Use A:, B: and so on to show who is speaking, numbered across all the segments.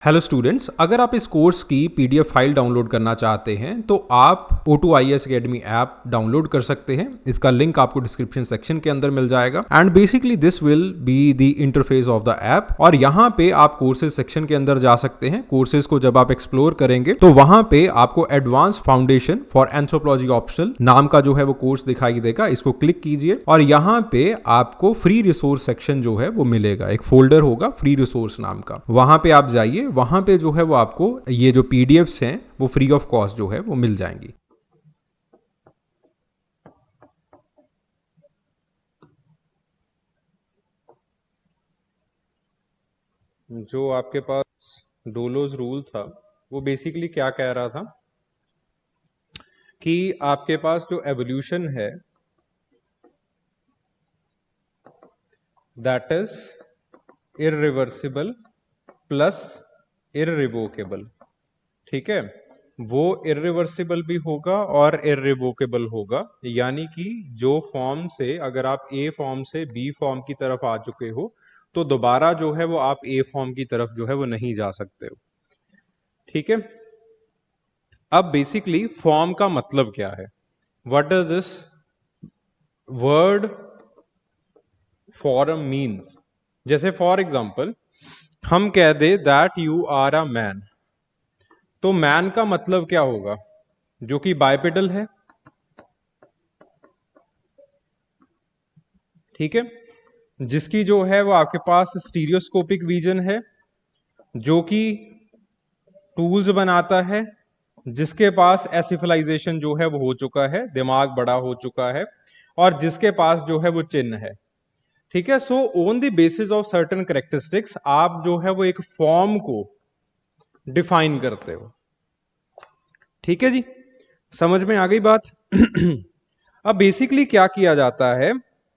A: Hello students, अगर आप इस कोर्स की पीडीएफ फाइल डाउनलोड करना चाहते हैं तो आप O2IAS Academy ऐप डाउनलोड कर सकते हैं। इसका लिंक आपको डिस्क्रिप्शन सेक्शन के अंदर मिल जाएगा। And basically this will be the interface of the app. और यहाँ पे आप कोर्सेज सेक्शन के अंदर जा सकते हैं। कोर्सेज को जब आप एक्सप्लोर करेंगे तो वहां पे आपको advance foundation for anthropology optional नाम का जो है वो कोर्स दिखाई देगा। इसको क्लिक कीजिए और यहाँ पे आपको फ्री रिसोर्स सेक्शन जो है वो मिलेगा। एक फोल्डर होगा फ्री रिसोर्स नाम का, वहां पे आप जाइए। वहां पे जो है वो आपको ये जो पीडीएफ्स हैं वो फ्री ऑफ कॉस्ट जो है वो मिल जाएंगी। जो आपके पास डोलोज रूल था वो बेसिकली क्या कह रहा था कि आपके पास जो एवोल्यूशन है that is irreversible plus irrevocable. ठीक है, वो इररिवर्सिबल भी होगा और इररिवोकेबल होगा। यानी कि जो फॉर्म से अगर आप ए फॉर्म से बी फॉर्म की तरफ आ चुके हो तो दोबारा जो है वो आप ए फॉर्म की तरफ जो है वो नहीं जा सकते हो। ठीक है, अब बेसिकली फॉर्म का मतलब क्या है? What does this word form means? जैसे फॉर एग्जाम्पल हम कह दे that you are a man, तो मैन का मतलब क्या होगा? जो कि बाइपेडल है। ठीक है, जिसकी जो है वो आपके पास स्टीरियोस्कोपिक विजन है, जो कि टूल्स बनाता है, जिसके पास एसिफलाइजेशन जो है वो हो चुका है, दिमाग बड़ा हो चुका है, और जिसके पास जो है वो चिन्ह है। ठीक है, so on the basis of certain characteristics आप जो है वो एक फॉर्म को डिफाइन करते हो। ठीक है जी, समझ में आ गई बात? अब बेसिकली क्या किया जाता है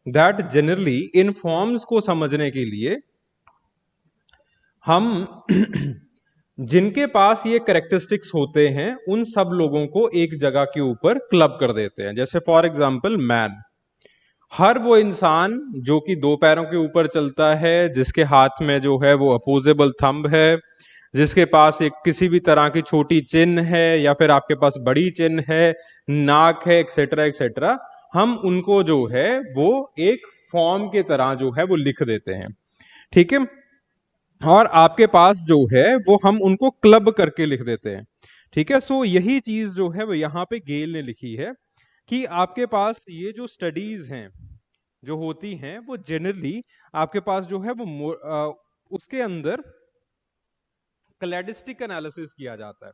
A: दैट जनरली इन फॉर्म्स को समझने के लिए हम जिनके पास ये कैरेक्टरिस्टिक्स होते हैं उन सब लोगों को एक जगह के ऊपर क्लब कर देते हैं। जैसे फॉर एग्जांपल मैन, हर वो इंसान जो कि दो पैरों के ऊपर चलता है, जिसके हाथ में जो है वो अपोजेबल थंब है, जिसके पास एक किसी भी तरह की छोटी चिन्ह है या फिर आपके पास बड़ी चिन्ह है, नाक है, एक्सेट्रा एक्सेट्रा, हम उनको जो है वो एक फॉर्म के तरह जो है वो लिख देते हैं। ठीक है, और आपके पास जो है वो हम उनको क्लब करके लिख देते हैं। ठीक है, सो यही चीज जो है वो यहाँ पे गेल ने लिखी है कि आपके पास ये जो स्टडीज हैं जो होती हैं वो जनरली आपके पास जो है वो उसके अंदर क्लैडिस्टिक एनालिसिस किया जाता है।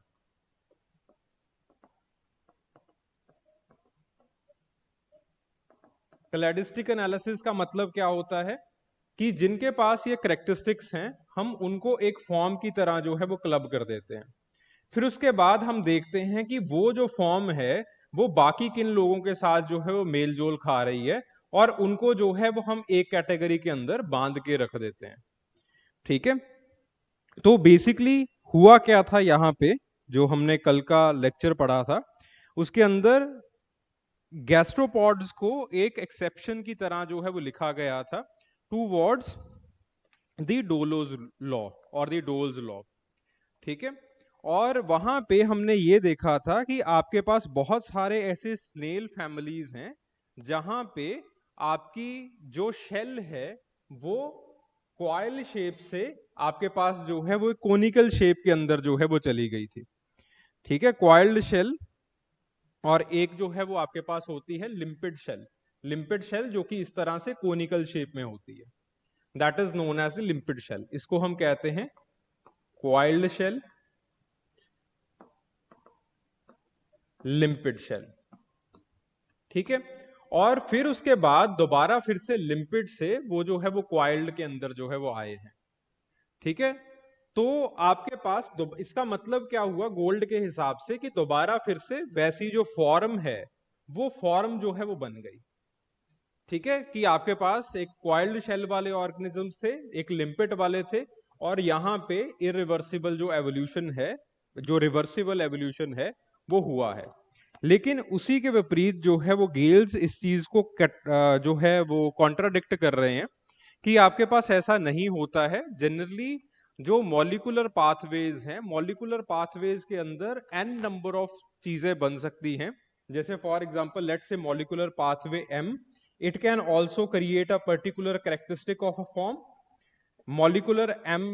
A: क्लैडिस्टिक एनालिसिस का मतलब क्या होता है कि जिनके पास ये करेक्टरिस्टिक्स हैं हम उनको एक फॉर्म की तरह जो है वो क्लब कर देते हैं। फिर उसके बाद हम देखते हैं कि वो जो फॉर्म है वो बाकी किन लोगों के साथ जो है वो मेल जोल खा रही है, और उनको जो है वो हम एक कैटेगरी के अंदर बांध के रख देते हैं। ठीक है, तो बेसिकली हुआ क्या था यहाँ पे, जो हमने कल का लेक्चर पढ़ा था उसके अंदर गैस्ट्रोपॉड्स को एक एक्सेप्शन की तरह जो है वो लिखा गया था टूवर्ड्स द डोलोज लॉ और द डोल्स लॉ। ठीक है, और वहां पे हमने ये देखा था कि आपके पास बहुत सारे ऐसे स्नेल फैमिलीज हैं जहां पे आपकी जो शेल है वो क्वाइल शेप से आपके पास जो है वो कोनिकल शेप के अंदर जो है वो चली गई थी। ठीक है, क्वाइल्ड शेल, और एक जो है वो आपके पास होती है लिम्पिड शेल। लिम्पिड शेल जो कि इस तरह से कोनिकल शेप में होती है, that is known as the limpid shell. इसको हम कहते हैं क्वाइल्ड शेल, लिम्पिड शेल। ठीक है, और फिर उसके बाद दोबारा फिर से लिम्पिड से वो जो है वो क्वाइल्ड के अंदर जो है वो आए हैं। ठीक है, तो आपके पास इसका मतलब क्या हुआ गोल्ड के हिसाब से कि दोबारा फिर से वैसी जो फॉर्म है वो फॉर्म जो है वो बन गई। ठीक है, कि आपके पास एक क्वाइल्ड शेल वाले ऑर्गेनिजम्स थे, एक लिम्पिड वाले थे, और यहाँ पे इरिवर्सिबल जो एवोल्यूशन है, जो रिवर्सिबल एवोल्यूशन है वो हुआ है। लेकिन उसी के विपरीत जो है वो गेल्स इस चीज को जो है वो कॉन्ट्राडिक्ट कर रहे हैं कि आपके पास ऐसा नहीं होता है। जनरली जो मॉलिक्यूलर पाथवेज हैं, मॉलिक्यूलर पाथवेज के अंदर n नंबर ऑफ चीजें बन सकती हैं। जैसे for example let's say molecular pathway m, it can also create a particular characteristic of a form. Molecular m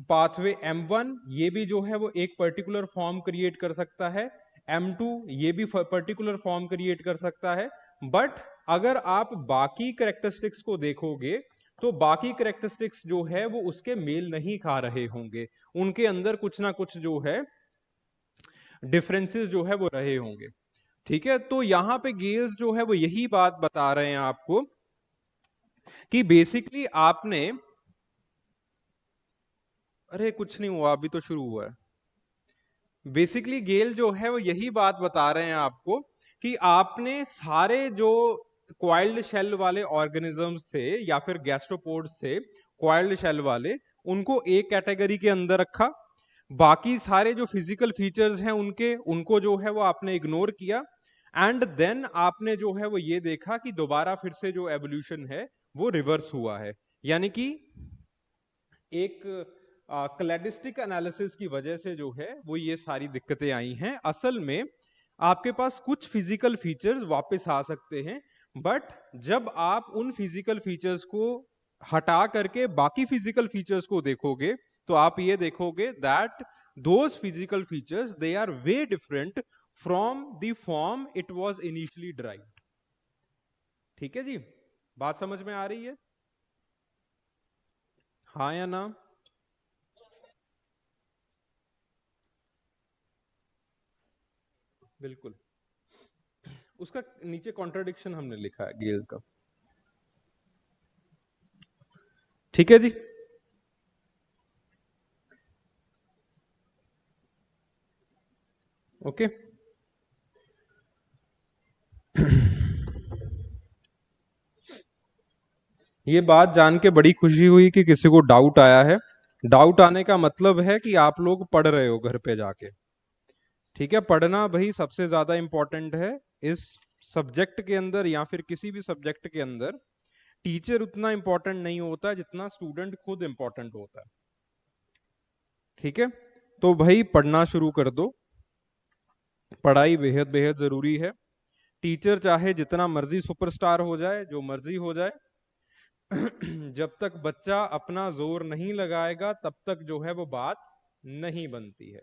A: pathway m1 ये भी जो है वो एक पर्टिकुलर फॉर्म क्रिएट कर सकता है, m2 ये भी पर्टिकुलर फॉर्म क्रिएट कर सकता है। बट अगर आप बाकी कैरेक्टरिस्टिक्स को देखोगे तो बाकी कैरेक्टरिस्टिक्स जो है वो उसके मेल नहीं खा रहे होंगे, उनके अंदर कुछ ना कुछ जो है डिफरेंसेस जो है वो रहे होंगे। ठीक है, तो यहां पे गेल्स जो है वो यही बात बता रहे हैं आपको कि बेसिकली आपने, अरे कुछ नहीं हुआ, अभी तो शुरू हुआ है। बेसिकली गेल जो है वो यही बात बता रहे हैं आपको कि आपने सारे जो क्वाइल्ड शेल वाले ऑर्गेनिजम्स थे या फिर गैस्ट्रोपोड्स थे क्वाइल्ड शेल वाले, उनको एक कैटेगरी के अंदर रखा, बाकी सारे जो फिजिकल फीचर्स हैं उनको जो है वो आपने इग्नोर किया, एंड देन आपने जो है वो ये देखा कि दोबारा फिर से जो एवोल्यूशन है वो रिवर्स हुआ है। यानी कि एक क्लैडिस्टिक एनालिसिस की वजह से जो है वो ये सारी दिक्कतें आई हैं। असल में आपके पास कुछ फिजिकल फीचर्स वापस आ सकते हैं, बट जब आप उन फिजिकल फीचर्स को हटा करके बाकी फिजिकल फीचर्स को देखोगे तो आप ये देखोगे that those physical features they are way different from the form it was initially derived. ठीक है जी, बात समझ में आ रही है? हाँ या ना? बिल्कुल, उसका नीचे कॉन्ट्रडिक्शन हमने लिखा है गेल का। ठीक है जी, ओके। ये बात जान के बड़ी खुशी हुई कि किसी को डाउट आया है। डाउट आने का मतलब है कि आप लोग पढ़ रहे हो घर पे जाके। ठीक है, पढ़ना भाई सबसे ज्यादा इंपॉर्टेंट है इस सब्जेक्ट के अंदर या फिर किसी भी सब्जेक्ट के अंदर। टीचर उतना इंपॉर्टेंट नहीं होता जितना स्टूडेंट खुद इंपॉर्टेंट होता है। ठीक है, तो भाई पढ़ना शुरू कर दो। पढ़ाई बेहद बेहद जरूरी है। टीचर चाहे जितना मर्जी सुपरस्टार हो जाए, जो मर्जी हो जाए, जब तक बच्चा अपना जोर नहीं लगाएगा तब तक जो है वो बात नहीं बनती है।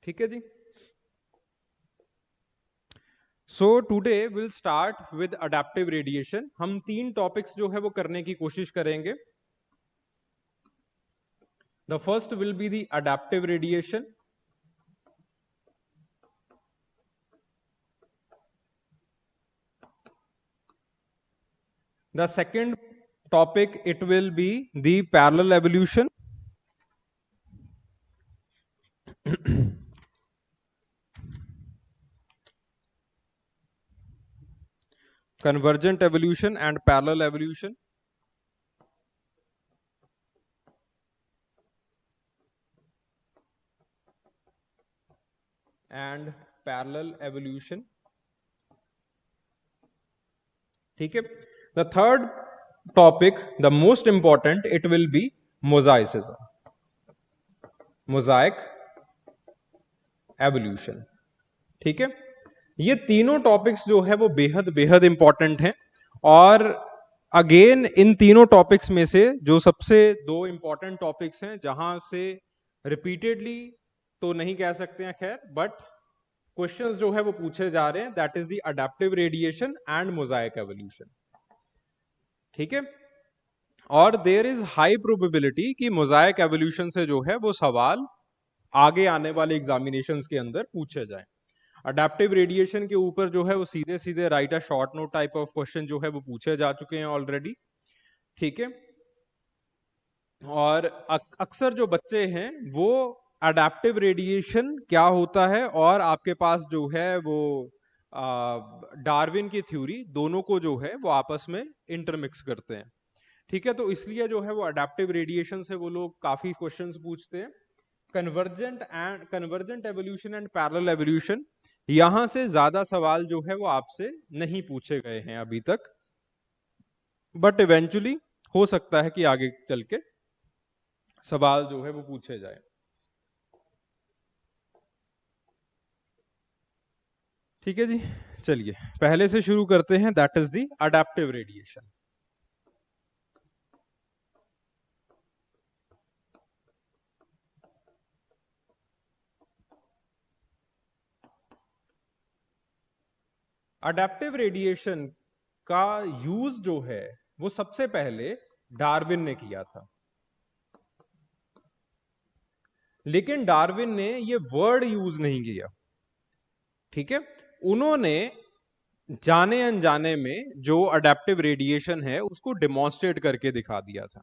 A: ठीक है जी। So today will start with adaptive radiation. हम 3 टॉपिक्स जो है वो करने की कोशिश करेंगे। The first will be the adaptive radiation. The second topic, it will be the parallel evolution. Convergent evolution and parallel evolution. And parallel evolution. ठीक है, the third topic, the most important, it will be mosaicism, mosaic evolution. ठीक है, ये तीनों topics जो है वो बेहद बेहद इंपॉर्टेंट हैं। और अगेन इन तीनों टॉपिक्स में से जो सबसे 2 इंपॉर्टेंट टॉपिक्स हैं जहां से रिपीटेडली तो नहीं कह सकते हैं खैर, बट क्वेश्चंस जो है वो पूछे जा रहे हैं, that is the adaptive radiation and Mosaic evolution. ठीक है, और देयर इज हाई प्रोबेबिलिटी कि मोजाइक एवोल्यूशन से जो है वो सवाल आगे आने वाले एग्जामिनेशंस के अंदर पूछे जाएं। अडेप्टिव रेडिएशन के ऊपर जो है वो सीधे सीधे right a short note type of question जो है वो पूछे जा चुके हैं ऑलरेडी। ठीक है, और अक्सर जो बच्चे हैं वो अडेप्टिव रेडिएशन क्या होता है और आपके पास जो है वो डार्विन की थ्योरी, दोनों को जो है वो आपस में इंटरमिक्स करते हैं। ठीक है, तो इसलिए जो है वो अडेप्टिव रेडिएशन से वो लोग काफी क्वेश्चंस पूछते हैं। Convergent evolution and parallel evolution, यहां से ज्यादा सवाल जो है वो आपसे नहीं पूछे गए हैं अभी तक। बट इवेंचुअली हो सकता है कि आगे चल के सवाल जो है वो पूछे जाए। ठीक है जी, चलिए पहले से शुरू करते हैं, that is the adaptive radiation. Adaptive radiation का यूज जो है वो सबसे पहले डार्विन ने किया था, लेकिन डार्विन ने ये वर्ड यूज नहीं किया। ठीक है, उन्होंने जाने अनजाने में जो अडेप्टिव रेडिएशन है उसको डेमोन्स्ट्रेट करके दिखा दिया था।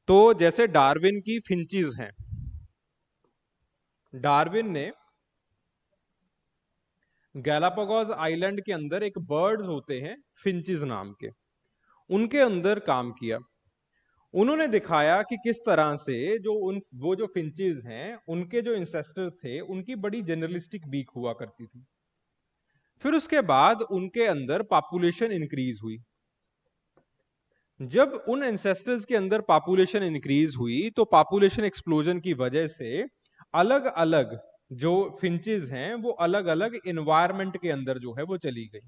A: तो जैसे डार्विन की फिंचीज हैं, डार्विन ने गैलापागोस आइलैंड के अंदर एक बर्ड्स होते हैं फिंचीज नाम के, उनके अंदर काम किया। उन्होंने दिखाया कि किस तरह से वो जो फिंचीज हैं उनके जो इंसेस्टर थे उनकी बड़ी जनरलिस्टिक बीक हुआ करती थी। फिर उसके बाद उनके अंदर पॉपुलेशन इंक्रीज हुई। जब उन एंसेस्टर्स के अंदर पॉपुलेशन इंक्रीज हुई तो पॉपुलेशन एक्सप्लोजन की वजह से अलग अलग जो फिंचेस हैं वो अलग अलग एनवायरनमेंट के अंदर जो है वो चली गई।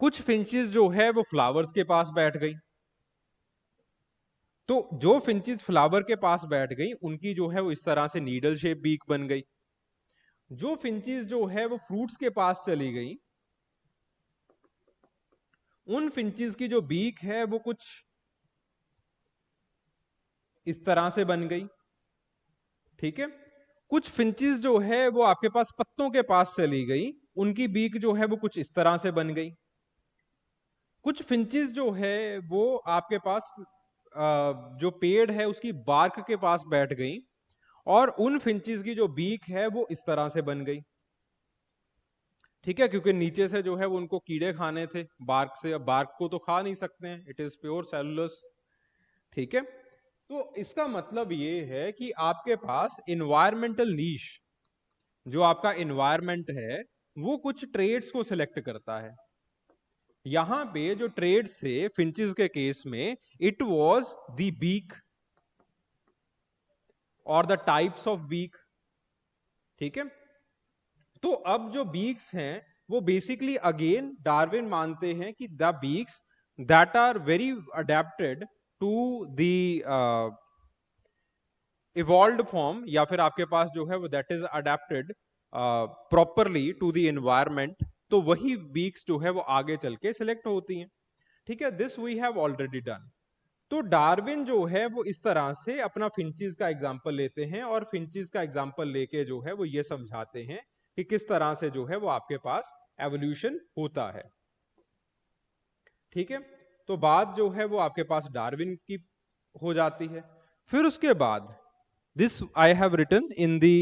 A: कुछ फिंचेस जो है वो फ्लावर्स के पास बैठ गई। तो जो फिंचेस फ्लावर के पास बैठ गई उनकी जो है वो इस तरह से नीडल शेप बीक बन गई। जो फिंचेस जो है वो फ्रूट्स के पास चली गई, उन फिंचेस की जो बीक है वो कुछ इस तरह से बन गई। ठीक है, कुछ फिंचेस जो है वो आपके पास पत्तों के पास चली गई, उनकी बीक जो है वो कुछ इस तरह से बन गई। कुछ फिंचेस जो है वो आपके पास जो पेड़ है उसकी बार्क के पास बैठ गई, और उन फिंचेस की जो बीक है वो इस तरह से बन गई। ठीक है, क्योंकि नीचे से जो है वो उनको कीड़े खाने थे बार्क से, अब बार्क को तो खा नहीं सकते हैं, इट इज प्योर सेलुलस। ठीक है, तो इसका मतलब ये है कि आपके पास इन्वायरमेंटल नीश, जो आपका इन्वायरमेंट है वो कुछ ट्रेड्स को सिलेक्ट करता है। यहां पे जो ट्रेड्स थे फिंचेस के केस में, इट वाज द बीक और द टाइप्स ऑफ बीक। ठीक है, तो अब जो बीक्स हैं वो बेसिकली अगेन डार्विन मानते हैं कि the beaks that are very adapted to the evolved form, या फिर आपके पास जो है वो that is adapted properly to the environment, तो वही बीक्स जो है वो आगे चल के सिलेक्ट होती हैं। ठीक है, this we have already done. तो डार्विन जो है वो इस तरह से अपना फिंचीज का एग्जाम्पल लेते हैं, और फिंचीज का एग्जाम्पल लेके जो है वो ये समझाते हैं कि किस तरह से जो है वो आपके पास एवोल्यूशन होता है। ठीक है, तो बात जो है वो आपके पास डार्विन की हो जाती है। फिर उसके बाद this I have written in the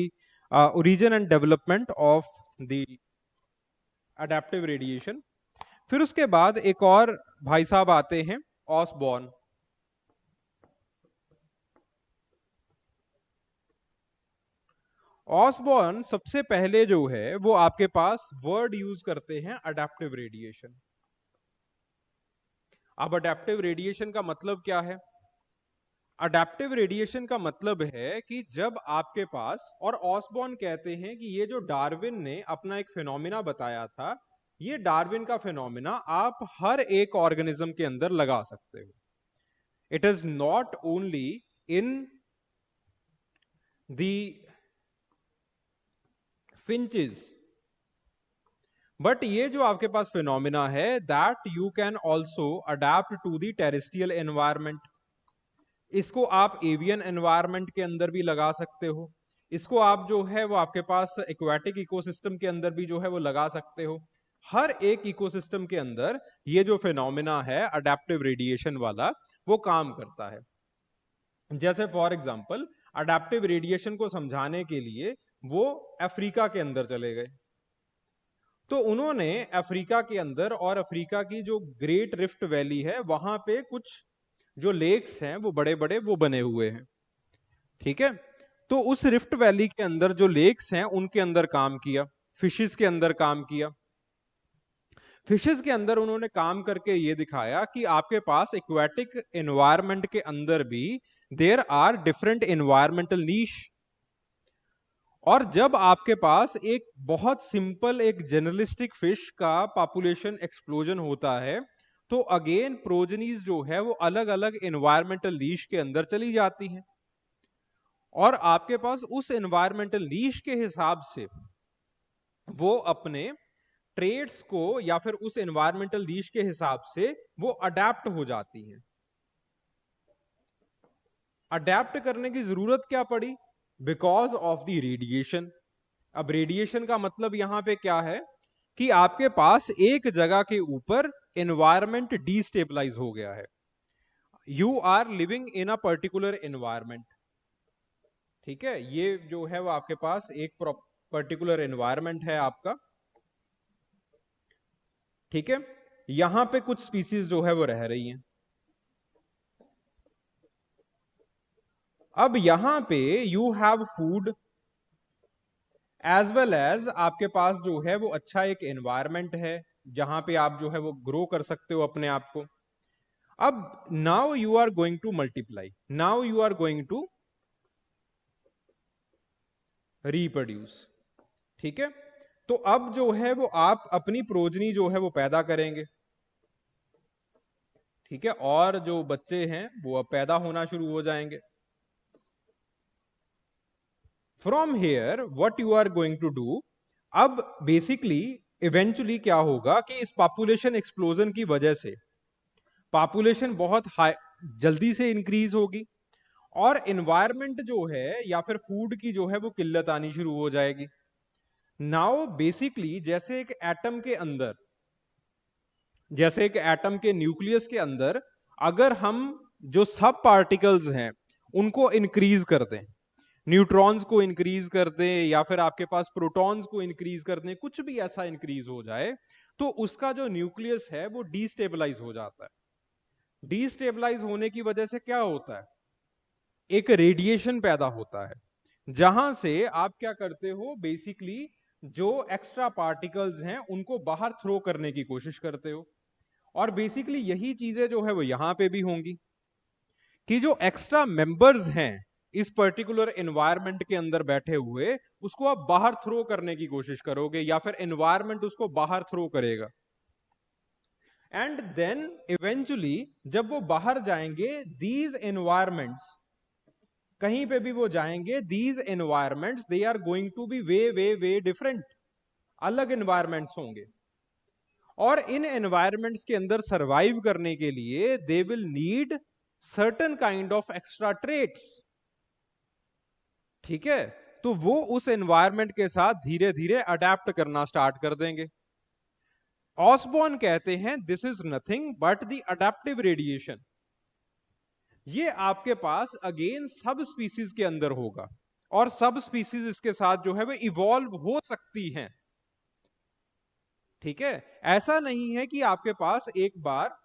A: origin and development of the adaptive radiation. फिर उसके बाद एक और भाई साहब आते हैं, ऑसबॉर्न। ऑसबॉर्न सबसे पहले जो है वो आपके पास वर्ड यूज करते हैं अडेप्टिव रेडिएशन। अब अडेप्टिव रेडिएशन का मतलब क्या है? अडेप्टिव रेडिएशन का मतलब है कि जब आपके पास, और ऑसबॉर्न कहते हैं कि ये जो डार्विन ने अपना एक फिनोमिना बताया था, ये डार्विन का फिनोमिना आप हर एक ऑर्गेनिज्म के अंदर लगा सकते हो। It is not only in the finches, but ये जो आपके पास फिनोमिना है that you can also adapt to the terrestrial environment. इसको आप एवियन एनवायरमेंट के अंदर भी लगा सकते हो, इसको आप जो है वो आपके पास एक्वाटिक इकोसिस्टम के अंदर भी जो है वो लगा सकते हो। हर एक इकोसिस्टम के अंदर ये जो फिनोमिना है अडेप्टिव रेडिएशन वाला वो काम करता है। जैसे फॉर एग्जांपल अडेप्टिव रेडिएशन को समझाने के लिए वो अफ्रीका के अंदर चले गए, तो उन्होंने अफ्रीका के अंदर और अफ्रीका की जो ग्रेट रिफ्ट वैली है वहां पे कुछ जो लेक्स हैं वो बड़े बड़े वो बने हुए हैं। ठीक है, तो उस रिफ्ट वैली के अंदर जो लेक्स हैं उनके अंदर काम किया, फिशेस के अंदर काम किया। फिशेस के अंदर उन्होंने काम करके ये दिखाया कि आपके पास एक्वेटिक एनवायरनमेंट के अंदर भी there are different environmental niche. और जब आपके पास एक बहुत सिंपल एक जनरलिस्टिक फिश का पॉपुलेशन एक्सप्लोजन होता है, तो अगेन प्रोजनीज जो है वो अलग अलग एनवायरमेंटल नीश के अंदर चली जाती हैं, और आपके पास उस एनवायरमेंटल नीश के हिसाब से वो अपने ट्रेड्स को या फिर उस एनवायरमेंटल नीश के हिसाब से वो अडेप्ट हो जाती हैं। अडेप्ट करने की जरूरत क्या पड़ी? Because of the radiation. अब रेडिएशन का मतलब यहां पे क्या है कि आपके पास एक जगह के ऊपर एनवायरमेंट डीस्टेबलाइज हो गया है। You are living in a particular environment, ठीक है, ये जो है वो आपके पास एक पर्टिकुलर एनवायरमेंट है आपका, ठीक है। यहां पे कुछ स्पीसीज जो है वो रह रही हैं। अब यहां पे you have food as well as आपके पास जो है वो अच्छा एक एनवायरमेंट है जहां पे आप जो है वो ग्रो कर सकते हो अपने आप को। अब now you are going to multiply, now you are going to reproduce, ठीक है। तो अब जो है वो आप अपनी प्रोजनी जो है वो पैदा करेंगे, ठीक है, और जो बच्चे हैं वो अब पैदा होना शुरू हो जाएंगे। From here what you are going to do, अब बेसिकली इवेंचुअली क्या होगा कि इस पॉपुलेशन एक्सप्लोजन की वजह से पॉपुलेशन बहुत हाई जल्दी से इंक्रीज होगी, और एनवायरमेंट जो है या फिर फूड की जो है वो किल्लत आनी शुरू हो जाएगी। नाउ बेसिकली जैसे एक एटम के अंदर, जैसे एक एटम के न्यूक्लियस के अंदर अगर हम जो सब पार्टिकल्स हैं उनको इंक्रीज कर दें, न्यूट्रॉन्स को इंक्रीज कर दें या फिर आपके पास प्रोटॉन्स को इंक्रीज कर दें, कुछ भी ऐसा इंक्रीज हो जाए, तो उसका जो न्यूक्लियस है वो डीस्टेबलाइज हो जाता है। डीस्टेबलाइज होने की वजह से क्या होता है? एक रेडिएशन पैदा होता है, जहां से आप क्या करते हो, बेसिकली जो एक्स्ट्रा पार्टिकल्स हैं उनको बाहर थ्रो करने की कोशिश करते हो। और बेसिकली यही चीजें जो है वो यहां पे भी होंगी कि जो एक्स्ट्रा मेंबर्स हैं इस पर्टिकुलर एनवायरनमेंट के अंदर बैठे हुए, उसको आप बाहर थ्रो करने की कोशिश करोगे या फिर एनवायरनमेंट उसको बाहर थ्रो करेगा। एंड देन इवेंचुअली जब वो बाहर जाएंगे, दीज एनवायरमेंट्स कहीं पे भी वो जाएंगे, these environments they are going to be way way way different, अलग एनवायरमेंट्स होंगे। और इन एनवायरमेंट्स के अंदर सरवाइव करने के लिए they will need certain kind of extra traits, ठीक है। तो वो उस एनवायरमेंट के साथ धीरे धीरे अडेप्ट करना स्टार्ट कर देंगे। ऑसबॉर्न कहते हैं this is nothing but the adaptive radiation. ये आपके पास अगेन सब स्पीसीज के अंदर होगा, और सब स्पीसीज इसके साथ जो है वो इवॉल्व हो सकती हैं, ठीक है। ऐसा नहीं है कि आपके पास एक बार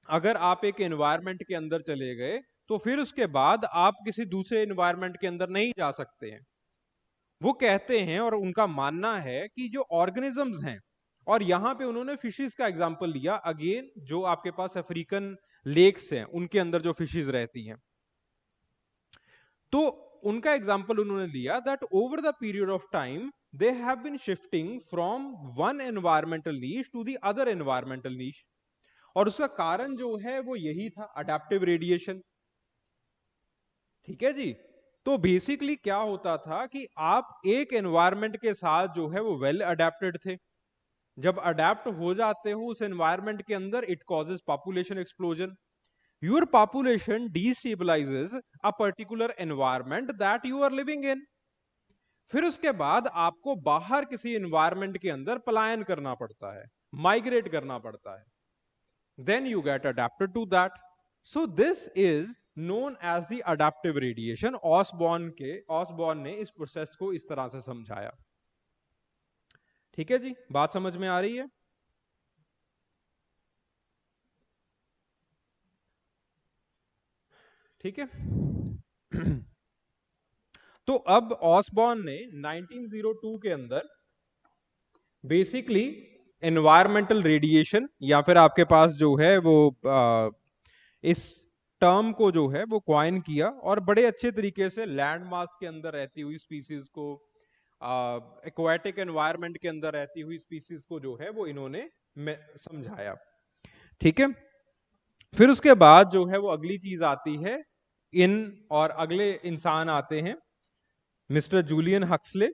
A: अगर आप एक एनवायरनमेंट के अंदर चले गए तो फिर उसके बाद आप किसी दूसरे एनवायरनमेंट के अंदर नहीं जा सकते हैं। वो कहते हैं और उनका मानना है कि जो ऑर्गेनिजम्स हैं, और यहां पे उन्होंने फिशेस का एग्जांपल लिया, अगेन जो आपके पास अफ्रीकन लेक्स हैं उनके अंदर जो फिशेस रहती हैं, तो उनका एग्जांपल उन्होंने लिया that over the period of time they have been shifting from one environmental niche to the other environmental niche. और उसका कारण जो है वो यही था, अडेप्टिव रेडिएशन, ठीक है जी। तो बेसिकली क्या होता था कि आप एक एनवायरमेंट के साथ जो है वो वेल अडेप्टेड थे, जब अडेप्ट हो जाते हो उस एनवायरमेंट के अंदर, it causes population explosion. Your population destabilizes a particular environment that you are living in. फिर उसके बाद आपको बाहर किसी एनवायरमेंट के अंदर पलायन करना पड़ता है, माइग्रेट करना पड़ता है, then you get adapted to that. So this is known as the adaptive radiation। Osborne ने इस प्रोसेस को इस तरह से समझाया, ठीक है जी। बात समझ में आ रही है? ठीक है। तो अब ऑसबॉर्न ने 1902 के अंदर बेसिकली एनवायरमेंटल रेडिएशन, या फिर आपके पास जो है वो इस टर्म को जो है वो क्वाइन किया, और बड़े अच्छे तरीके से लैंड मास के अंदर रहती हुई स्पीसीज को, एक्वाटिक एनवायरनमेंट के अंदर रहती हुई स्पीसीज को जो है वो इन्होंने समझाया। ठीक है, फिर उसके बाद जो है वो अगली चीज आती है, इन और अगले इंसान आते हैं मिस्टर जूलियन हक्सले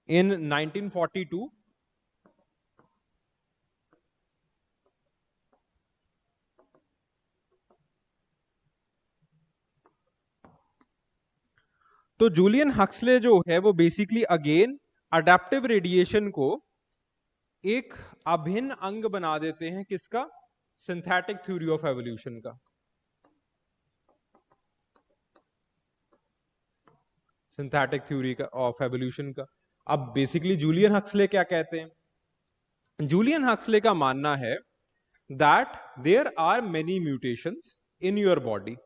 A: इन 1942। तो जूलियन हक्सले जो है वो बेसिकली अगेन अडेप्टिव रेडिएशन को एक अभिन्न अंग बना देते हैं, किसका? सिंथेटिक थ्योरी ऑफ एवोल्यूशन का। सिंथेटिक थ्योरी का ऑफ एवोल्यूशन का। अब बेसिकली जूलियन हक्सले क्या कहते हैं? जूलियन हक्सले का मानना है that there are many mutations in your body.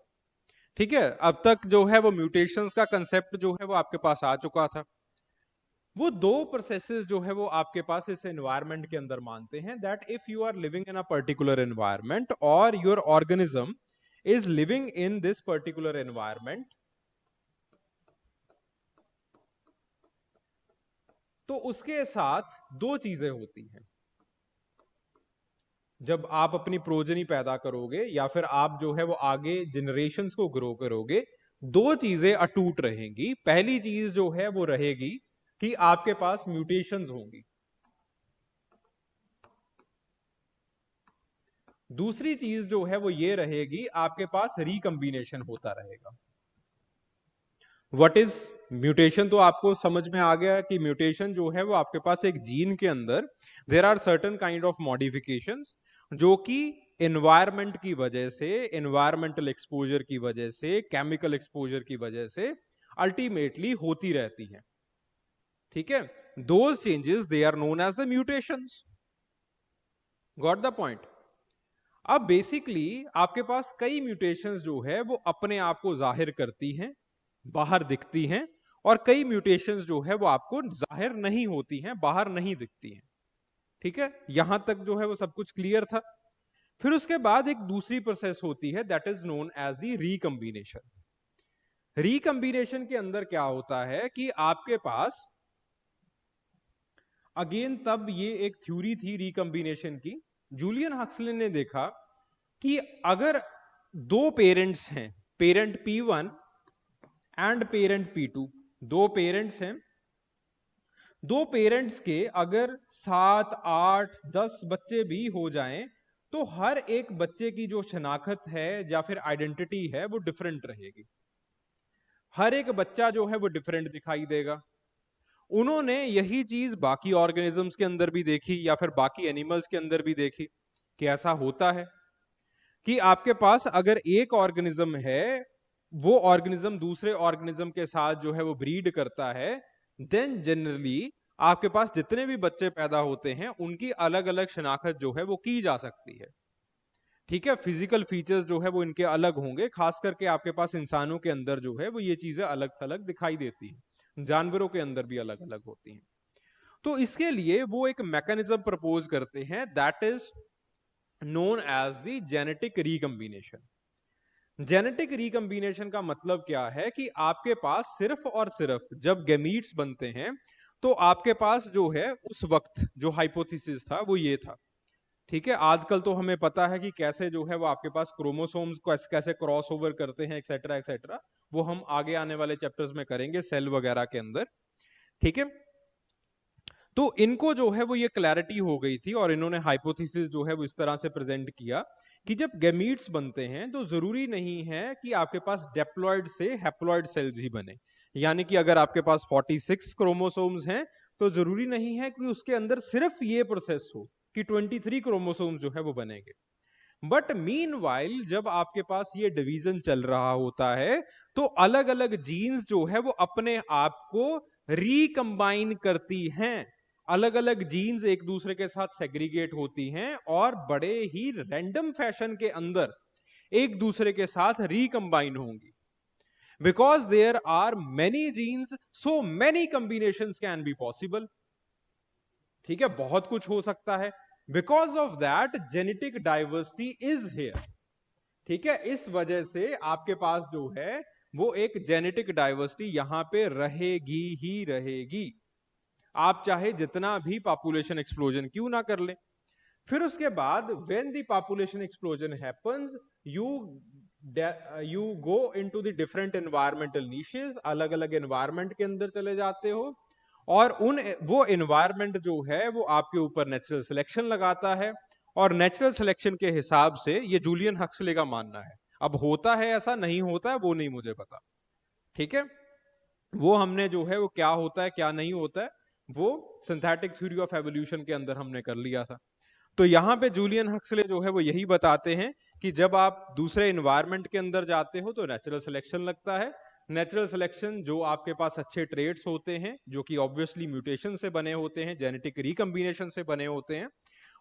A: ठीक है, अब तक जो है वो म्यूटेशंस का कंसेप्ट जो है वो आपके पास आ चुका था। वो दो प्रोसेसेस जो है वो आपके पास इस एनवायरनमेंट के अंदर मानते हैं, that if you are living in a particular environment और your organism is living in this particular environment, तो उसके साथ दो चीजें होती हैं। जब आप अपनी प्रोजनी पैदा करोगे या फिर आप जो है वो आगे जनरेशंस को ग्रो करोगे, दो चीजें अटूट रहेंगी। पहली चीज जो है वो रहेगी कि आपके पास म्यूटेशंस होंगी। दूसरी चीज जो है वो ये रहेगी, आपके पास रिकंबिनेशन होता रहेगा। What is mutation? तो आपको समझ में आ गया कि म्यूटेशन जो है वो आपके पास एक जीन के अंदर there are certain kind of modifications जो कि एनवायरनमेंट की वजह से, एनवायरमेंटल एक्सपोजर की वजह से, केमिकल एक्सपोजर की वजह से अल्टीमेटली होती रहती हैं। ठीक है, those changes they are known as the mutations. Got the point? अब बेसिकली आपके पास कई म्यूटेशंस जो है वो अपने आप को जाहिर करती हैं, बाहर दिखती हैं, और कई म्यूटेशंस जो है वो आपको जाहिर नहीं होती हैं, बाहर नहीं दिखती हैं। ठीक है, यहां तक जो है वो सब कुछ क्लियर था। फिर उसके बाद एक दूसरी प्रोसेस होती है that is known as the recombination. Recombination के अंदर क्या होता है कि आपके पास अगेन, तब ये एक थ्योरी थी रिकंबिनेशन की। जूलियन हक्सले ने देखा कि अगर दो पेरेंट्स हैं, parent P1 and parent P2, दो पेरेंट्स हैं, दो पेरेंट्स के अगर 7, 8, 10 बच्चे भी हो जाएं, तो हर एक बच्चे की जो शनाख्त है या फिर आइडेंटिटी है वो डिफरेंट रहेगी। हर एक बच्चा जो है वो डिफरेंट दिखाई देगा। उन्होंने यही चीज बाकी ऑर्गेनिजम्स के अंदर भी देखी या फिर बाकी एनिमल्स के अंदर भी देखी कि ऐसा होता है कि आपके पास अगर एक ऑर्गेनिज्म है, वो ऑर्गेनिज्म दूसरे ऑर्गेनिज्म के साथ जो है वो ब्रीड करता है, देन जनरली आपके पास जितने भी बच्चे पैदा होते हैं उनकी अलग अलग शनाख्त जो है वो की जा सकती है। ठीक है, फिजिकल फीचर्स जो है वो इनके अलग होंगे, खास करके आपके पास इंसानों के अंदर जो है वो ये चीजें अलग थलग दिखाई देती हैं, जानवरों के अंदर भी अलग अलग होती हैं। तो इसके लिए वो एक मैकेनिज्म प्रपोज करते हैं that is known as the genetic recombination. Genetic recombination का मतलब क्या है कि आपके पास सिर्फ और सिर्फ जब गैमीट्स बनते हैं, तो आपके पास जो है उस वक्त जो हाइपोथेसिस था वो ये था। ठीक है, आजकल तो हमें पता है कि कैसे जो है वो आपके पास क्रोमोसोम्स को कैसे क्रॉस ओवर करते हैं, एक्सेट्रा एक्सेट्रा। वो हम आगे आने वाले चैप्टर्स में करेंगे, सेल वगैरह के अंदर। ठीक है, तो इनको जो है वो ये क्लैरिटी हो गई थी, और इन्होंने हाइपोथेसिस जो है वो इस तरह से प्रेजेंट किया कि जब गैमीट्स बनते हैं तो जरूरी नहीं है कि आपके पास डेप्लॉयड से हैप्लॉयड सेल्स ही बने। यानी कि अगर आपके पास 46 क्रोमोसोम्स हैं, तो जरूरी नहीं है कि उसके अंदर सिर्फ ये प्रोसेस हो कि 23 क्रोमोसोम्स जो है वो बनेंगे। बट मीनवाइल जब आपके पास ये डिवीजन चल रहा होता है, तो अलग अलग जीन्स जो है वो अपने आप को रिकंबाइन करती हैं। अलग अलग जीन्स एक दूसरे के साथ सेग्रीगेट होती हैं और बड़े ही रैंडम फैशन के अंदर एक दूसरे के साथ रिकंबाइन होंगी। Because there are many genes so many combinations can be possible. ठीक है, बहुत कुछ हो सकता है। Because of that genetic diversity is here. ठीक है, इस वजह से आपके पास जो है वो एक जेनेटिक डाइवर्सिटी यहां पे रहेगी ही रहेगी, आप चाहे जितना भी पॉपुलेशन एक्सप्लोजन क्यों ना कर ले। फिर उसके बाद when the population explosion happens, you you go into the different environmental niches, अलग अलग एनवायरमेंट के अंदर चले जाते हो, और उन वो एनवायरमेंट जो है वो आपके ऊपर नेचुरल सिलेक्शन लगाता है, और नेचुरल सिलेक्शन के हिसाब से, ये जूलियन हक्सले का मानना है, अब होता है ऐसा नहीं होता है वो नहीं मुझे पता। ठीक है, वो हमने जो है वो क्या होता है क्या नहीं होता है वो सिंथेटिक थ्योरी ऑफ एवोल्यूशन के अंदर हमने कर लिया था। तो यहां पे जूलियन हक्सले जो है वो यही बताते हैं कि जब आप दूसरे एनवायरनमेंट के अंदर जाते हो तो नेचुरल सिलेक्शन लगता है। नेचुरल सिलेक्शन, जो आपके पास अच्छे ट्रेड्स होते हैं जो कि ऑब्वियसली म्यूटेशन से बने होते हैं, जेनेटिक रिकम्बिनेशन से बने होते हैं,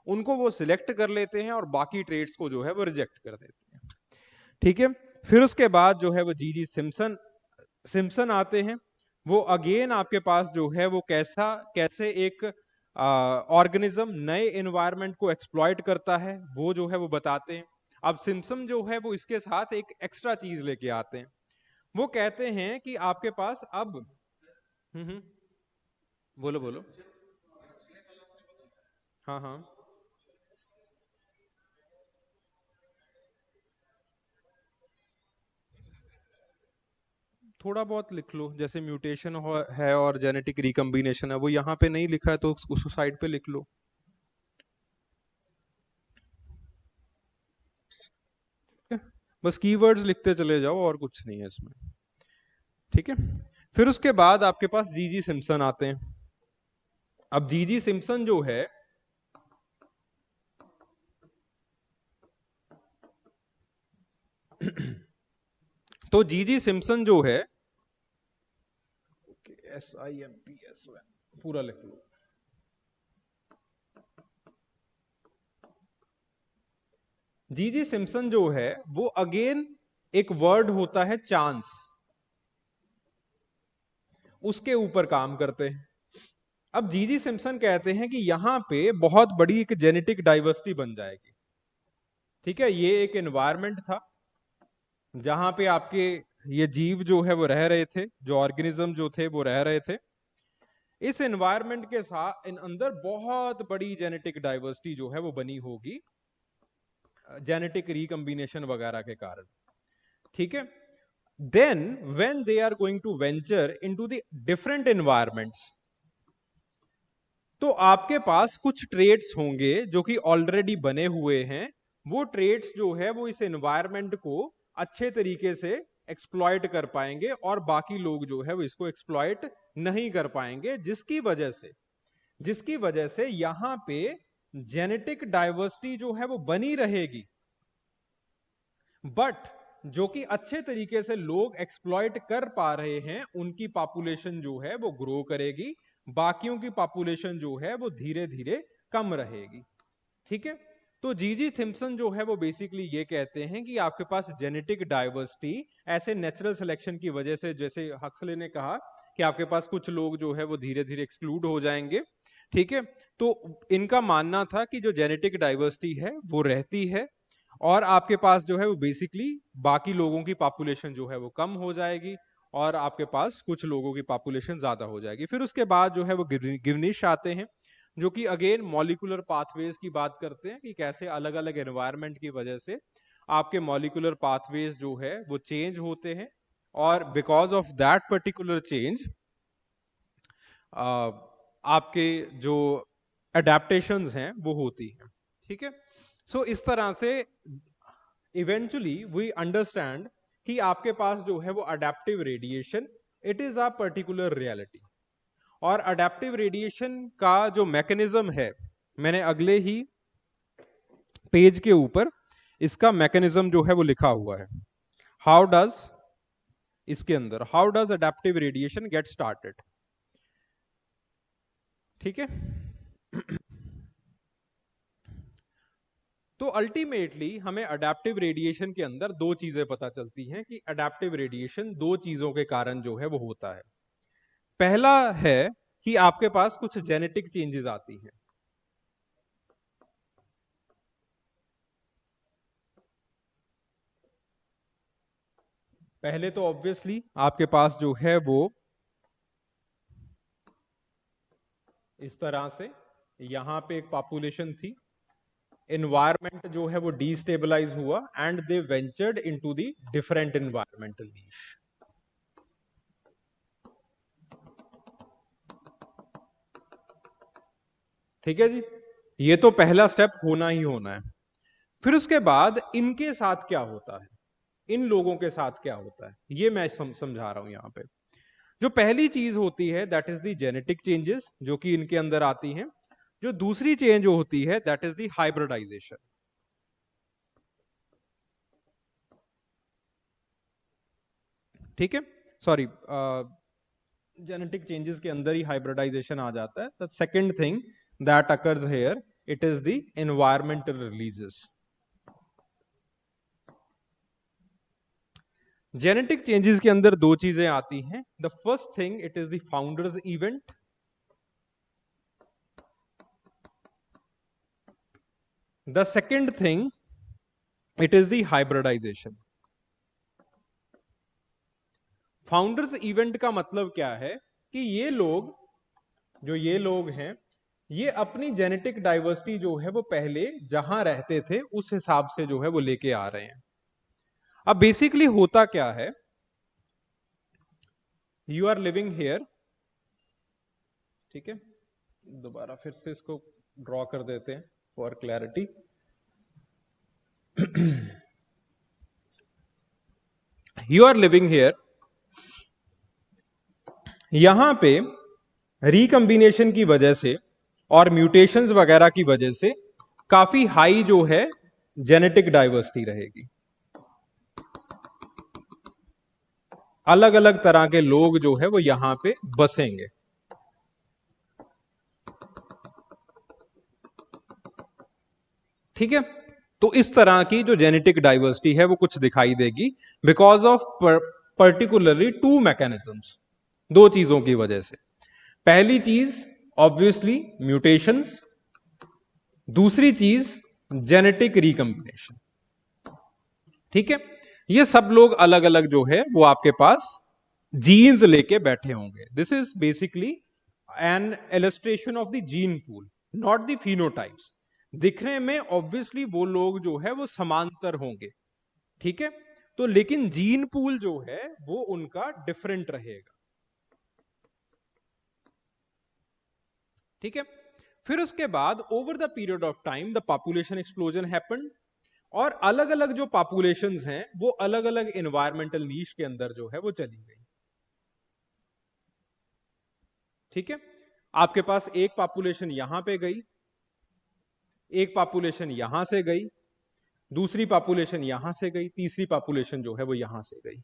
A: उनको वो सिलेक्ट कर लेते हैं और बाकी ट्रेड्स को जो है वो रिजेक्ट कर देते हैं। ठीक है, फिर उसके बाद जो है वो जी सिम्पसन सिम्पसन आते हैं। वो अगेन आपके पास जो है वो कैसे एक ऑर्गेनिज्म नए एनवायरनमेंट को एक्सप्लॉइट करता है वो जो है वो बताते हैं। अब सिम्पसन जो है वो इसके साथ एक एक्स्ट्रा चीज लेके आते हैं। वो कहते हैं कि आपके पास अब बोलो बोलो। हाँ हाँ, थोड़ा बहुत लिख लो, जैसे म्यूटेशन है और जेनेटिक रिकम्बिनेशन है, वो यहाँ पे नहीं लिखा है तो उस साइड पे लिख लो। बस कीवर्ड्स लिखते चले जाओ और कुछ नहीं है इसमें। ठीक है, फिर उसके बाद आपके पास जीजी सिम्पसन आते हैं। अब जीजी सिम्पसन जो है तो जीजी सिम्पसन जो है, SIMPSON पूरा लिख लो। जीजी सिम्पसन जो है वो अगेन एक वर्ड होता है चांस, उसके ऊपर काम करते हैं। अब जीजी सिम्पसन कहते हैं कि यहां पे बहुत बड़ी एक जेनेटिक डाइवर्सिटी बन जाएगी। ठीक है, ये एक एनवायरनमेंट था जहां पे आपके ये जीव जो है वो रह रहे थे, जो ऑर्गेनिज्म जो थे वो रह रहे थे। इस एनवायरनमेंट के साथ इन अंदर बहुत बड़ी जेनेटिक डाइवर्सिटी जो है वो बनी होगी, जेनेटिक रिकम्बिनेशन वगैरह के कारण। ठीक है, then when they are going to venture into the different environments, तो आपके पास कुछ ट्रेड्स होंगे जो कि ऑलरेडी बने हुए हैं। वो ट्रेड्स जो है वो इस एनवायरनमेंट को अच्छे तरीके से एक्सप्लॉइट कर पाएंगे और बाकी लोग जो है वो इसको एक्सप्लॉइट नहीं कर पाएंगे, जिसकी वजह से यहां पे जेनेटिक डाइवर्सिटी जो है वो बनी रहेगी, बट जो कि अच्छे तरीके से लोग एक्सप्लॉइट कर पा रहे हैं उनकी पॉपुलेशन जो है वो ग्रो करेगी, बाकियों की पॉपुलेशन जो है वो धीरे धीरे कम रहेगी। ठीक है, तो जीजी थिम्पसन जो है वो बेसिकली ये कहते हैं कि आपके पास जेनेटिक डाइवर्सिटी ऐसे नेचुरल सिलेक्शन की वजह से, जैसे हक्सले ने कहा कि आपके पास कुछ लोग जो है वो धीरे धीरे एक्सक्लूड हो जाएंगे। ठीक है, तो इनका मानना था कि जो जेनेटिक डाइवर्सिटी है वो रहती है और आपके पास जो है वो बेसिकली बाकी लोगों की पॉपुलेशन जो है वो कम हो जाएगी और आपके पास कुछ लोगों की पॉपुलेशन ज्यादा हो जाएगी। फिर उसके बाद जो है वो गिवनिश आते हैं जो कि अगेन मॉलिक्यूलर पाथवेज की बात करते हैं कि कैसे अलग अलग एनवायरनमेंट की वजह से आपके मॉलिक्यूलर पाथवेज जो है वो चेंज होते हैं, और because of that particular change आपके जो अडेप्टेशंस हैं वो होती हैं। ठीक है, सो इस तरह से इवेंचुअली वी अंडरस्टैंड कि आपके पास जो है वो adaptive radiation, it is a particular reality. और अडेप्टिव रेडिएशन का जो मैकेनिज्म है, मैंने अगले ही पेज के ऊपर इसका मैकेनिज्म जो है वो लिखा हुआ है। हाउ डज इसके अंदर how does adaptive radiation get started. ठीक है, तो अल्टीमेटली हमें अडेप्टिव रेडिएशन के अंदर दो चीजें पता चलती हैं कि अडेप्टिव रेडिएशन दो चीजों के कारण जो है वो होता है। पहला है कि आपके पास कुछ जेनेटिक चेंजेस आती हैं। पहले तो ऑब्वियसली आपके पास जो है वो इस तरह से यहां पे एक पॉपुलेशन थी, एनवायरमेंट जो है वो डीस्टेबलाइज हुआ and they ventured into the different environmental niche. ठीक है जी, ये तो पहला स्टेप होना ही होना है। फिर उसके बाद इनके साथ क्या होता है, इन लोगों के साथ क्या होता है, ये मैं समझा रहा हूं यहां पे। जो पहली चीज होती है that is the genetic changes जो कि इनके अंदर आती हैं। जो दूसरी चेंज होती है दैट इज द हाइब्रिडाइजेशन। ठीक है, सॉरी, जेनेटिक चेंजेस के अंदर ही हाइब्रिडाइजेशन आ जाता है। The second thing that occurs here it is the environmental releases. Genetic changes के अंदर दो चीजें आती हैं। The first thing it is the founders event. The second thing it is the hybridization. Founders event का मतलब क्या है कि ये लोग हैं, ये अपनी जेनेटिक डाइवर्सिटी जो है वो पहले जहां रहते थे उस हिसाब से जो है वो लेके आ रहे हैं। अब बेसिकली होता क्या है, यू आर लिविंग हेयर। ठीक है, दोबारा फिर से इसको ड्रॉ कर देते हैं for clarity. You are living here, यहां पे रिकंबिनेशन की वजह से और म्यूटेशंस वगैरह की वजह से काफी हाई जो है जेनेटिक डाइवर्सिटी रहेगी। अलग अलग तरह के लोग जो है वो यहां पे बसेंगे। ठीक है, तो इस तरह की जो जेनेटिक डाइवर्सिटी है वो कुछ दिखाई देगी because of particularly two mechanisms, दो चीजों की वजह से। पहली चीज ऑब्वियसली म्यूटेशंस, दूसरी चीज जेनेटिक रिकंबिनेशन। ठीक है, ये सब लोग अलग अलग जो है वो आपके पास जीन्स लेके बैठे होंगे। This is basically N illustration of the gene pool, not the phenotypes. दिखने में ऑब्वियसली वो लोग जो है वो समांतर होंगे। ठीक है, तो लेकिन जीन पूल जो है वो उनका डिफरेंट रहेगा। ठीक है, फिर उसके बाद over the period of time the population explosion happened, और अलग अलग जो पॉपुलेशंस हैं वो अलग अलग एनवायरमेंटल नीश के अंदर जो है वो चली गई। ठीक है, आपके पास एक पॉपुलेशन यहां पे गई, एक पॉपुलेशन यहां से गई, दूसरी पॉपुलेशन यहां से गई, तीसरी पॉपुलेशन जो है वो यहां से गई।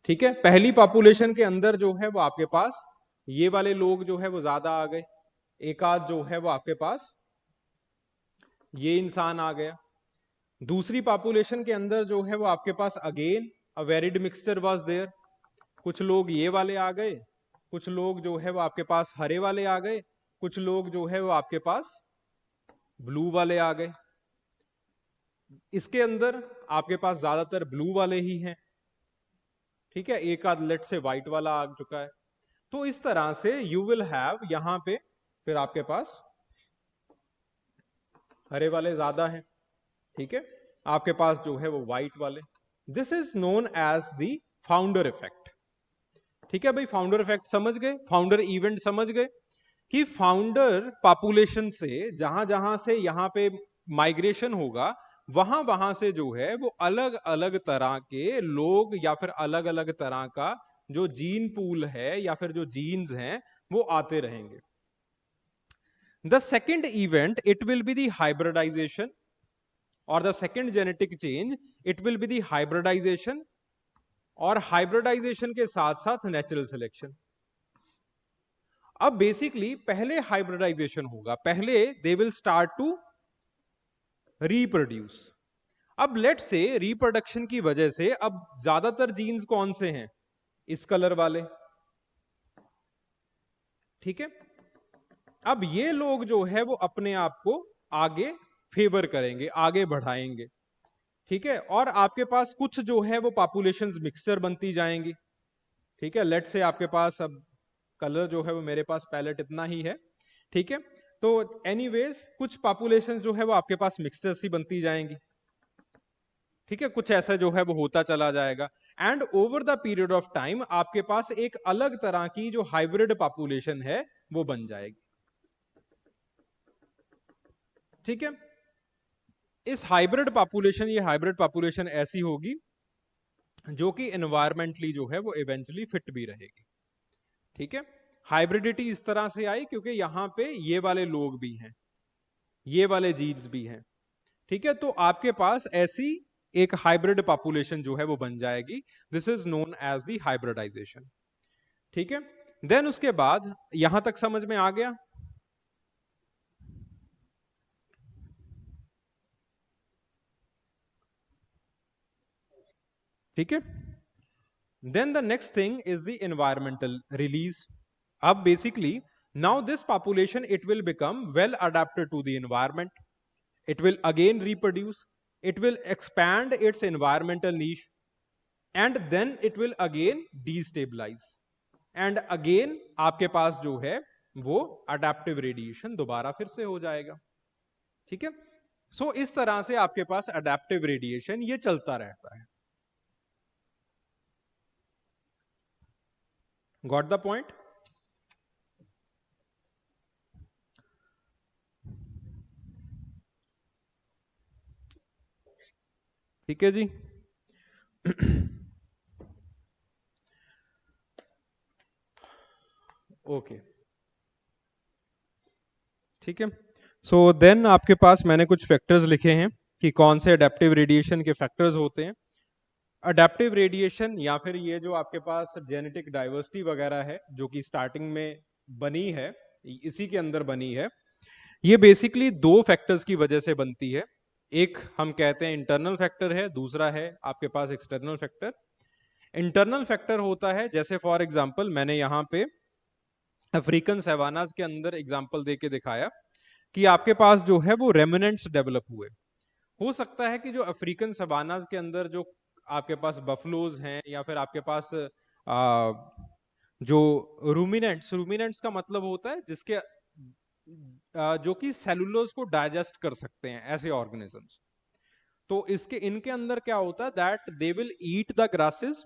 A: ठीक है, पहली पॉपुलेशन के अंदर जो है वो आपके पास ये वाले लोग जो है वो ज्यादा आ गए, एक आध जो है वो आपके पास ये इंसान आ गया। दूसरी पॉपुलेशन के अंदर जो है वो आपके पास again a varied mixture was there. कुछ लोग ये वाले आ गए, कुछ लोग जो है वो आपके पास हरे वाले आ गए, कुछ लोग जो है वो आपके पास ब्लू वाले आ गए। इसके अंदर आपके पास ज्यादातर ब्लू वाले ही हैं। ठीक है, एक आध लेट से व्हाइट वाला आ चुका है। तो इस तरह से यू विल हैव यहां पे फिर आपके पास हरे वाले ज्यादा हैं। ठीक है, आपके पास जो है वो व्हाइट वाले। This is known as the founder effect. ठीक है भाई, फाउंडर इफेक्ट समझ गए, फाउंडर इवेंट समझ गए कि फाउंडर पॉपुलेशन से जहां जहां से यहां पे माइग्रेशन होगा वहां वहां से जो है वो अलग अलग तरह के लोग या फिर अलग अलग तरह का जो जीन पूल है या फिर जो जीन्स हैं वो आते रहेंगे। The second event it will be the hybridization, और the second genetic change it will be the hybridization, और हाइब्रिडाइजेशन के साथ साथ नेचुरल सिलेक्शन। अब बेसिकली पहले हाइब्रिडाइजेशन होगा, पहले they will start to reproduce. अब लेट से रिप्रोडक्शन की वजह से अब ज्यादातर जीन्स कौन से हैं? इस कलर वाले, ठीक है। अब ये लोग जो है वो अपने आप को आगे फेवर करेंगे, आगे बढ़ाएंगे, ठीक है। और आपके पास कुछ जो है वो पॉपुलेशंस मिक्सचर बनती जाएंगी, ठीक है। लेट से आपके पास अब कलर जो है वो मेरे पास पैलेट इतना ही है, ठीक है। तो एनीवेज कुछ पॉपुलेशन जो है वो आपके पास मिक्सचर सी बनती जाएंगी, ठीक है। कुछ ऐसा जो है वो होता चला जाएगा and over the period of time आपके पास एक अलग तरह की जो हाइब्रिड पॉपुलेशन है वो बन जाएगी, ठीक है। इस हाइब्रिड पॉपुलेशन, ये हाइब्रिड पॉपुलेशन ऐसी होगी जो कि एनवायरमेंटली जो है वो इवेंचुअली फिट भी रहेगी, ठीक है। हाइब्रिडिटी इस तरह से आई क्योंकि यहां पे ये वाले लोग भी हैं, ये वाले जीन्स भी हैं, ठीक है। तो आपके पास ऐसी एक हाइब्रिड पॉपुलेशन जो है वो बन जाएगी। This is known as the hybridization, ठीक है। देन उसके बाद यहां तक समझ में आ गया? ठीक है। Then the next thing is the environmental release. अब basically now this population it will become well adapted to the environment, it will again reproduce, it will expand its environmental niche and then it will again destabilize and again आपके पास जो है वो adaptive radiation दोबारा फिर से हो जाएगा, ठीक है। सो इस तरह से आपके पास अडेप्टिव रेडिएशन ये चलता रहता है। Got the point? ठीक है जी। ओके, ठीक है। सो देन आपके पास मैंने कुछ फैक्टर्स लिखे हैं कि कौन से अडेप्टिव रेडिएशन के फैक्टर्स होते हैं। अडेप्टिव रेडिएशन या फिर ये जो आपके पास जेनेटिक डाइवर्सिटी वगैरह है जो कि स्टार्टिंग में बनी है, इसी के अंदर बनी है, ये बेसिकली दो फैक्टर्स की वजह से बनती है। एक हम कहते हैं इंटरनल फैक्टर है, दूसरा है आपके पास एक्सटर्नल फैक्टर। इंटरनल फैक्टर होता है जैसे फॉर एग्जांपल मैंने यहाँ पे अफ्रीकन सवानास के अंदर एग्जांपल देके दिखाया कि आपके पास जो है वो रेमिनेंट्स डेवलप हुए। हो सकता है कि जो अफ्रीकन सवानास के अंदर जो आपके पास बफलोज हैं या फिर आपके पास जो रूमिनेंट्स, रूमिनेंट्स का मतलब होता है जिसके जो कि सेलुलोज को डाइजेस्ट कर सकते हैं, ऐसे ऑर्गेनिजम्स। तो इसके इनके अंदर क्या होता है that they will eat the grasses,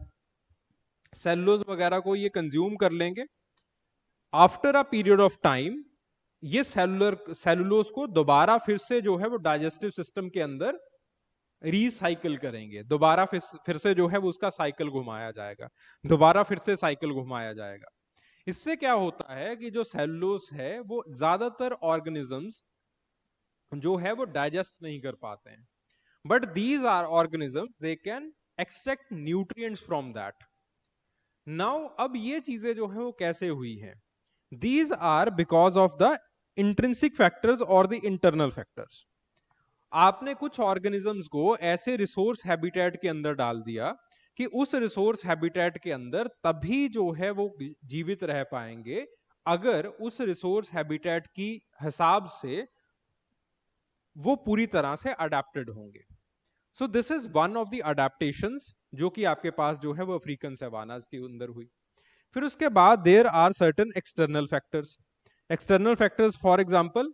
A: cellulose वगैरह को ये कंज्यूम कर लेंगे। After a period of time ये सेलुलोज को दोबारा फिर से जो है वो डाइजेस्टिव सिस्टम के अंदर रिसाइकिल करेंगे, दोबारा फिर से जो है वो उसका साइकिल घुमाया जाएगा, दोबारा फिर से साइकिल घुमाया जाएगा। इससे क्या होता है कि जो सेलुलोज है वो ज्यादातर ऑर्गेनिजम्स जो है वो डाइजेस्ट नहीं कर पाते हैं, but these are organisms they can extract nutrients from that. Now अब ये चीजें जो है वो कैसे हुई हैं? These are because of the intrinsic factors और द इंटरनल फैक्टर्स। आपने कुछ ऑर्गेनिजम्स को ऐसे रिसोर्स हैबिटेट के अंदर डाल दिया कि उस रिसोर्स हैबिटेट के अंदर तभी जो है वो जीवित रह पाएंगे अगर उस रिसोर्स हैबिटेट की हिसाब से वो पूरी तरह से अडेप्टेड होंगे। सो this is one of the adaptations जो कि आपके पास जो है वो अफ्रीकन सवानास के अंदर हुई। फिर उसके बाद there are certain external factors. External factors for example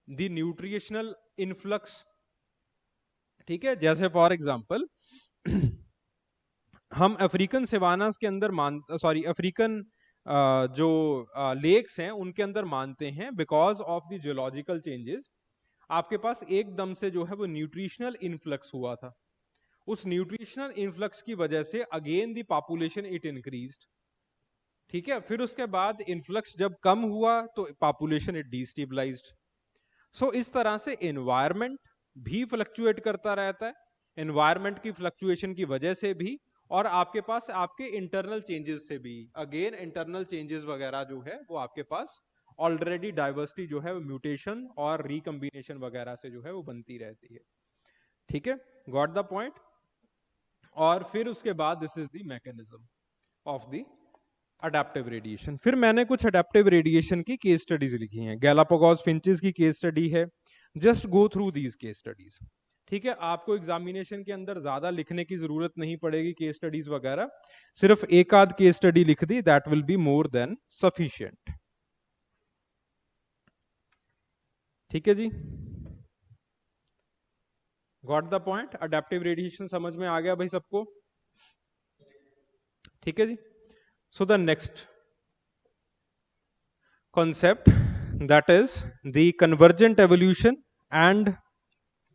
A: the nutritional influx, ठीक है। जैसे फॉर एग्जांपल हम अफ्रीकन सेवानास के अंदर सॉरी अफ्रीकन जो लेक्स हैं उनके अंदर मानते हैं because of the geological changes आपके पास एकदम से जो है वो न्यूट्रिशनल इनफ्लक्स हुआ था। उस न्यूट्रिशनल इनफ्लक्स की वजह से again the population it increased, ठीक है। फिर उसके बाद इनफ्लक्स जब कम हुआ तो पॉपुलेशन इट डिस्टेबलाइज्ड। सो इस तरह से एनवायरनमेंट भी फ्लक्चुएट करता रहता है, एनवायरनमेंट की फ्लक्चुएशन की वजह से भी और आपके पास आपके इंटरनल चेंजेस से भी, अगेन इंटरनल चेंजेस वगैरह जो है वो आपके पास ऑलरेडी डाइवर्सिटी जो है वो म्यूटेशन और रिकम्बिनेशन वगैरह से जो है वो बनती रहती है। ठीक है, गॉट द पॉइंट। और फिर उसके बाद this is the mechanism of the adaptive radiation. फिर मैंने कुछ अडेप्टिव रेडिएशन की केस स्टडीज लिखी हैं। गैलापागोस फिंचेस की केस स्टडी है। Just go through these case studies. ठीक है, आपको एग्जामिनेशन के अंदर ज्यादा लिखने की जरूरत नहीं पड़ेगी केस स्टडीज वगैरह, सिर्फ एक आध केस स्टडी लिख दी, that will be more than sufficient. ठीक है जी, got the point. Adaptive radiation समझ में आ गया भाई सबको? ठीक है जी। So the next concept, that is the convergent evolution and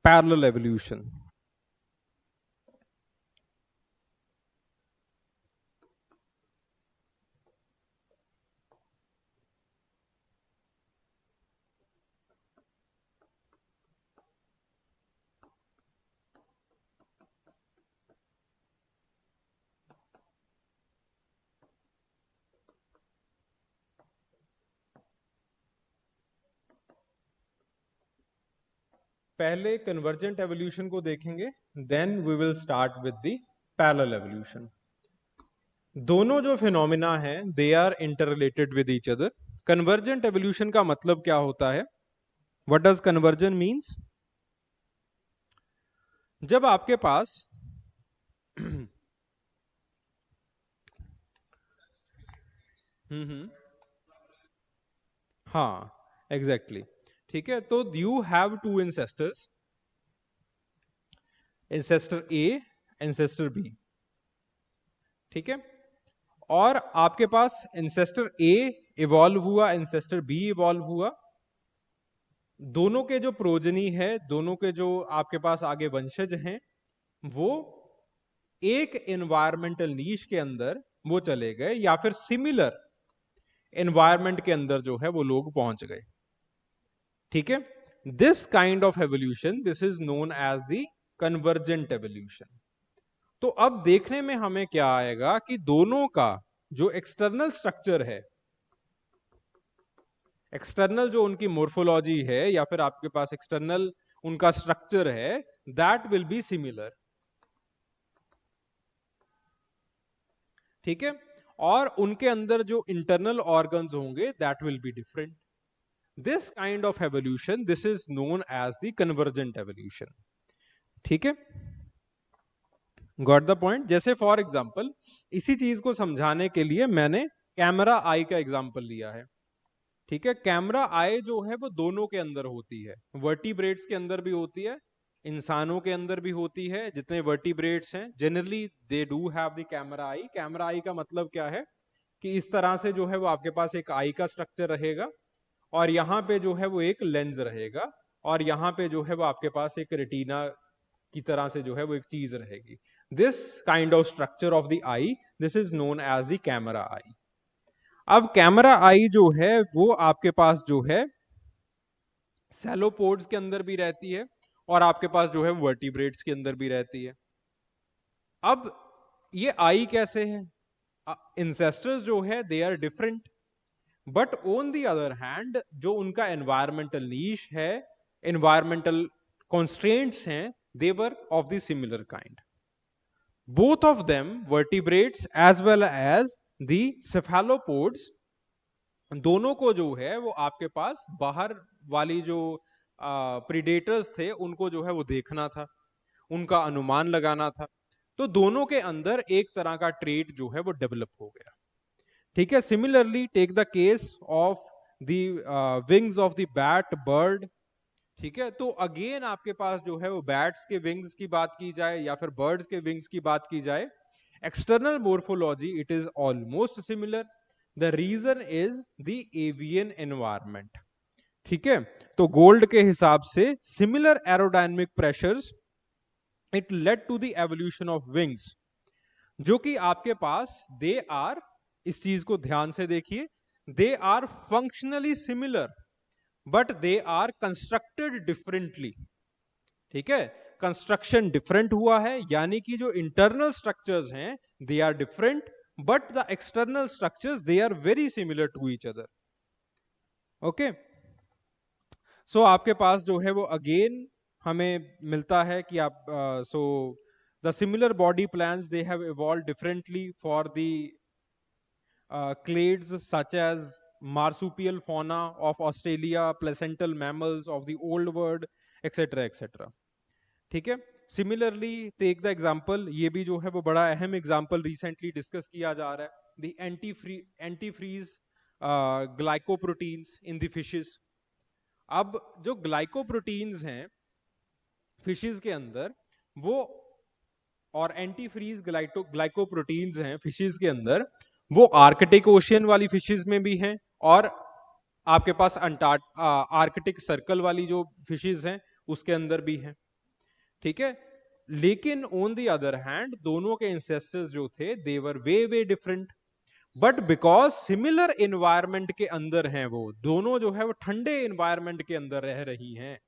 A: parallel evolution. पहले कन्वर्जेंट एवोल्यूशन को देखेंगे, then we will start with the parallel evolution. दोनों जो फिनोमिना हैं they are interrelated with each other. Convergent evolution का मतलब क्या होता है? What does convergence means? जब आपके पास हाँ एग्जैक्टली ठीक है, तो you have two ancestors, ancestor A, ancestor B. ठीक है, और आपके पास एंसेस्टर ए इवॉल्व हुआ, एंसेस्टर बी इवॉल्व हुआ। दोनों के जो प्रोजनी है, दोनों के जो आपके पास आगे वंशज हैं, वो एक एनवायरमेंटल नीश के अंदर वो चले गए, या फिर सिमिलर एनवायरमेंट के अंदर जो है वो लोग पहुंच गए। ठीक है, this kind of evolution, this is known as the convergent evolution. तो अब देखने में हमें क्या आएगा कि दोनों का जो एक्सटर्नल स्ट्रक्चर है, एक्सटर्नल जो उनकी मोर्फोलॉजी है, या फिर आपके पास एक्सटर्नल उनका स्ट्रक्चर है, दैट विल बी सिमिलर। ठीक है, और उनके अंदर जो इंटरनल ऑर्गन्स होंगे that will be different. This kind of evolution, this is known as the convergent evolution. ठीक है, गॉट द पॉइंट। जैसे फॉर एग्जांपल, इसी चीज को समझाने के लिए मैंने कैमरा आई का एग्जांपल लिया है। ठीक है, कैमरा आई जो है वो दोनों के अंदर होती है, वर्टिब्रेट्स के अंदर भी होती है, इंसानों के अंदर भी होती है। जितने वर्टिब्रेट्स हैं generally they do have the camera I. Camera I का मतलब क्या है कि इस तरह से जो है वो आपके पास एक आई का स्ट्रक्चर रहेगा, और यहाँ पे जो है वो एक लेंस रहेगा, और यहाँ पे जो है वो आपके पास एक रेटिना की तरह से जो है वो एक चीज रहेगी। This kind of structure of the eye, this is known as the camera eye. अब कैमरा आई जो है वो आपके पास जो है सेलोपोड्स के अंदर भी रहती है, और आपके पास जो है वर्टिब्रेट्स के अंदर भी रहती है। अब ये आई कैसे है? इंसेस्टर्स जो है they are different, but on the other hand जो उनका एनवायरमेंटल नीश है, एनवायरमेंटल कॉन्स्ट्रेंट्स हैं, they were of the similar kind. Both of them, vertebrates as well as the cephalopods, दोनों को जो है वो आपके पास बाहर वाली जो प्रीडेटर्स थे उनको जो है वो देखना था, उनका अनुमान लगाना था। तो दोनों के अंदर एक तरह का ट्रेट जो है वो डेवलप हो गया। ठीक है, similarly take the case of the wings of the bat bird. ठीक है, तो अगेन आपके पास जो है वो बैट्स के विंग्स की बात की जाए या फिर बर्ड्स के विंग्स की बात की जाए, external morphology it is almost similar. The reason is the avian environment. ठीक है, तो गोल्ड के हिसाब से similar aerodynamic pressures it led to the evolution of wings, जो कि आपके पास दे आर, इस चीज को ध्यान से देखिए, they are functionally similar but they are constructed differently. ठीक है, कंस्ट्रक्शन डिफरेंट हुआ है, यानी कि जो इंटरनल स्ट्रक्चर्स हैं they are different, but the external structures they are very similar to each other. Okay, so आपके पास जो है वो अगेन हमें मिलता है कि आप so the similar body plans they have evolve differently for the clades such as marsupial fauna of Australia, placental mammals of the Old World, etc. etc. ठीक है. सिमिलरली टेक द एग्जाम्पल, ये भी जो है वो बड़ा अहम एग्जाम्पल रिसेंटली डिस्कस किया जा रहा है, the antifreeze glycoproteins in the fishes. अब जो ग्लाइकोप्रोटीन्स हैं फिशेस के अंदर, वो और एंटीफ्रीज ग्लाइकोप्रोटीन्स हैं फिशेस के अंदर, वो आर्कटिक ओशियन वाली फिशेस में भी हैं और आपके पास आर्कटिक सर्कल वाली जो फिशेस हैं उसके अंदर भी हैं. ठीक है. लेकिन ऑन द अदर हैंड दोनों के इंसेस्टर्स जो थे they were way way different, but because similar environment के अंदर हैं, वो दोनों जो है वो ठंडे एनवायरमेंट के अंदर रह रही हैं,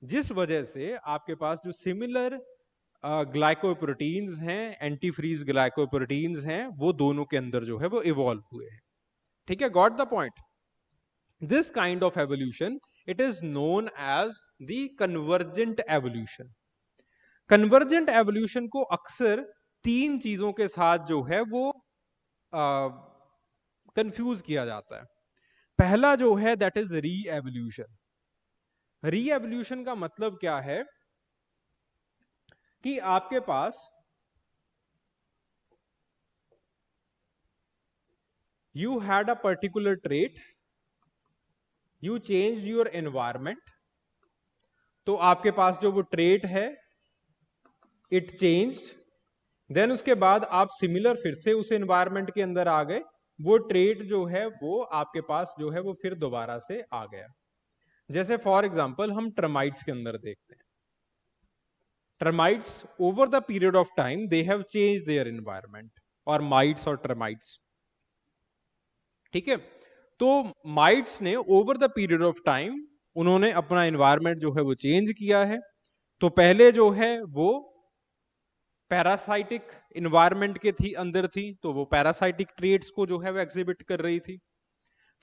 A: जिस वजह से आपके पास जो सिमिलर ग्लाइकोप्रोटीन्स हैं, एंटीफ्रीज ग्लाइकोप्रोटीन्स हैं, वो दोनों के अंदर जो है वो इवॉल्व हुए हैं. ठीक है. Got the point. This kind of evolution it is known as the convergent evolution. Convergent evolution को अक्सर तीन चीजों के साथ जो है वो कंफ्यूज किया जाता है. पहला जो है दैट इज री एवोल्यूशन. री एवोल्यूशन का मतलब क्या है कि आपके पास you had a particular trait, you changed your environment, तो आपके पास जो वो ट्रेट है इट चेंज्ड, देन उसके बाद आप सिमिलर फिर से उस एनवायरमेंट के अंदर आ गए, वो ट्रेट जो है वो आपके पास जो है वो फिर दोबारा से आ गया. जैसे फॉर एग्जांपल हम टर्माइट्स के अंदर देखते हैं. Termites over the period of time they have changed their environment, और माइट्स और टर्माइट्स. ठीक है. तो माइट्स ने over the period of time उन्होंने अपना एनवायरमेंट जो है वो चेंज किया है. तो पहले जो है वो पैरासाइटिक एनवायरमेंट के थी अंदर थी, तो वो पैरासाइटिक ट्रेट्स को जो है वो एग्जिबिट कर रही थी.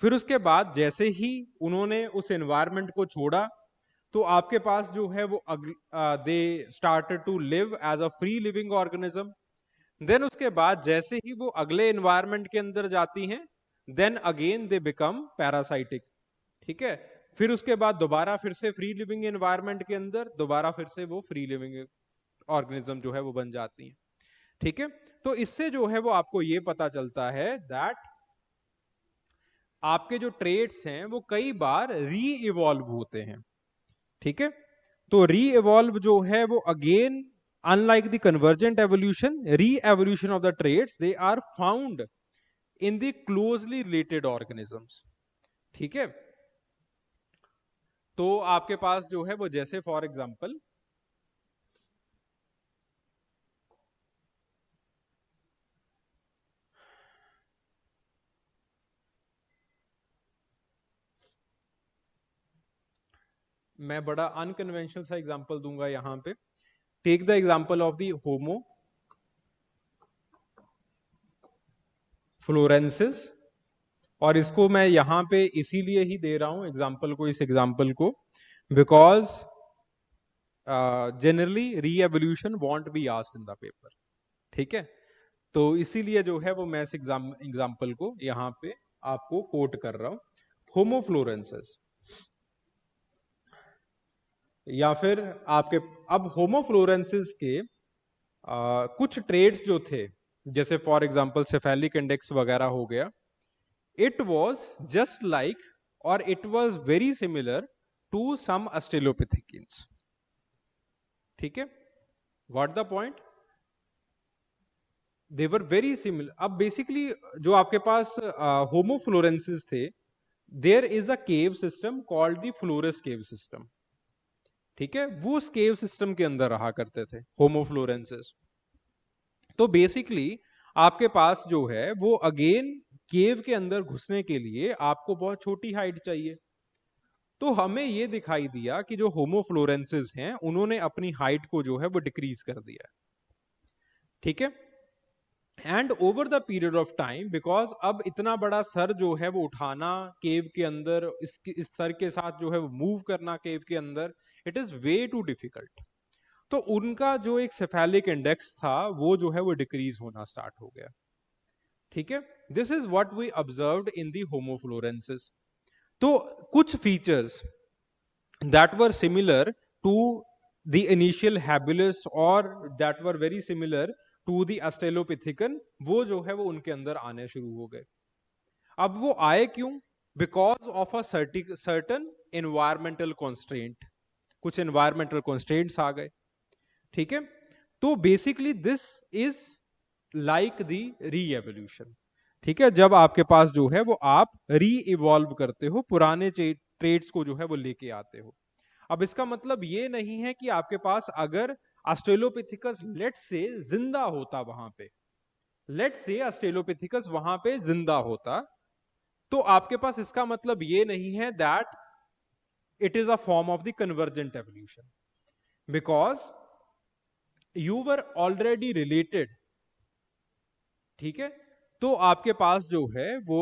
A: फिर उसके बाद जैसे ही उन्होंने उस एनवायरमेंट को छोड़ा, तो आपके पास जो है वो they started to live as a free living organism. Then उसके बाद जैसे ही वो अगले एनवायरमेंट के अंदर जाती हैं, then again they become parasitic. ठीक है. फिर उसके बाद दोबारा फिर से फ्री लिविंग एनवायरमेंट के अंदर दोबारा फिर से वो फ्री लिविंग ऑर्गेनिज्म जो है वो बन जाती हैं. ठीक है. तो इससे जो है वो आपको ये पता चलता है दैट आपके जो ट्रेट्स हैं वो कई बार री इवॉल्व होते हैं. ठीक है. तो री इवॉल्व जो है वो again unlike the convergent evolution, re evolution of the traits they are found in the closely related organisms. ठीक है. तो आपके पास जो है वो जैसे फॉर एग्जांपल मैं बड़ा अनकन्वेंशनल सा एग्जांपल दूंगा यहां पे. Take the example of the Homo floresiensis, और इसको मैं यहां पे इसीलिए ही दे रहा हूं एग्जांपल को, इस एग्जांपल को, बिकॉज जनरली री evolution want be asked in the paper. ठीक है. तो इसीलिए जो है वो मैं इस एग्जांपल को यहां पे आपको कोट कर रहा हूं. होमो फ्लोरेंसिस, या फिर आपके अब होमो फ्लोरेंसिस के कुछ ट्रेड्स जो थे, जैसे फॉर एग्जांपल सेफेलिक इंडेक्स वगैरह हो गया, इट वाज जस्ट लाइक और it was very similar to some australopithecines. ठीक है. What the point, they were very similar. अब बेसिकली जो आपके पास होमो फ्लोरेंसिस थे, there is a cave system called the Flores cave system. ठीक है. वो उस केव सिस्टम के अंदर रहा करते थे होमो फ्लोरेंसिस. तो बेसिकली आपके पास जो है वो अगेन केव के अंदर घुसने के लिए आपको बहुत छोटी हाइट चाहिए. तो हमें ये दिखाई दिया कि जो होमो फ्लोरेंसिस हैं उन्होंने अपनी हाइट को जो है वो डिक्रीज कर दिया. ठीक है. And over the period of time, because अब इतना बड़ा सर जो है वो उठाना केव के अंदर, इस सर के साथ जो है वो मूव करना केव के अंदर, it is way too difficult. तो उनका जो एक सेफेलिक इंडेक्स था वो जो है वो डिक्रीज होना स्टार्ट हो गया। ठीक है, this is what we observed in the Homo floresiensis. तो कुछ features that were similar to the initial habilis or that were very similar to the australopithecus, वो जो है वो उनके अंदर आने शुरू हो गए। अब वो आए क्यों? Because of a certain environmental constraint, कुछ एनवायरमेंटल कॉन्स्ट्रेंट्स आ गए। ठीक है, तो basically this is like the reevolution. ठीक है, जब आपके पास जो है वो आप री इवॉल्व करते हो, पुराने ट्रेड्स को जो है वो लेके आते हो। अब इसका मतलब ये नहीं है कि आपके पास अगर ऑस्ट्रेलोपिथिकस लेट से जिंदा होता, वहां पे लेट से ऑस्ट्रेलोपिथिकस वहां पे जिंदा होता, तो आपके पास इसका मतलब ये नहीं है that it is a form of the convergent evolution, because you were already related. ठीक है, तो आपके पास जो है वो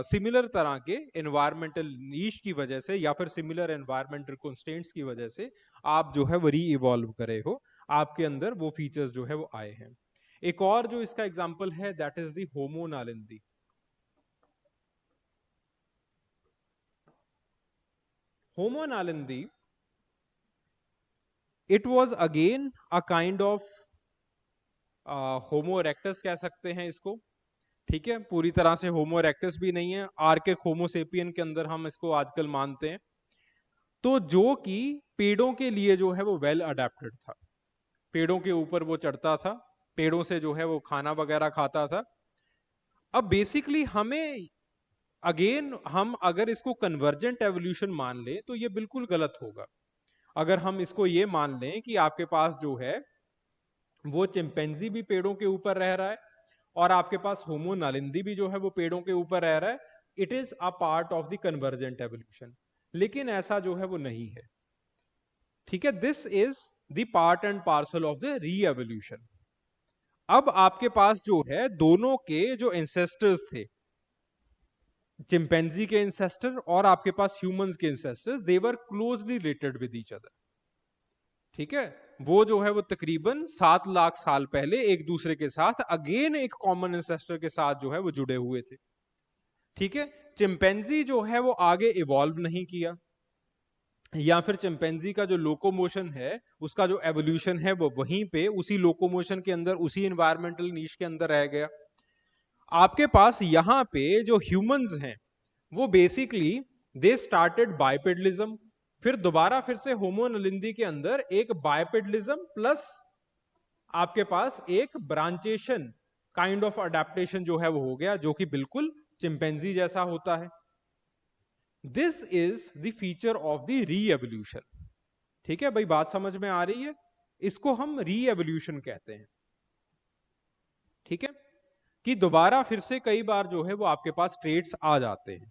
A: सिमिलर तरह के एनवायरमेंटल नीश की वजह से या फिर सिमिलर एनवायरमेंटल कंस्ट्रेंट्स की वजह से आप जो है वो री इवॉल्व करे हो, आपके अंदर वो फीचर्स जो है वो आए हैं। एक और जो इसका एग्जांपल है that is the Homo naledi. Homo naledi, it was again a kind of Homo erectus कह सकते हैं इसको। ठीक है, पूरी तरह से होमो इरेक्टस भी नहीं है, आर्किक होमो सेपियन के अंदर हम इसको आजकल मानते हैं। तो जो कि पेड़ों के लिए जो है वो वेल अडेप्टेड था, पेड़ों के ऊपर वो चढ़ता था, पेड़ों से जो है वो खाना वगैरह खाता था। अब बेसिकली हमें अगेन, हम अगर इसको कन्वर्जेंट एवोल्यूशन मान ले तो ये बिल्कुल गलत होगा। अगर हम इसको ये मान लें कि आपके पास जो है वो चिंपैंजी भी पेड़ों के ऊपर रह रहा है और आपके पास होमो नालिंदी भी जो है वो पेड़ों के ऊपर रह रहा है, it is a part of the convergent evolution. लेकिन ऐसा जो है वो नहीं है। ठीक है, this is the part and parcel of the री एवोल्यूशन। अब आपके पास जो है दोनों के जो एंसेस्टर्स थे, चिंपैंजी के एंसेस्टर और आपके पास ह्यूमंस के ancestors, they were closely related with each other. ठीक है, वो जो है वो तकरीबन 7 लाख साल पहले एक दूसरे के साथ अगेन एक कॉमन एंसेस्टर के साथ जो है वो जुड़े हुए थे। ठीक है, चिंपैंजी जो है वो आगे इवॉल्व नहीं किया, या फिर चिंपैंजी का जो लोकोमोशन है उसका जो एवोल्यूशन है वो वहीं पे उसी लोकोमोशन के अंदर उसी एनवायरमेंटल नीश के अंदर रह गया। आपके पास यहां पे जो ह्यूमंस हैं वो बेसिकली दे स्टार्टेड बाइपेडलिज्म, फिर दोबारा फिर से होमो नलिंदी के अंदर एक बाइपेडलिज्म प्लस आपके पास एक ब्रांचेशन काइंड ऑफ अडेप्टेशन जो है वो हो गया, जो कि बिल्कुल चिंपैंजी जैसा होता है। This is the feature of the reevolution. ठीक है भाई, बात समझ में आ रही है? इसको हम री एवोल्यूशन कहते हैं। ठीक है, कि दोबारा फिर से कई बार जो है वो आपके पास ट्रेड्स आ जाते हैं,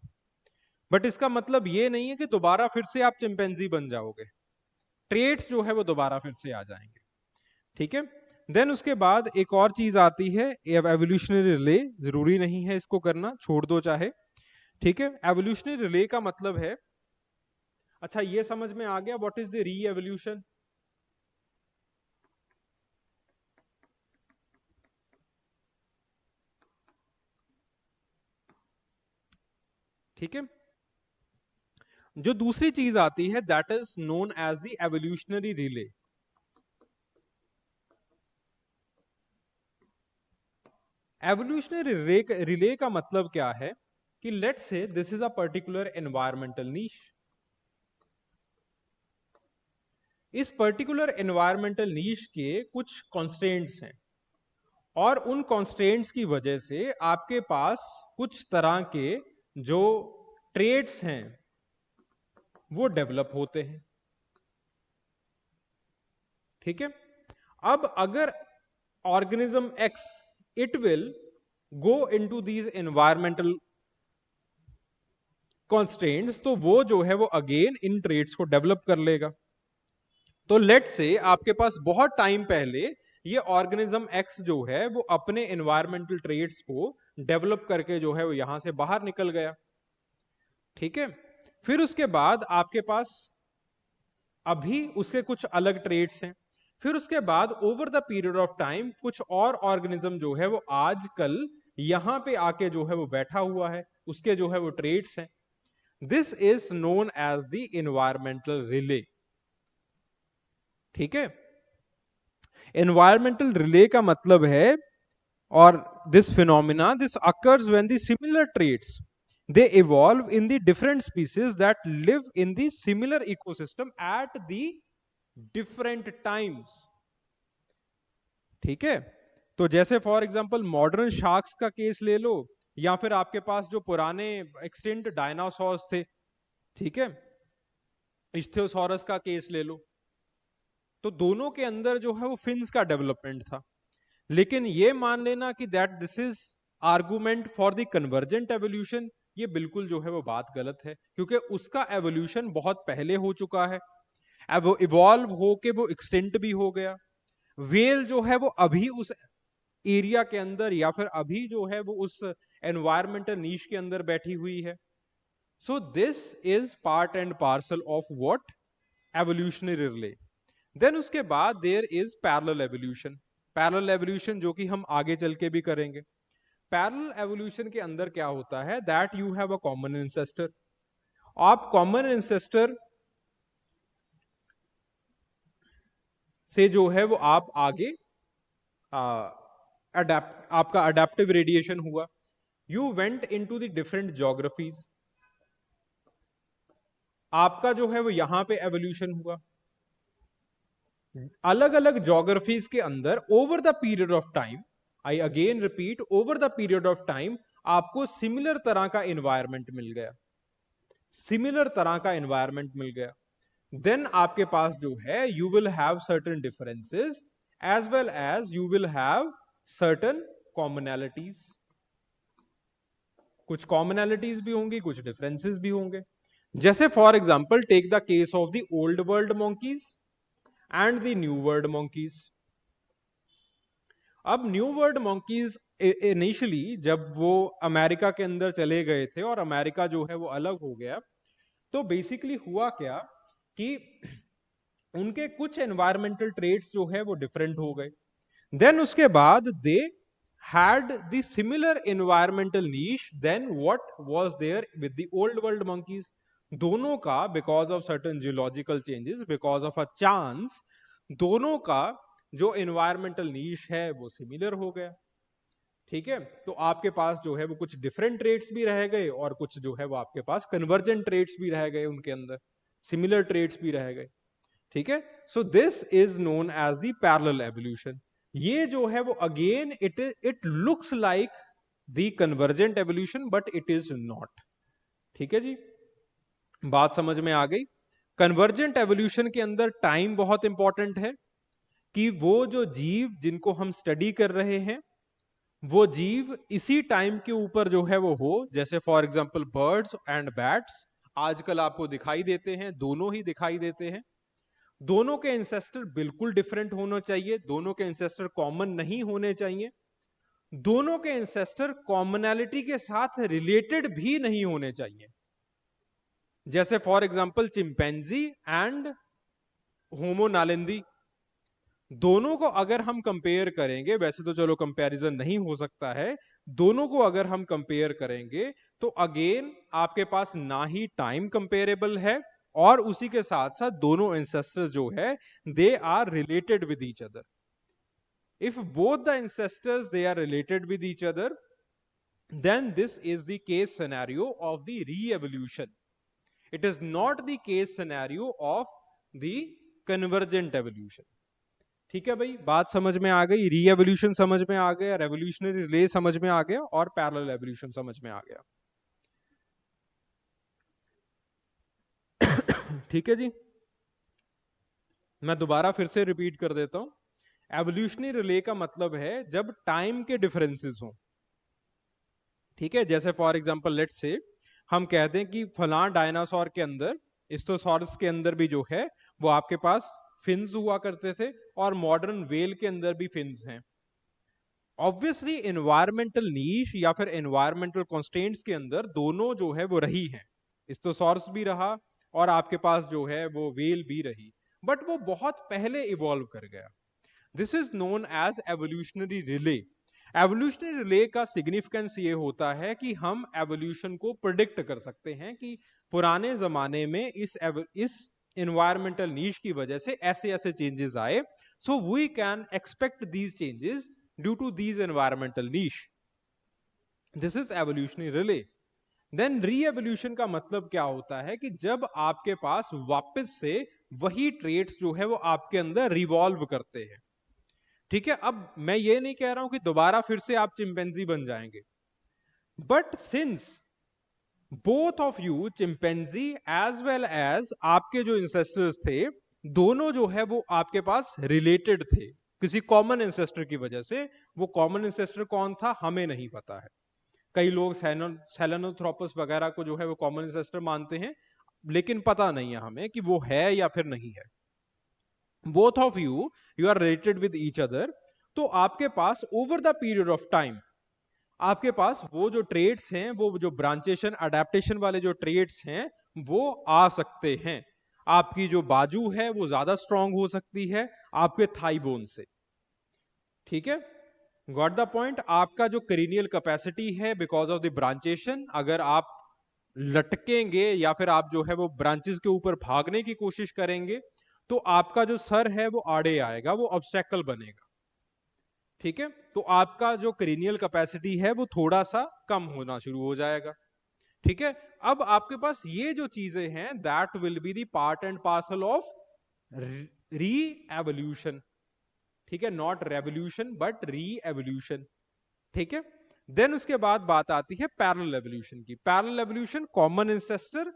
A: बट इसका मतलब ये नहीं है कि दोबारा फिर से आप चिंपैंजी बन जाओगे, ट्रेड्स जो है वो दोबारा फिर से आ जाएंगे। ठीक है, देन उसके बाद एक और चीज आती है एवोल्यूशनरी रिले। जरूरी नहीं है इसको करना, छोड़ दो चाहे। ठीक है, एवोल्यूशनरी रिले का मतलब है, अच्छा ये समझ में आ गया what is the reevolution. ठीक है, जो दूसरी चीज आती है that is known as the evolutionary relay. Evolutionary relay का मतलब क्या है कि let's say this is a particular environmental niche. इस पर्टिकुलर एनवायरमेंटल नीश के कुछ कॉन्स्टेंट्स हैं और उन कॉन्स्टेंट्स की वजह से आपके पास कुछ तरह के जो ट्रेड्स हैं वो डेवलप होते हैं। ठीक है, अब अगर organism x, it will go into these environmental constants, तो वो जो है वो अगेन इन ट्रेड्स को डेवलप कर लेगा। तो लेट से आपके पास बहुत टाइम पहले ये ऑर्गेनिज्म एक्स जो है वो अपने एनवायरमेंटल ट्रेड्स को डेवलप करके जो है वो यहां से बाहर निकल गया। ठीक है, फिर उसके बाद आपके पास अभी उसके कुछ अलग ट्रेड्स हैं। फिर उसके बाद over the period of time कुछ और ऑर्गेनिज्म जो है वो आजकल यहां पे आके जो है वो बैठा हुआ है, उसके जो है वो ट्रेड्स हैं। This is known as the environmental relay. ठीक है, एनवायरमेंटल रिले का मतलब है, और this phenomena this occurs when the similar traits they evolve in the different species that live in the similar ecosystem at the different times। ठीक है, तो जैसे फॉर एग्जांपल मॉडर्न शार्क्स का केस ले लो, या फिर आपके पास जो पुराने एक्सटिंक्ट डायनासोर्स थे, ठीक है, इस्थियोसॉरस का केस ले लो, तो दोनों के अंदर जो है वो फिन्स का डेवलपमेंट था। लेकिन ये मान लेना कि that this is argument for the convergent evolution, ये बिल्कुल जो है वो बात गलत है, क्योंकि उसका एवोल्यूशन बहुत पहले हो चुका है। अब वो इवॉल्व होके वो एक्सटेंट भी हो गया। वेल जो है वो अभी उस एरिया के अंदर, या फिर अभी जो है वो उस एनवायरमेंटल नीश के अंदर बैठी हुई है। So this is part and parcel of what, evolutionary relay. Then उसके बाद there is parallel evolution. Parallel evolution जो कि हम आगे चल के भी करेंगे। पैरेलल एवोल्यूशन के अंदर क्या होता है, that you have a common ancestor. आप कॉमन इंसेस्टर से जो है वो आप आगे आपका अडेप्टिव रेडिएशन हुआ। You went into the different geographies, आपका जो है वो यहां पे एवोल्यूशन हुआ। अलग अलग ज्योग्राफीज के अंदर over the period of time, I again repeat, over the period of time आपको सिमिलर तरह का एनवायरमेंट मिल गया, सिमिलर तरह का एनवायरमेंट मिल गया। देन आपके पास जो है you will have certain differences as well as you will have certain commonalities. कुछ कॉमनैलिटीज भी होंगी, कुछ डिफरेंसेस भी होंगे। जैसे for example take the case of the old world monkeys and the new world monkeys. अब न्यू वर्ल्ड मंकीज इनिशियली जब वो अमेरिका के अंदर चले गए थे और अमेरिका जो है वो अलग हो गया, तो बेसिकली हुआ क्या कि उनके कुछ एनवायरमेंटल ट्रेट्स जो है वो डिफरेंट हो गए। देन उसके बाद they had the similar environmental niche then what was there with the old world monkeys. दोनों का because of certain geological changes, because of a chance, दोनों का जो एनवायरमेंटल नीश है वो सिमिलर हो गया। ठीक है, तो आपके पास जो है वो कुछ डिफरेंट ट्रेट्स भी रह गए और कुछ जो है वो आपके पास कन्वर्जेंट ट्रेट्स भी रह गए, उनके अंदर सिमिलर ट्रेट्स भी रह गए। ठीक है, so this is known as the parallel evolution. ये जो है वो again it looks like the convergent evolution but it is not. ठीक है जी, बात समझ में आ गई। कन्वर्जेंट एवोल्यूशन के अंदर टाइम बहुत इंपॉर्टेंट है, कि वो जो जीव जिनको हम स्टडी कर रहे हैं वो जीव इसी टाइम के ऊपर जो है वो हो। जैसे for example birds and bats आजकल आपको दिखाई देते हैं, दोनों ही दिखाई देते हैं। दोनों के इंसेस्टर बिल्कुल डिफरेंट होना चाहिए, दोनों के इंसेस्टर कॉमन नहीं होने चाहिए, दोनों के इंसेस्टर कॉमनैलिटी के साथ रिलेटेड भी नहीं होने चाहिए। जैसे फॉर एग्जांपल चिंपैंजी एंड होमो नालिंदी, दोनों को अगर हम कंपेयर करेंगे, वैसे तो चलो कंपैरिजन नहीं हो सकता है, दोनों को अगर हम कंपेयर करेंगे तो अगेन आपके पास ना ही टाइम कंपेरेबल है, और उसी के साथ साथ दोनों एंसेस्टर्स जो है they are related with each other. If both the ancestors they are related with each other, then this is the case scenario of the re-evolution. It is not the case scenario of the convergent evolution. ठीक है भाई, बात समझ में आ गई, री evolution समझ में आ गया, रेवोल्यूशनरी रिले समझ में आ गया, और पैरेलल एवोल्यूशन समझ में आ गया। ठीक है जी, मैं दोबारा फिर से रिपीट कर देता हूं। एवोल्यूशनरी रिले का मतलब है जब टाइम के डिफरेंसेस हो। ठीक है, जैसे फॉर एग्जांपल लेट्स से हम कहते हैं कि फलां डायनासोर के अंदर, इस्टोसॉरस के अंदर भी जो है वो आपके पास फिन्स हुआ करते थे और मॉडर्न वेल के अंदर भी फिन्स हैं। ऑब्वियसली एनवायरमेंटल नीश या फिर एनवायरमेंटल कॉन्स्टेंट्स के अंदर दोनों जो है वो रही हैं, इस्टोसॉर्स भी रहा और आपके पास जो है वो वेल भी रही, बट वो बहुत पहले इवॉल्व कर गया। This is known as evolutionary relay. Evolutionary relay का सिग्निफिकेंस ये होता है कि हम एवोल्यूशन को प्रिडिक्ट कर सकते हैं कि पुराने जमाने में इस एनवायरमेंटल नीश की वजह से ऐसे ऐसे चेंजेस आए, so we can expect these changes due to these environmental niche. This is evolutionary relay. Then reevolution का मतलब क्या होता है कि जब आपके पास वापस से वही ट्रेट्स जो है वो आपके अंदर रिवॉल्व करते हैं। ठीक है, अब मैं ये नहीं कह रहा हूं कि दोबारा फिर से आप चिंपैंजी बन जाएंगे, but since both of you chimpanzee as well as आपके जो इंसेस्टर्स थे, दोनों जो है वो आपके पास रिलेटेड थे किसी कॉमन इंसेस्टर की वजह से। वो कॉमन इंसेस्टर कौन था हमें नहीं पता है। कई लोग सेलेनोथ्रोपस वगैरह को जो है वो कॉमन इंसेस्टर मानते हैं, लेकिन पता नहीं है हमें कि वो है या फिर नहीं है। Both of you are related with each other. तो आपके पास over the period of time आपके पास वो जो ट्रेड्स हैं, वो जो ब्रांचेशन अडेप्टेशन वाले जो ट्रेड्स हैं वो आ सकते हैं। आपकी जो बाजू है वो ज्यादा स्ट्रांग हो सकती है आपके थाई बोन से। ठीक है, गॉट द पॉइंट। आपका जो करीनियल कैपेसिटी है बिकॉज ऑफ द ब्रांचेशन, अगर आप लटकेंगे या फिर आप जो है वो ब्रांचेस के ऊपर भागने की कोशिश करेंगे तो आपका जो सर है वो आड़े आएगा, वो ऑब्स्टेकल बनेगा। ठीक है, तो आपका जो करीनियल कैपेसिटी है वो थोड़ा सा कम होना शुरू हो जाएगा। ठीक है, अब आपके पास ये जो चीजें हैं that will be the part and parcel of री एवोल्यूशन। ठीक है, नॉट रेवोल्यूशन बट री एवोल्यूशन। ठीक है, देन उसके बाद बात आती है पैरेलल एवोल्यूशन की। Parallel evolution, common ancestor,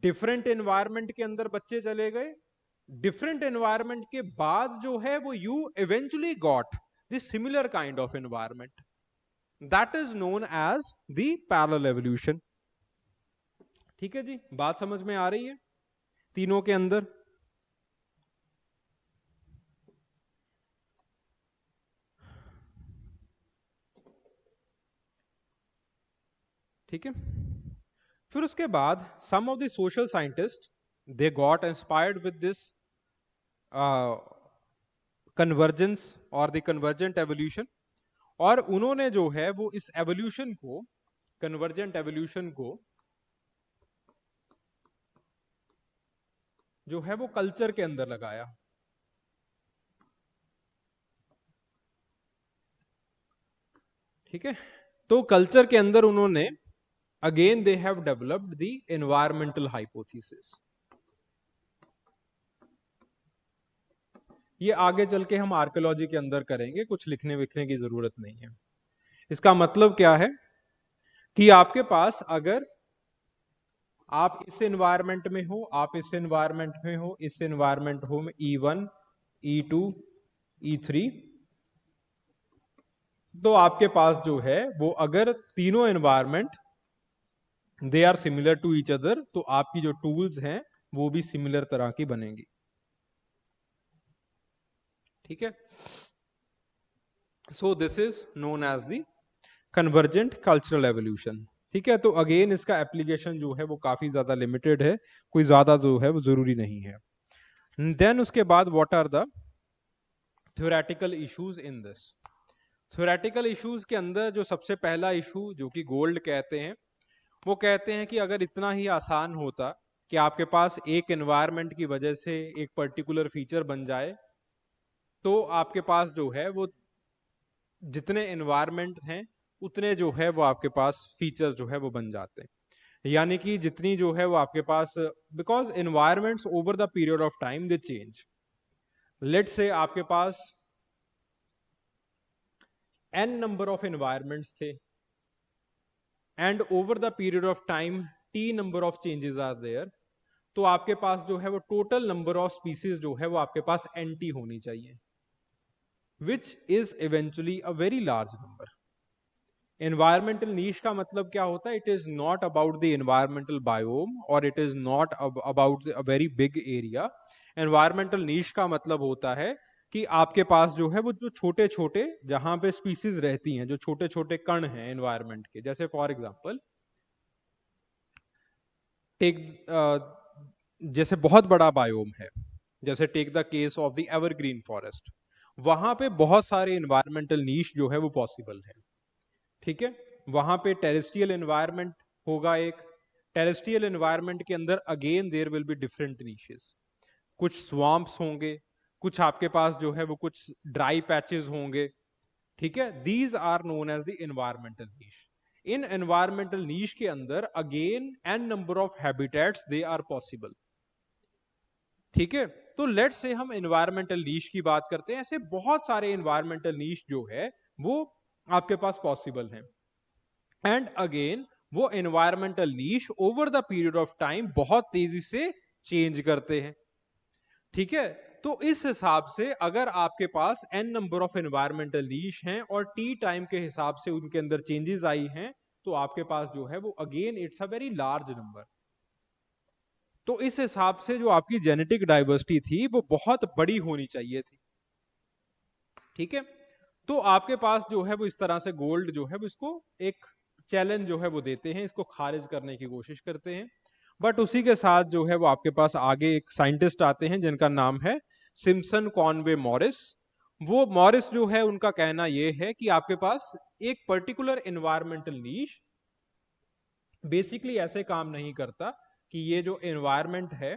A: different environment के अंदर बच्चे चले गए, डिफरेंट एनवायरनमेंट के बाद जो है वो you eventually got this similar kind of environment, that is known as the parallel evolution. ठीक है जी, बात समझ में आ रही है तीनों के अंदर? ठीक है, फिर उसके बाद some of the social scientist they got inspired with this convergence और द कन्वर्जेंट एवोल्यूशन, और उन्होंने जो है वो इस एवोल्यूशन को, कन्वर्जेंट एवोल्यूशन को जो है वो कल्चर के अंदर लगाया। ठीक है, तो कल्चर के अंदर उन्होंने again they have developed the environmental hypothesis. ये आगे चल के हम आर्कियोलॉजी के अंदर करेंगे, कुछ लिखने विखने की जरूरत नहीं है। इसका मतलब क्या है कि आपके पास अगर आप इस एनवायरनमेंट में हो, आप इस एनवायरनमेंट में हो, इस एनवायरनमेंट हो में E1, E2, E3, तो आपके पास जो है वो अगर तीनों environment they are similar to each other, तो आपकी जो टूल्स हैं वो भी सिमिलर तरह की बनेंगी। ठीक है, so this is known as the convergent cultural evolution. ठीक है, तो अगेन इसका एप्लीकेशन जो है वो काफी ज्यादा लिमिटेड है, कोई ज्यादा जो है वो जरूरी नहीं है। देन उसके बाद what are the theoretical issues in this. Theoretical issues के अंदर जो सबसे पहला इशू जो कि गोल्ड कहते हैं, वो कहते हैं कि अगर इतना ही आसान होता कि आपके पास एक एनवायरनमेंट की वजह से एक पर्टिकुलर फीचर बन जाए, तो आपके पास जो है वो जितने एनवायरनमेंट हैं उतने जो है वो आपके पास फीचर्स जो है वो बन जाते हैं। यानी कि जितनी जो है वो आपके पास, because environments over the period of time they change. Let's say आपके पास n नंबर ऑफ एनवायरनमेंट्स थे and over the period of time t number of changes are there, तो आपके पास जो है वो टोटल नंबर ऑफ स्पीसीज जो है वो आपके पास nt होनी चाहिए, which is eventually a very large number. Environmental niche का मतलब क्या होता है? It is not about the environmental biome और it is not about a very big area, environmental niche का मतलब होता है कि आपके पास जो है वो जो छोटे छोटे जहां पे स्पीसीज रहती हैं, जो छोटे छोटे कण हैं एनवायरमेंट के, जैसे फॉर एग्जांपल टेक, जैसे बहुत बड़ा बायोम है, जैसे take the case of the evergreen forest, वहां पे बहुत सारे एनवायरमेंटल नीश जो है वो पॉसिबल है। ठीक है, वहां पे टेरेस्ट्रियल एनवायरनमेंट होगा एक, टेरेस्ट्रियल एनवायरनमेंट के अंदर again there will be different niches, कुछ स्वाम्प्स होंगे, कुछ आपके पास जो है वो कुछ ड्राई पैचेस होंगे। ठीक है, these are known as the environmental niche. इन एनवायरमेंटल नीश के अंदर again an number of habitats they are possible. ठीक है, तो लेट्स से हम एनवायरमेंटल नीश की बात करते हैं, ऐसे बहुत सारे एनवायरमेंटल नीश जो है वो आपके पास पॉसिबल हैं। एंड अगेन वो environmental niche over the period of time बहुत तेजी से चेंज करते हैं। ठीक है, तो इस हिसाब से अगर आपके पास एन नंबर ऑफ एनवायरमेंटल नीश हैं और टी टाइम के हिसाब से उनके अंदर चेंजेस आई हैं, तो आपके पास जो है वो again it's a very large number. तो इस हिसाब से जो आपकी जेनेटिक डाइवर्सिटी थी वो बहुत बड़ी होनी चाहिए थी। ठीक है, तो आपके पास जो है वो इस तरह से गोल्ड जो है वो इसको एक चैलेंज जो है वो देते हैं, इसको खारिज करने की कोशिश करते हैं। बट उसी के साथ जो है वो आपके पास आगे एक साइंटिस्ट आते हैं जिनका नाम है सिम्पसन कॉनवे मॉरिस। वो मॉरिस जो है उनका कहना यह है कि आपके पास एक पर्टिकुलर एनवायरमेंटल नीश बेसिकली ऐसे काम नहीं करता कि ये जो एनवायरमेंट है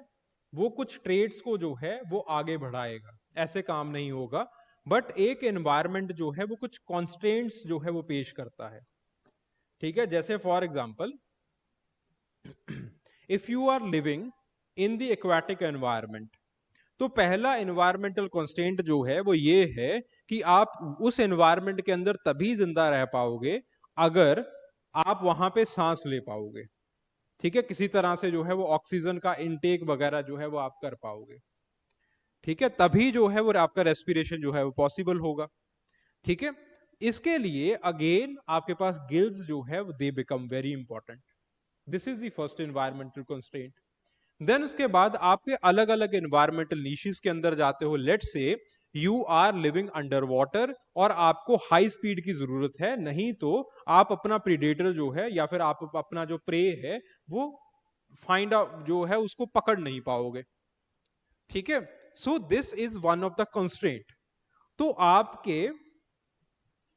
A: वो कुछ ट्रेड्स को जो है वो आगे बढ़ाएगा, ऐसे काम नहीं होगा। बट एक एनवायरमेंट जो है वो कुछ कॉन्स्टेंट्स जो है वो पेश करता है। ठीक है, जैसे for example if you are living in the aquatic environment, तो पहला एनवायरमेंटल कांस्टेंट जो है वो ये है कि आप उस एनवायरमेंट के अंदर तभी जिंदा रह पाओगे अगर आप वहां पे सांस ले पाओगे। ठीक है, किसी तरह से जो है वो ऑक्सीजन का इनटेक वगैरह जो है वो आप कर पाओगे। ठीक है, तभी जो है वो आपका रेस्पिरेशन जो है वो पॉसिबल होगा। ठीक है, इसके लिए अगेन आपके पास गिल्स जो है they become very important. This is the first environmental constraint. Then उसके बाद आपके अलग अलग एनवायरमेंटल नीशेस के अंदर जाते हो, let's say you are living under water और आपको हाई स्पीड की जरूरत है, नहीं तो आप अपना प्रीडेटर जो है या फिर आप अपना जो प्रे है वो फाइंड आउट जो है उसको पकड़ नहीं पाओगे। ठीक है, so this is one of the constraint. तो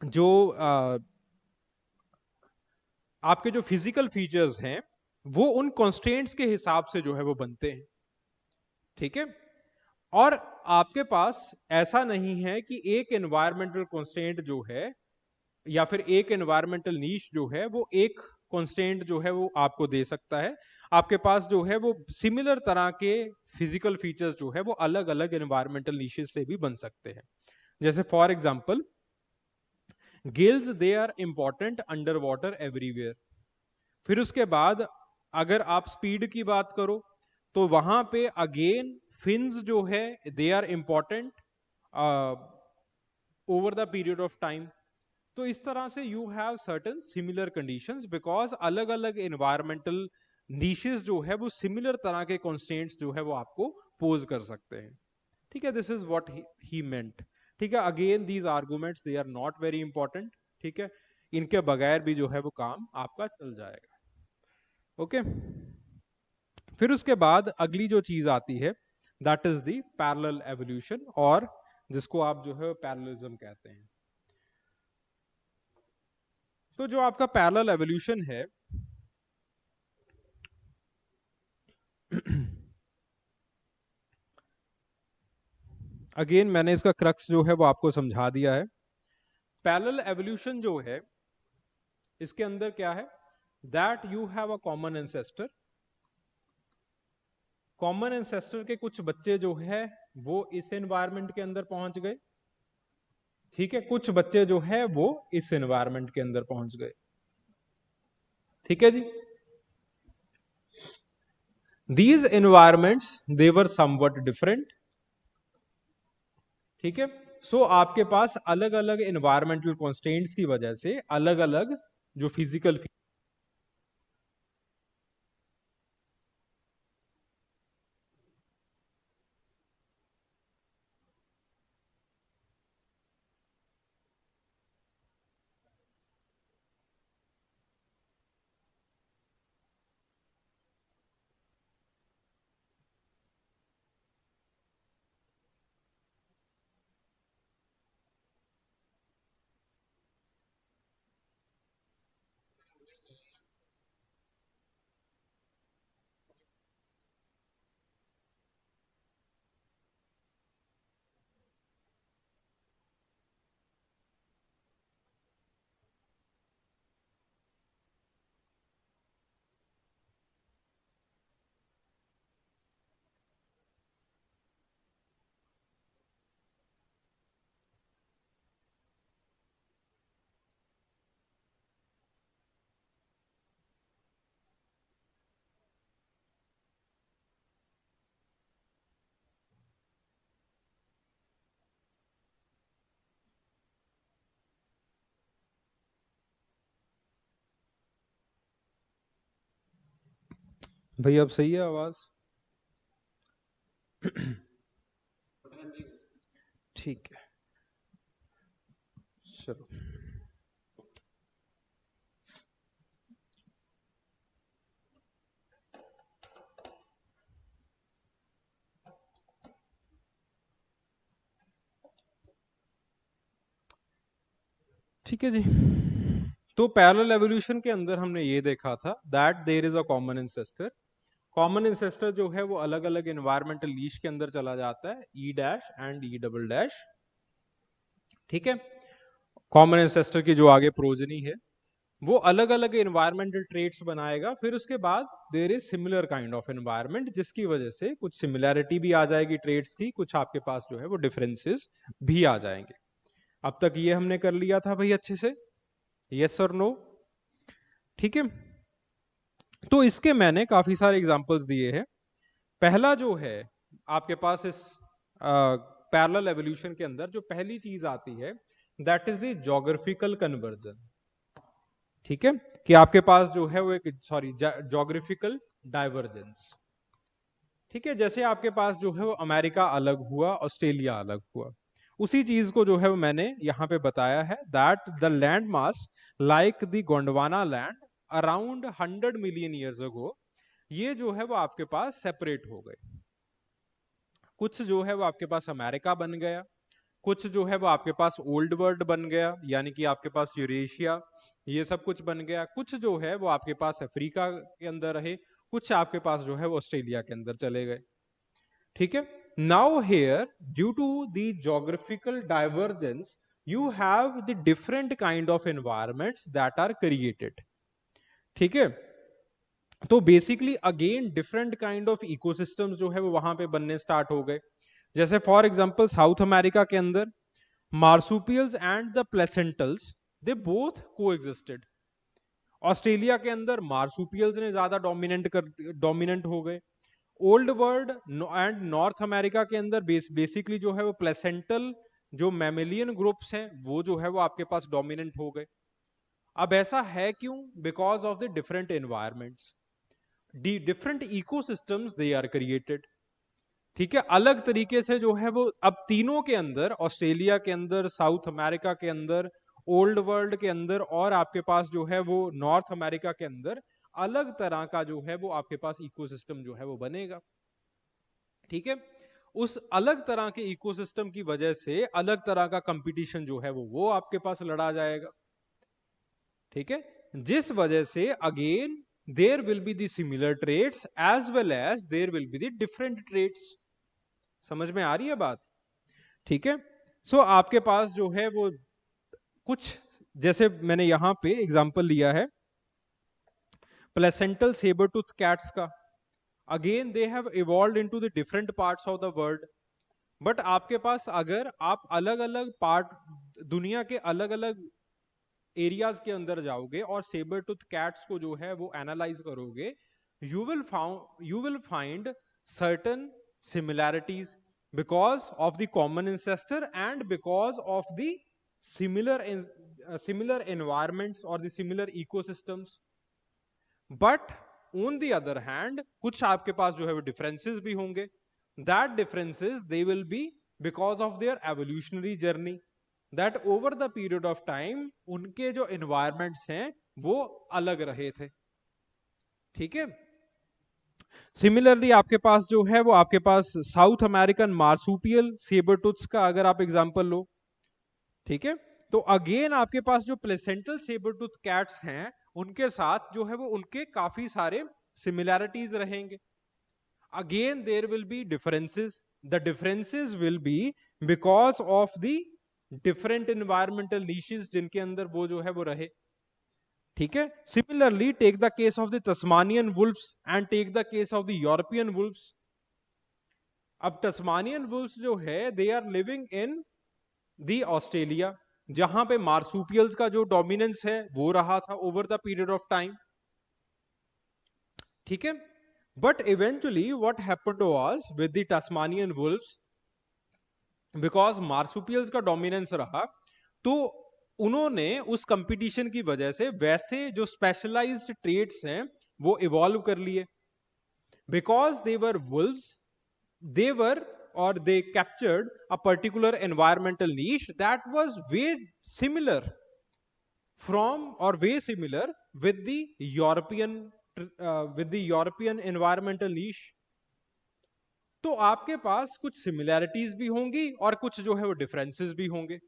A: जो आपके जो फिजिकल फीचर्स हैं वो उन कंस्ट्रेंट्स के हिसाब से जो है वो बनते हैं। ठीक है, और आपके पास ऐसा नहीं है कि एक एनवायरमेंटल कंस्ट्रेंट जो है या फिर एक एनवायरमेंटल नीश जो है वो एक कंस्ट्रेंट जो है वो आपको दे सकता है। आपके पास जो है वो सिमिलर तरह के फिजिकल फीचर्स जो है वो अलग अलग एनवायरमेंटल नीशेस से भी बन सकते हैं। जैसे for example gills they are important under water everywhere. फिर उसके बाद अगर आप स्पीड की बात करो तो वहां पे अगेन फिन्स जो है they are important over the period of time. तो इस तरह से you have certain similar conditions because अलग अलग एनवायरमेंटल नीशेस जो है वो सिमिलर तरह के कॉन्स्टेंट्स जो है वो आपको पोज कर सकते हैं। ठीक है, this is what he meant. ठीक है, again these arguments they are not very important. ठीक है, इनके बगैर भी जो है वो काम आपका चल जाएगा। ओके, फिर उसके बाद अगली जो चीज आती है that is the parallel evolution, और जिसको आप जो है पैरेललिज्म कहते हैं। तो जो आपका पैरेलल एवोल्यूशन है अगेन मैंने इसका क्रक्स जो है वो आपको समझा दिया है। पैरेलल एवोल्यूशन जो है इसके अंदर क्या है, that you have a common ancestor. Common ancestor के कुछ बच्चे जो है वो इस एनवायरनमेंट के अंदर पहुंच गए। ठीक है, कुछ बच्चे जो है वो इस एनवायरनमेंट के अंदर पहुंच गए। ठीक है जी, these environments they were somewhat different. ठीक है, सो आपके पास अलग अलग एनवायरमेंटल कॉन्स्टेंट्स की वजह से अलग अलग जो फिजिकल भाई अब सही है आवाज? ठीक है, चलो। ठीक है जी। तो पैरेलल एवोल्यूशन के अंदर हमने ये देखा था that there is a common ancestor. Common ancestor जो है वो अलग अलग एनवायरमेंटल लीश के अंदर चला जाता है, ई dash and E double dash. ठीक है, कॉमन इंसेस्टर की जो आगे प्रोजनी है वो अलग अलग एनवायरमेंटल ट्रेट्स बनाएगा, फिर उसके बाद there is similar kind of environment, जिसकी वजह से कुछ सिमिलैरिटी भी आ जाएगी ट्रेट्स की, कुछ आपके पास जो है वो डिफरेंसेस भी आ जाएंगे। अब तक ये हमने कर लिया था भाई अच्छे से, यस और नो? ठीक है, तो इसके मैंने काफी सारे एग्जांपल्स दिए हैं। पहला जो है आपके पास इस पैरेलल एवोल्यूशन के अंदर जो पहली चीज आती है that is the geographical conversion. ठीक है, कि आपके पास जो है वो एक सॉरी ज्योग्राफिकल डाइवर्जेंस। ठीक है, जैसे आपके पास जो है वो अमेरिका अलग हुआ, ऑस्ट्रेलिया अलग हुआ, उसी चीज को जो है वो मैंने यहां पे बताया है that the land mass like the Gondwana land around 100 million years ago, ये जो है वो आपके पास सेपरेट हो गए। कुछ जो है वो आपके पास अमेरिका बन गया, कुछ जो है वो आपके पास ओल्ड वर्ल्ड बन गया, यानी कि आपके पास यूरेशिया, ये सब कुछ बन गया। कुछ जो है वो आपके पास अफ्रीका के अंदर रहे, कुछ आपके पास जो है वो ऑस्ट्रेलिया के अंदर चले गए। ठीक है, now here due to the geographical divergence you have the different kind of environments that are created. ठीक है, तो basically again different kind of ecosystems जो है वो वहां पे बनने स्टार्ट हो गए। जैसे फॉर एग्जांपल साउथ अमेरिका के अंदर marsupials and the placentals they both coexisted. Australia के अंदर मार्सुपियल्स ने ज्यादा डोमिनेंट हो गए। Old World and North America के अंदर बेसिकली जो है वो प्लेसेंटल जो मैमेलियन ग्रुप्स हैं वो जो है वो आपके पास डोमिनेंट हो गए। अब ऐसा है क्यों? Because of the different environments, different ecosystems they are created. ठीक है, अलग तरीके से जो है वो अब तीनों के अंदर, ऑस्ट्रेलिया के अंदर, साउथ अमेरिका के अंदर, ओल्ड वर्ल्ड के अंदर और आपके पास जो है वो नॉर्थ अमेरिका के अंदर अलग तरह का जो है वो आपके पास इकोसिस्टम जो है वो बनेगा। ठीक है, उस अलग तरह के इकोसिस्टम की वजह से अलग तरह का कंपटीशन जो है वो आपके पास लड़ा जाएगा। ठीक है, जिस वजह से again there will be the similar traits as well as there will be the different traits. समझ में आ रही है बात? ठीक है, सो आपके पास जो है वो कुछ, जैसे मैंने यहां पे एग्जांपल लिया है प्लेसेंटल सेबर टूथ कैट्स का। Again they have evolved into the different parts of the world, but आपके पास अगर आप अलग अलग पार्ट, दुनिया के अलग अलग एरियाज के अंदर जाओगे और सेबर टूथ कैट्स को जो है वो एनालाइज करोगे, you will find certain similarities because of the common ancestor and because of the similar similar environments और the similar ecosystems. But on the other hand कुछ आपके पास जो है वो डिफरेंसेस भी होंगे। That differences they will be because of their evolutionary journey, that over the period of time उनके जो एनवायरमेंट्स हैं वो अलग रहे थे। ठीक है, सिमिलरली आपके पास जो है वो आपके पास साउथ अमेरिकन मार्सुपियल सेबरटूथ्स का अगर आप एग्जांपल लो, ठीक है, तो अगेन आपके पास जो प्लेसेंटल सेबरटूथ कैट्स हैं उनके साथ जो है वो उनके काफी सारे सिमिलैरिटीज रहेंगे। Again there will be differences, the differences will be because of the different environmental niches जिनके अंदर वो जो है वो रहे। ठीक है, similarly take the case of the Tasmanian wolfs and take the case of the European wolfs. अब तस्मानियन वुल्फ्स जो है they are living in the Australia, जहां पे मार्सुपियल्स का जो डोमिनेंस है वो रहा था over the period of time. ठीक है, but eventually what happened was with the Tasmanian wolves, because marsupials का डोमिनेंस रहा तो उन्होंने उस कंपटीशन की वजह से वैसे जो स्पेशलाइज्ड ट्रेड्स हैं वो इवॉल्व कर लिए। Because they were wolves, they were or they captured a particular environmental niche that was way similar from or way similar with the European environmental niche. तो आपके पास कुछ सिमिलैरिटीज भी होंगी और कुछ जो है वो डिफरेंसेस भी होंगे.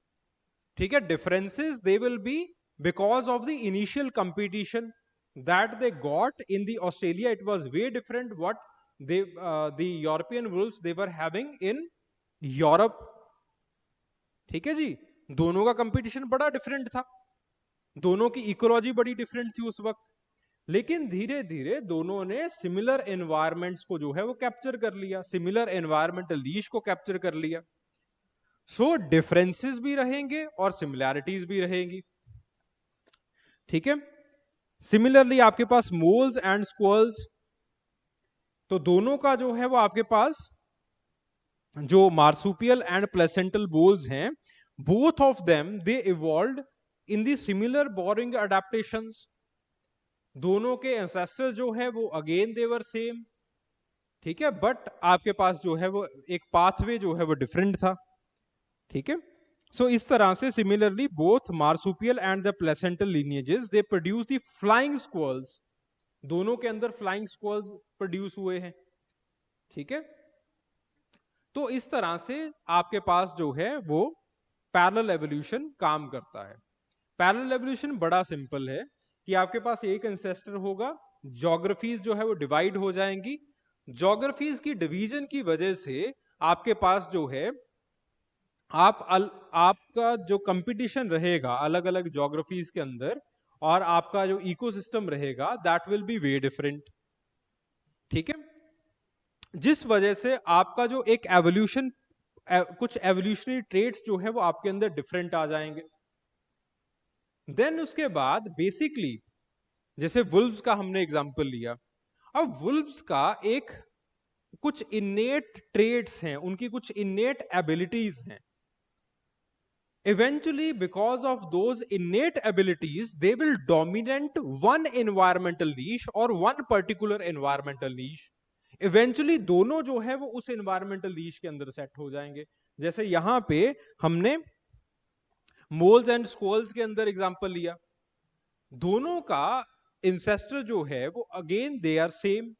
A: ठीक है, differences they will be because of the initial competition that they got in the Australia. It was way different what the European wolves they were having in Europe. ठीक है जी, दोनों का कंपटीशन बड़ा डिफरेंट था, दोनों की इकोलॉजी बड़ी different थी उस वक्त, लेकिन धीरे धीरे दोनों ने सिमिलर एनवायरमेंट्स को जो है वो कैप्चर कर लिया, सिमिलर एनवायरमेंटल लीश को कैप्चर कर लिया. सो डिफरेंसेस भी रहेंगे और सिमिलैरिटीज भी रहेंगी. ठीक है, सिमिलरली आपके पास मोल्स एंड स्क्वल्स, तो दोनों का जो है वो आपके पास जो मार्सुपियल एंड प्लेसेंटल बोल्स हैं, both of them they evolved in the similar boring adaptations. दोनों के एंसेस्टर्स जो है वो अगेन दे वर सेम. ठीक है, बट आपके पास जो है वो एक पाथवे जो है वो डिफरेंट था. ठीक है, सो इस तरह से similarly both marsupial and the placental lineages they produce the flying squirrels. दोनों के अंदर फ्लाइंग स्क्वल्स प्रोड्यूस हुए हैं. ठीक है, तो इस तरह से आपके पास जो है वो पैरेलल एवोल्यूशन काम करता है. पैरेलल एवोल्यूशन बड़ा सिंपल है कि आपके पास एक एंसेस्टर होगा, ज्योग्राफीज जो है वो डिवाइड हो जाएंगी. ज्योग्राफीज की डिवीजन की वजह से आपके पास जो है आपका जो कंपटीशन रहेगा अलग अलग ज्योग्राफीज के अंदर, और आपका जो इकोसिस्टम रहेगा that will B way different. ठीक है, जिस वजह से आपका जो एक एवोल्यूशन कुछ एवोल्यूशनरी ट्रेट्स जो है वो आपके अंदर डिफरेंट आ जाएंगे. देन उसके बाद बेसिकली जैसे वुल्व्स का हमने एग्जांपल लिया, अब वुल्व्स का एक कुछ इनेट ट्रेट्स हैं, उनकी कुछ इनेट एबिलिटीज हैं. Eventually, because of those innate abilities, they will dominate one environmental niche or one particular environmental niche. Eventually, दोनों जो है वो उस environmental niche के अंदर सेट हो जाएंगे. जैसे यहां पे हमने मोल्स एंड स्क्वल्स के अंदर एग्जांपल लिया, दोनों का इंसेस्टर जो है वो अगेन दे आर सेम.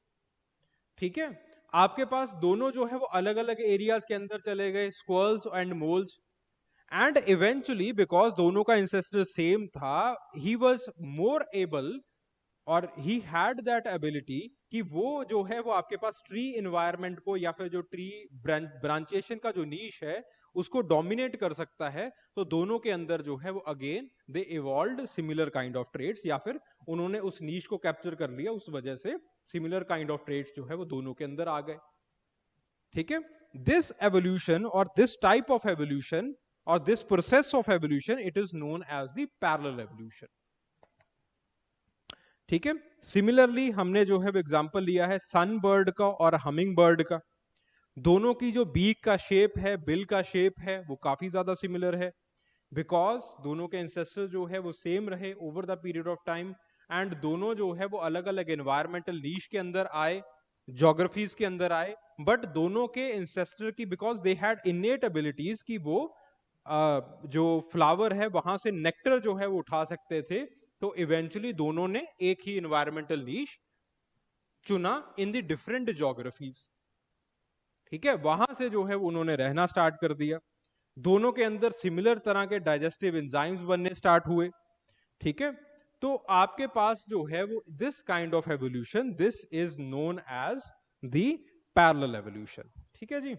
A: ठीक है, आपके पास दोनों जो है वो अलग अलग एरियाज के अंदर चले गए, squirrels and moles. And eventually because दोनों का इंसेस्टर सेम था, ही वॉज मोर एबल और ही हैड दैट एबिलिटी कि वो जो है वो आपके पास ट्री इन्वायरमेंट को या फिर जो ट्री ब्रांचेशन का जो नीश है उसको डोमिनेट कर सकता है. तो दोनों के अंदर जो है वो again they evolved similar kind of traits, या फिर उन्होंने उस नीश को कैप्चर कर लिया, उस वजह से सिमिलर काइंड ऑफ ट्रेड्स जो है वो दोनों के अंदर आ गए. ठीक है, दिस एवोल्यूशन और this type of evolution or this process of evolution, it is known as the parallel evolution. ठीक है, सिमिलरली हमने जो है एग्जांपल लिया है सन बर्ड का और हमिंग बर्ड का. दोनों की जो बीक का शेप है, बिल का शेप है, वो काफी ज्यादा सिमिलर है, बिकॉज दोनों के इंसेस्टर जो है वो सेम रहे over the period of time. And दोनों जो है वो अलग अलग एनवायरमेंटल नीश के अंदर आए, ज्योग्राफीज के अंदर आए, बट दोनों के इंसेस्टर की बिकॉज दे हैड इनेट एबिलिटीज कि वो जो फ्लावर है वहां से नेक्टर जो है वो उठा सकते थे. तो इवेंचुअली दोनों ने एक ही एनवायरमेंटल नीश चुना इन द डिफरेंट ज्योग्राफीज. ठीक है, वहां से जो है उन्होंने रहना स्टार्ट कर दिया. दोनों के अंदर सिमिलर तरह के डाइजेस्टिव एंजाइम्स बनने स्टार्ट हुए. ठीक है, तो आपके पास जो है वो this kind of evolution, this is known as the parallel evolution. ठीक है जी,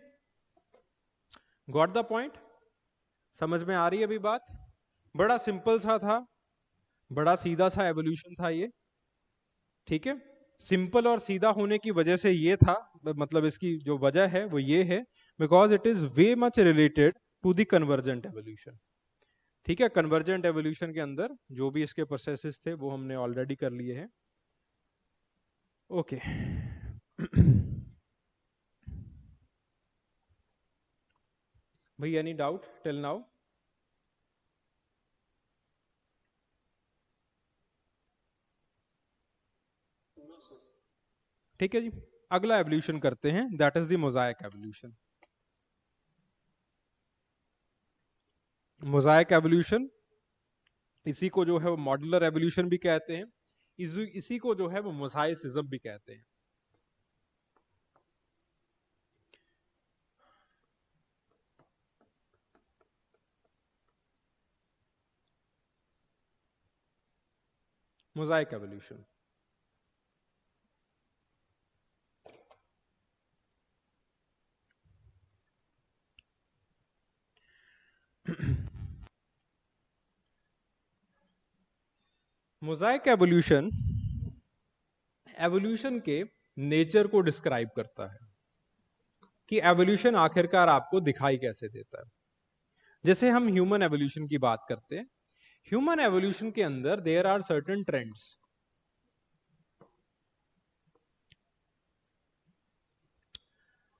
A: गॉट द पॉइंट? समझ में आ रही है अभी बात? बड़ा सिंपल सा था, बड़ा सीधा सा एवोल्यूशन था ये. ठीक है, सिंपल और सीधा होने की वजह से ये था, मतलब इसकी जो वजह है वो ये है because it is way much related to the convergent evolution. ठीक है, कन्वर्जेंट एवोल्यूशन के अंदर जो भी इसके प्रोसेसेस थे वो हमने ऑलरेडी कर लिए हैं. ओके भाई, एनी डाउट टिल नाउ? ठीक है जी, अगला एवोल्यूशन करते हैं, that is the mosaic evolution. Mosaic evolution, इसी को जो है वो मॉड्यूलर एवोल्यूशन भी कहते हैं, इसी को जो है वो मोजाइसिज्म भी कहते हैं। Mosaic evolution. Mosaic evolution evolution के नेचर को डिस्क्राइब करता है कि एवोल्यूशन आखिरकार आपको दिखाई कैसे देता है। जैसे हम ह्यूमन एवोल्यूशन की बात करते हैं, ह्यूमन एवोल्यूशन के अंदर देयर आर सर्टेन ट्रेंड्स।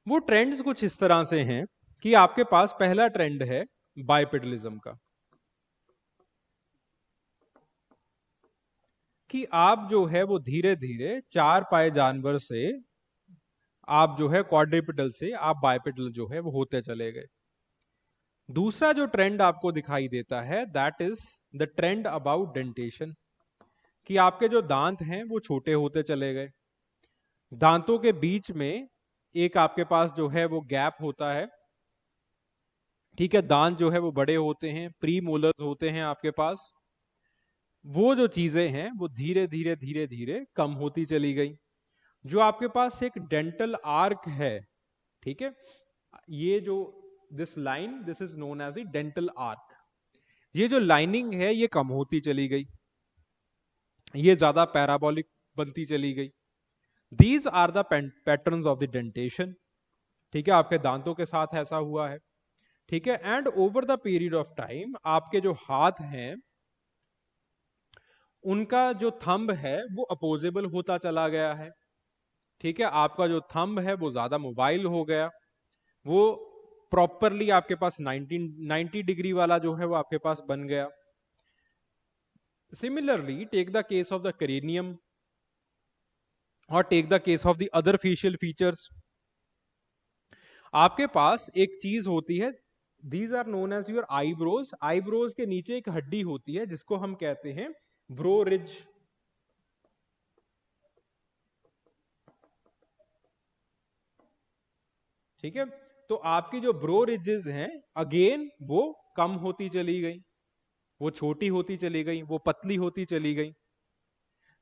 A: वो ट्रेंड्स कुछ इस तरह से हैं कि आपके पास पहला ट्रेंड है बाइपेडलिज्म का, कि आप जो है वो धीरे धीरे चार पाए जानवर से आप जो है क्वाड्रिपेडल से आप बाइपेडल जो है वो होते चले गए। दूसरा जो ट्रेंड आपको दिखाई देता है that is the trend about dentition, कि आपके जो दांत हैं वो छोटे होते चले गए, दांतों के बीच में एक आपके पास जो है वो गैप होता है, ठीक है, दांत जो है वो बड़े होते हैं, प्री मोलर्स होते हैं आपके पास, वो जो चीजें हैं वो धीरे धीरे धीरे धीरे कम होती चली गई। जो आपके पास एक डेंटल आर्क है, ठीक है, ये जो this line, this is known as a dental arch, ये जो लाइनिंग है ये कम होती चली गई, ये ज्यादा पैराबोलिक बनती चली गई। These are the patterns of the dentation, ठीक है, आपके दांतों के साथ ऐसा हुआ है, ठीक है। And over the period of time आपके जो हाथ हैं उनका जो थंब है वो अपोजेबल होता चला गया है, ठीक है, आपका जो थंब है वो ज्यादा मोबाइल हो गया, वो प्रॉपरली आपके पास 90 डिग्री वाला जो है वो आपके पास बन गया। Similarly take the case of the cranium और take the case of the other facial features. आपके पास एक चीज होती है, these are known as your eyebrows. Eyebrows के नीचे एक हड्डी होती है जिसको हम कहते हैं ब्रो रिज, ठीक है। तो आपकी जो ब्रो रिजेस हैं अगेन वो कम होती चली गई, वो छोटी होती चली गई, वो पतली होती चली गई,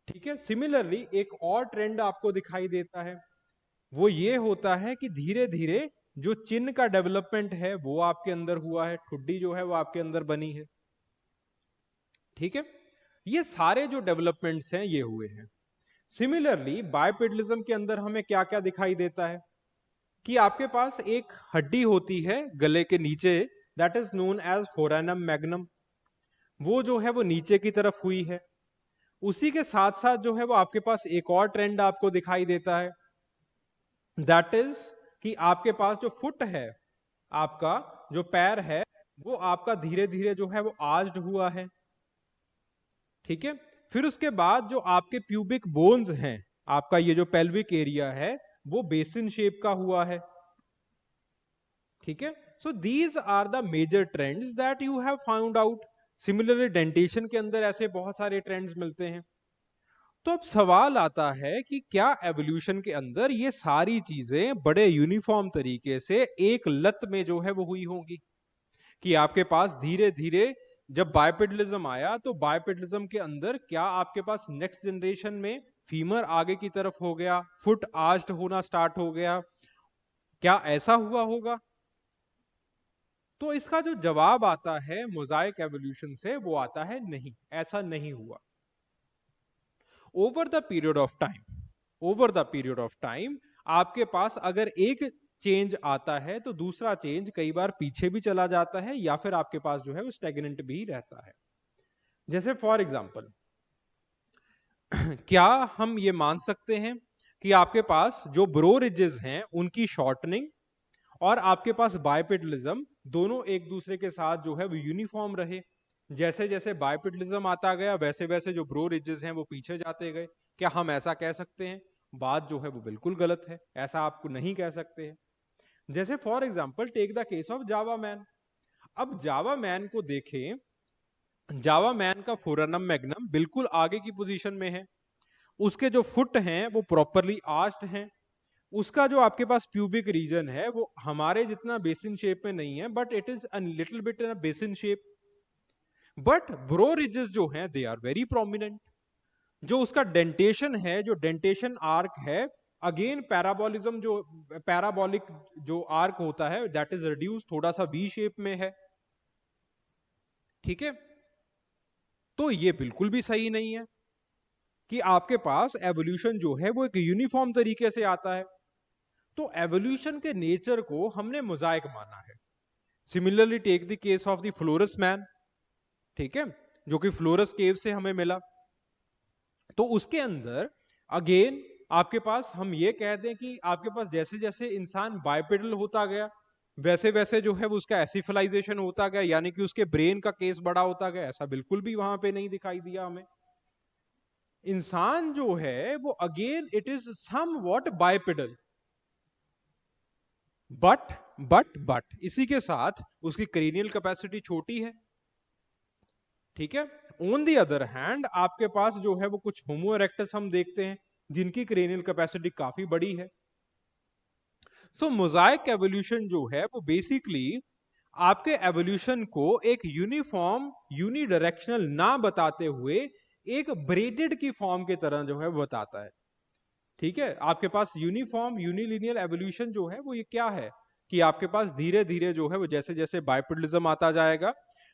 A: ठीक है। सिमिलरली एक और ट्रेंड आपको दिखाई देता है, वो ये होता है कि धीरे धीरे जो चिन्ह का डेवलपमेंट है वो आपके अंदर हुआ है, ठुड्डी जो है वो आपके अंदर बनी है, ठीक है। ये सारे जो डेवलपमेंट्स हैं ये हुए हैं। सिमिलरली बाइपेडलिज्म के अंदर हमें क्या क्या दिखाई देता है कि आपके पास एक हड्डी होती है गले के नीचे, that is known as foramen magnum, वो जो है वो नीचे की तरफ हुई है। उसी के साथ साथ जो है वो आपके पास एक और ट्रेंड आपको दिखाई देता है, दैट इज कि आपके पास जो फुट है, आपका जो पैर है वो आपका धीरे धीरे जो है वो आज्ड हुआ है, ठीक है। फिर उसके बाद जो आपके प्यूबिक बोन्स हैं, आपका ये जो पेल्विक एरिया है वो बेसिन शेप का हुआ है, ठीक है। So these are the major trends that you have found out. Similarly dentation के अंदर ऐसे बहुत सारे ट्रेंड्स मिलते हैं। तो अब सवाल आता है कि क्या एवोल्यूशन के अंदर ये सारी चीजें बड़े यूनिफॉर्म तरीके से एक लत में जो है वो हुई होंगी, कि आपके पास धीरे धीरे जब बाइपेडलिज्म आया तो बाइपेडलिज्म के अंदर क्या आपके पास नेक्स्ट जनरेशन में फीमर आगे की तरफ हो गया, फुट आज्ड होना स्टार्ट हो गया, क्या ऐसा हुआ होगा? तो इसका जो जवाब आता है मोजाइक एवोल्यूशन से वो आता है नहीं, ऐसा नहीं हुआ। Over the period of time, over the period of time आपके पास अगर एक चेंज आता है तो दूसरा चेंज कई बार पीछे भी चला जाता है या फिर आपके पास जो है वो स्टेगनेंट भी रहता है। जैसे फॉर एग्जांपल क्या हम ये मान सकते हैं कि आपके पास जो ब्रो रिजेस हैं उनकी शॉर्टनिंग और आपके पास बाइपेडलिज्म दोनों एक दूसरे के साथ जो है वो यूनिफॉर्म रहे, जैसे जैसे बाइपेडलिज्म आता गया वैसे वैसे जो ब्रो रिजेस हैं वो पीछे जाते गए, क्या हम ऐसा कह सकते हैं? बात जो है वो बिल्कुल गलत है, ऐसा आपको नहीं कह सकते हैं। जैसे for example take the case of Java man. अब जावा मैन को देखें, जावा मैन का फोरानम मैग्नम बिल्कुल आगे की पोजीशन में है, उसके जो फुट हैं वो प्रॉपरली आर्च्ड हैं, उसका जो आपके पास प्यूबिक रीजन है वो हमारे जितना बेसिन शेप में नहीं है, but it is a little bit in a basin shape. But bro ridges जो हैं दे आर वेरी प्रोमिनेंट। जो उसका डेंटेशन है, जो डेंटेशन आर्क है, अगेन पैराबोलिज्म, जो पैराबोलिक जो आर्क होता है दैट इज रिड्यूस, थोड़ा सा वी शेप में है। ठीक है, तो ये बिल्कुल भी सही नहीं है कि आपके पास एवोल्यूशन जो है वो एक यूनिफॉर्म तरीके से आता है। तो एवोल्यूशन के नेचर को हमने मोजाइक माना है। Similarly take the case of the Flores man, ठीक है, जो कि फ्लोरस केव से हमें मिला। तो उसके अंदर अगेन आपके पास हम ये कह दें कि आपके पास जैसे जैसे इंसान बाइपेडल होता गया वैसे वैसे जो है वो उसका एसिफलाइजेशन होता गया, यानी कि उसके ब्रेन का केस बड़ा होता गया। ऐसा बिल्कुल भी वहां पे नहीं दिखाई दिया हमें। इंसान जो है वो again it is somewhat bipedal, but इसी के साथ उसकी क्रेनियल कैपेसिटी छोटी है। ठीक है, ऑन दी अदर हैंड आपके पास जो है वो कुछ होमो इरेक्टस हम देखते हैं जिनकी क्रेनियल कैपेसिटी काफी बड़ी है। सो मोजाइक एवोल्यूशन जो है वो बेसिकली आपके एवोल्यूशन को एक यूनिफॉर्म यूनिडायरेक्शनल ना बताते हुए एक ब्रेडेड की फॉर्म के तरह जो है वो बताता है। ठीक है, आपके पास यूनिफॉर्म यूनिलिनियर एवोल्यूशन जो है वो ये क्या है कि आपके पास धीरे धीरे जो है वो जैसे जैसे बाइपेडलिज्म आता जाएगा,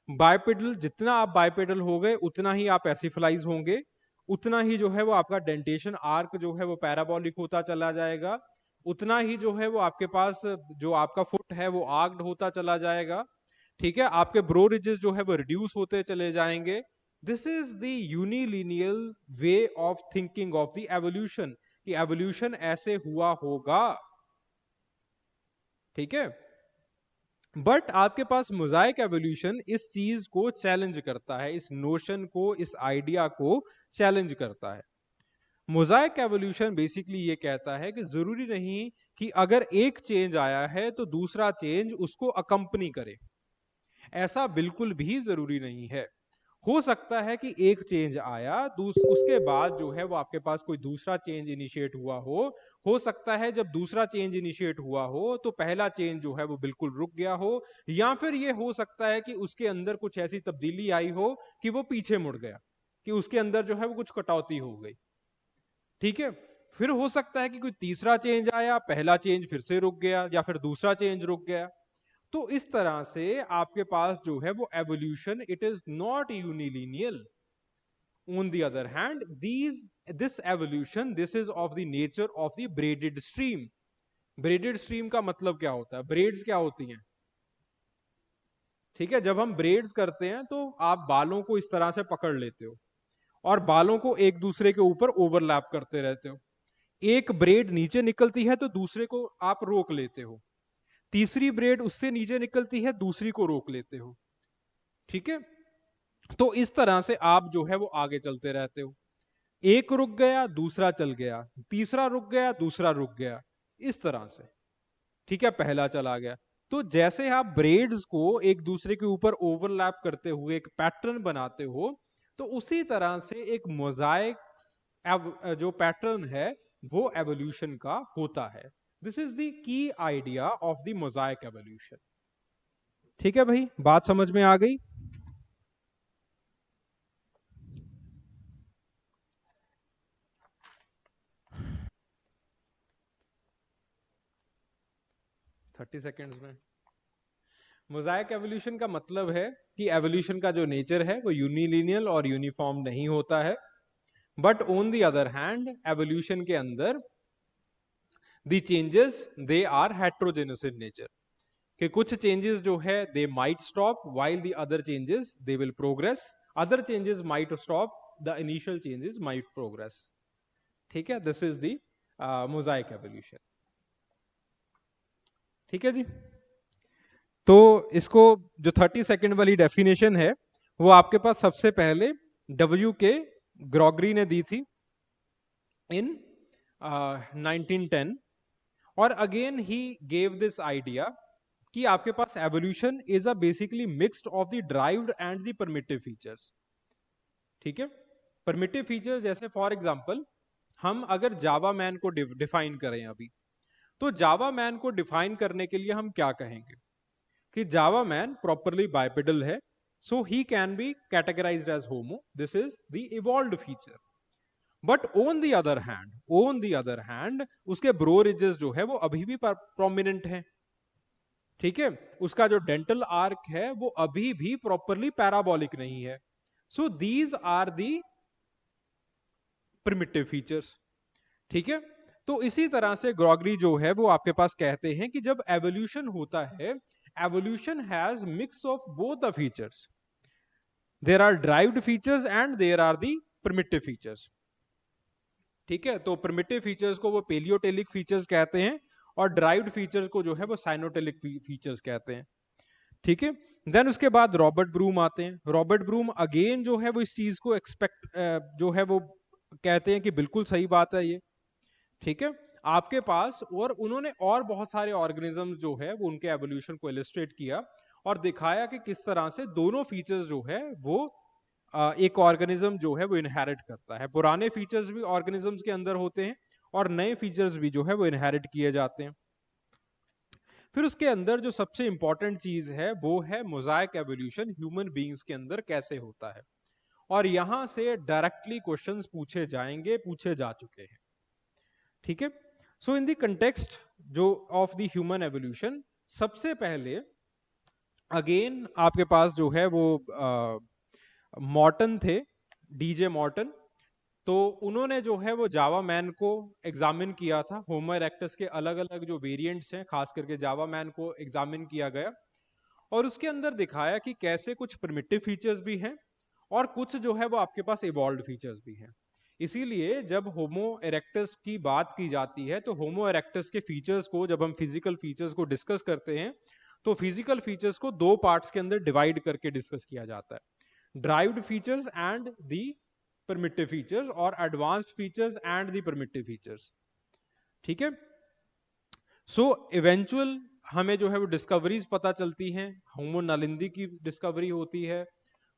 A: बाइपेडल जितना आप बाइपेडल हो गए उतना ही आप एसिफलाइज होंगे, उतना ही जो है वो आपका डेंटेशन आर्क जो है वो पैराबोलिक होता चला जाएगा, उतना ही जो है वो आपके पास जो आपका फुट है वो आर्क्ड होता चला जाएगा। ठीक है, आपके ब्रो रिजेस जो है वो रिड्यूस होते चले जाएंगे। This is the unilinear way of thinking of the evolution, कि एवोल्यूशन ऐसे हुआ होगा। ठीक है, बट आपके पास मोजाइक एवोल्यूशन इस चीज को चैलेंज करता है, इस नोशन को, इस आइडिया को चैलेंज करता है। मोजाइक एवोल्यूशन बेसिकली ये कहता है कि जरूरी नहीं कि अगर एक चेंज आया है तो दूसरा चेंज उसको अकंपनी करे, ऐसा बिल्कुल भी जरूरी नहीं है। हो सकता है कि एक चेंज आया, उसके बाद जो है वो आपके पास कोई दूसरा चेंज इनिशिएट हुआ हो सकता है जब दूसरा चेंज इनिशिएट हुआ हो तो पहला चेंज जो है वो बिल्कुल रुक गया हो, या फिर ये हो सकता है कि उसके अंदर कुछ ऐसी तब्दीली आई हो कि वो पीछे मुड़ गया, कि उसके अंदर जो है वो कुछ कटौती हो गई। ठीक है, फिर हो सकता है कि कोई तीसरा चेंज आया, पहला चेंज फिर से रुक गया, या फिर दूसरा चेंज रुक गया। तो इस तरह से आपके पास जो है वो evolution it is not unilinear. On the other hand this evolution this is of the nature of the braided stream. Braided stream का मतलब क्या होता है? ब्रेड्स क्या होती हैं? ठीक है, जब हम ब्रेड्स करते हैं तो आप बालों को इस तरह से पकड़ लेते हो और बालों को एक दूसरे के ऊपर ओवरलैप करते रहते हो। एक ब्रेड नीचे निकलती है तो दूसरे को आप रोक लेते हो, तीसरी ब्रेड उससे नीचे निकलती है, दूसरी को रोक लेते हो। ठीक है, तो इस तरह से आप जो है वो आगे चलते रहते हो। एक रुक गया, दूसरा चल गया, तीसरा रुक गया, दूसरा रुक गया, इस तरह से। ठीक है, पहला चला गया। तो जैसे आप ब्रेड्स को एक दूसरे के ऊपर ओवरलैप करते हुए एक पैटर्न बनाते हो, तो उसी तरह से एक मोजाइक जो पैटर्न है वो एवोल्यूशन का होता है। This is the key idea of the mosaic evolution. ठीक है भाई, बात समझ में आ गई? थर्टी सेकेंड्स में। मोजाइक एवोल्यूशन का मतलब है कि एवोल्यूशन का जो नेचर है वो यूनिलिनियर और यूनिफॉर्म नहीं होता है, but on the other hand evolution के अंदर the changes they are heterogeneous in nature, कि कुछ चेंजेस जो है they might stop while the other changes they will progress, other changes might stop, the initial changes might progress. ठीक है, this is the mosaic evolution. ठीक है जी, तो इसको जो 30 सेकेंड वाली डेफिनेशन है वो आपके पास सबसे पहले W के ग्रॉगरी ने दी थी इन 1910, और again he gave this idea कि आपके पास evolution is a basically mixed of the derived and the primitive features. ठीक है, परमिटिव फीचर्स जैसे फॉर एग्जांपल हम अगर जावा मैन को डिफाइन करें अभी, तो जावा मैन को डिफाइन करने के लिए हम क्या कहेंगे कि जावा मैन प्रॉपरली बाइपेडल है, so he can be categorized as Homo, this is the evolved feature. But on the other hand उसके ब्रो रिजेस जो है वो अभी भी प्रोमिनेंट हैं। ठीक है, उसका जो डेंटल आर्क है वो अभी भी प्रॉपरली पैराबोलिक नहीं है। So these are the primitive features. ठीक है, तो इसी तरह से ग्रॉगरी जो है वो आपके पास कहते हैं कि जब एवोल्यूशन होता है, evolution has mix of both the features, there are derived features and there are the primitive features. ठीक है, तो प्रिमिटिव फीचर्स को वो पेलियोटेलिक फीचर्स कहते हैं और ड्राइव्ड फीचर्स को जो है वो साइनोटेलिक फीचर्स कहते हैं। ठीक है, देन उसके बाद रॉबर्ट ब्रूम आते हैं। रॉबर्ट ब्रूम अगेन जो है वो इस चीज को एक्सपेक्ट जो है वो कहते हैं कि बिल्कुल सही बात है ये। ठीक है, आपके पास और उन्होंने और बहुत सारे ऑर्गेनिजम्स जो है वो उनके एवोल्यूशन को इलस्ट्रेट किया और दिखाया कि किस तरह से दोनों फीचर्स जो है वो एक ऑर्गेनिज्म जो है वो इनहेरिट करता है। पुराने फीचर्स भी ऑर्गेनिजम्स के अंदर होते हैं और नए फीचर्स भी जो है वो इनहेरिट किए जाते हैं। फिर उसके अंदर जो सबसे इंपॉर्टेंट चीज है वो है मोजाइक एवोल्यूशन ह्यूमन बीइंग्स के अंदर कैसे होता है, और यहां से डायरेक्टली क्वेश्चंस पूछे जाएंगे, पूछे जा चुके हैं। ठीक है, सो इन द कंटेक्स्ट जो ऑफ द ह्यूमन एवोल्यूशन, सबसे पहले अगेन आपके पास जो है वो मॉर्टन थे, डीजे मॉर्टन। तो उन्होंने जो है वो जावा मैन को एग्जामिन किया था, होमो इरेक्टस के अलग अलग जो वेरिएंट्स हैं खास करके जावा मैन को एग्जामिन किया गया और उसके अंदर दिखाया कि कैसे कुछ प्रिमिटिव फीचर्स भी हैं और कुछ जो है वो आपके पास इवॉल्व्ड फीचर्स भी हैं। इसीलिए जब होमो इरेक्टस की बात की जाती है तो होमो इरेक्टस के फीचर्स को जब हम फिजिकल फीचर्स को डिस्कस करते हैं तो फिजिकल फीचर्स को दो पार्ट्स के अंदर डिवाइड करके डिस्कस किया जाता है, derived features and the primitive features और advanced features and the primitive features। ठीक है, सो इवेंचुअल हमें जो है वो डिस्कवरीज पता चलती हैं। होमो नालिंदी की डिस्कवरी होती है,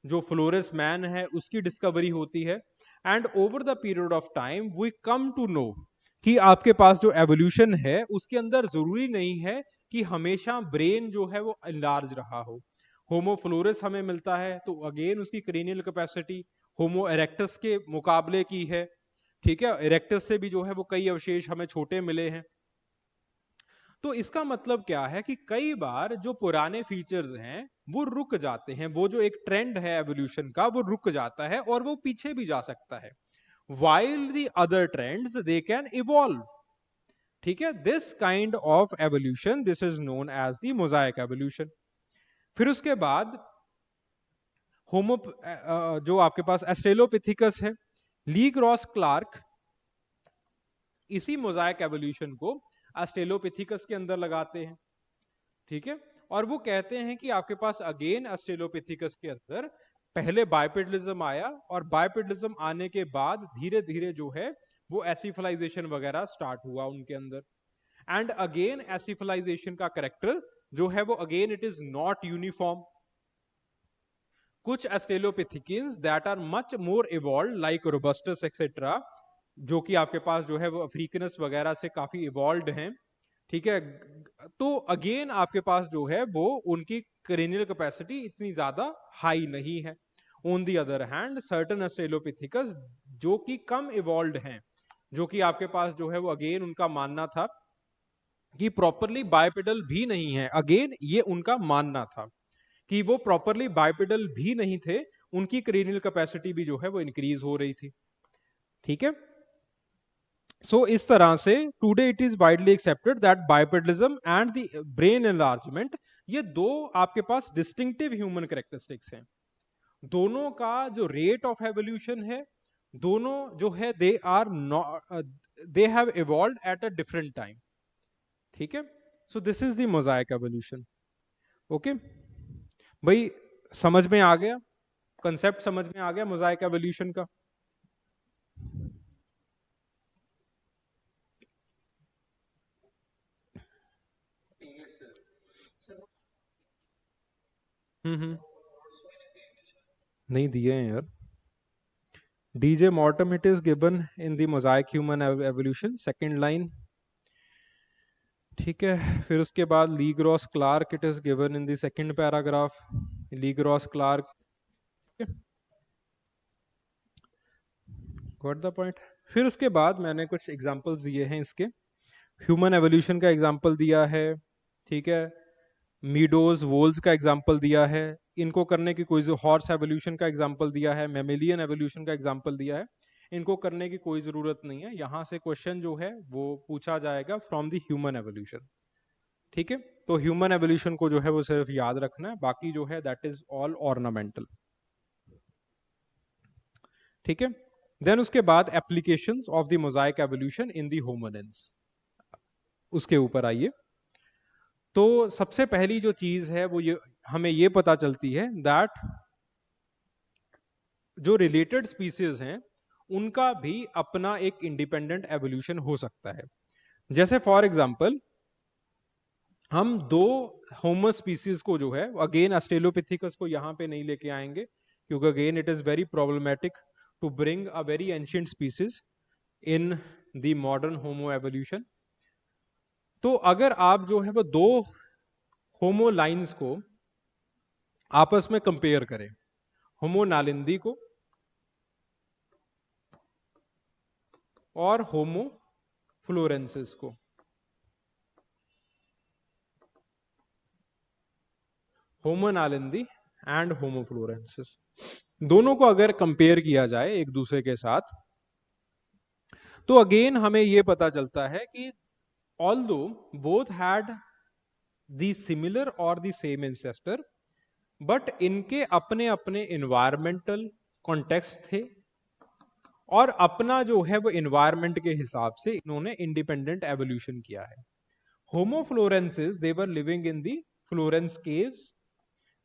A: जो फ्लोरेस मैन है उसकी डिस्कवरी होती है, and over the period of time we come to know कि आपके पास जो एवोल्यूशन है उसके अंदर जरूरी नहीं है कि हमेशा ब्रेन जो है वो इनलार्ज रहा हो। होमो फ्लोरेस हमें मिलता है तो अगेन उसकी क्रेनियल कैपेसिटी होमो इरेक्टस के मुकाबले की है। ठीक है, इरेक्टस से भी जो है वो कई अवशेष हमें छोटे मिले हैं। तो इसका मतलब क्या है कि कई बार जो पुराने फीचर्स हैं वो रुक जाते हैं, वो जो एक ट्रेंड है एवोल्यूशन का वो रुक जाता है और वो पीछे भी जा सकता है, while the other trends they can evolve। ठीक है, this kind of evolution this is known as the mosaic evolution. फिर उसके बाद होमो जो आपके पास एस्ट्रेलोपिथिकस है, ली क्रॉस क्लार्क इसी मोजाइक एवोल्यूशन को एस्ट्रेलोपिथिकस के अंदर लगाते हैं। ठीक है, और वो कहते हैं कि आपके पास अगेन एस्ट्रेलोपिथिकस के अंदर पहले बाइपेडलिज्म आया और बाइपेडलिज्म आने के बाद धीरे धीरे जो है वो एसिफलाइजेशन वगैरह स्टार्ट हुआ उनके अंदर। एंड अगेन एसिफलाइजेशन का करेक्टर जो है वो again it is not uniform. कुछ australopithecines that are much more evolve like robustus etcetera, जो कि आपके पास जो है वो अफ्रीकनस वगैरह से काफी इवॉल्व हैं। ठीक है, तो अगेन आपके पास जो है वो उनकी क्रेनियल कैपेसिटी इतनी ज्यादा हाई नहीं है। On the other hand certain australopithecus जो कि कम इवॉल्व हैं, जो कि आपके पास जो है वो अगेन उनका मानना था कि प्रॉपरली बाइपेडल भी नहीं है, अगेन ये उनका मानना था कि वो प्रॉपरली बाइपेडल भी नहीं थे, उनकी क्रेनियल कैपेसिटी भी जो है वो इंक्रीज हो रही थी। ठीक है, सो इस तरह से today it is widely accepted that bipedalism and the brain enlargement ये दो आपके पास डिस्टिंक्टिव ह्यूमन कैरेक्टरिस्टिक्स हैं। दोनों का जो रेट ऑफ एवोल्यूशन है, दोनों जो है they are not, they have evolved at a different time. ठीक है, so this is the mosaic evolution. Okay भाई, समझ में आ गया, कंसेप्ट समझ में आ गया मोजाइक एवोल्यूशन का? नहीं दिए हैं यार। डीजे मॉर्टम it is given in the mosaic human evolution, second line. ठीक है, फिर उसके बाद Le Gros Clark it is given in the second paragraph, Le Gros Clark. Got the point. फिर उसके बाद मैंने कुछ एग्जांपल्स दिए हैं इसके, ह्यूमन एवोल्यूशन का एग्जांपल दिया है, ठीक है, मीडोज वोल्स का एग्जांपल दिया है, इनको करने की कोई, हॉर्स एवोल्यूशन का एग्जांपल दिया है, मेमेलियन एवोल्यूशन का एग्जांपल दिया है, इनको करने की कोई जरूरत नहीं है। यहां से क्वेश्चन जो है वो पूछा जाएगा फ्रॉम द ह्यूमन एवोल्यूशन। ठीक है, तो ह्यूमन एवोल्यूशन को जो है वो सिर्फ याद रखना है, बाकी जो है दैट इज ऑल ऑर्नामेंटल। ठीक है, देन उसके बाद applications of the mosaic evolution in the hominids, उसके ऊपर आइए। तो सबसे पहली जो चीज है वो ये हमें ये पता चलती है दैट जो रिलेटेड स्पीसीज हैं उनका भी अपना एक इंडिपेंडेंट एवोल्यूशन हो सकता है। जैसे फॉर एग्जांपल हम दो होमो स्पीसीज को जो है, अगेन ऑस्ट्रेलोपिथेकस को यहां पे नहीं लेके आएंगे क्योंकि again it is very problematic to bring a very ancient species in the modern homo evolution. तो अगर आप जो है वो दो होमो लाइंस को आपस में कंपेयर करें, होमो नालिंदी को और होमो फ्लोरेंसिस को, होमो नालिंदी एंड होमो फ्लोरेंसिस, दोनों को अगर कंपेयर किया जाए एक दूसरे के साथ, तो अगेन हमें यह पता चलता है कि although both had the similar और द सेम एंसेस्टर, बट इनके अपने अपने इन्वायरमेंटल कॉन्टेक्स्ट थे और अपना जो है वो इन्वायरमेंट के हिसाब से इन्होंने इंडिपेंडेंट एवोल्यूशन किया है। Homo floresiensis they were living in the Florence caves,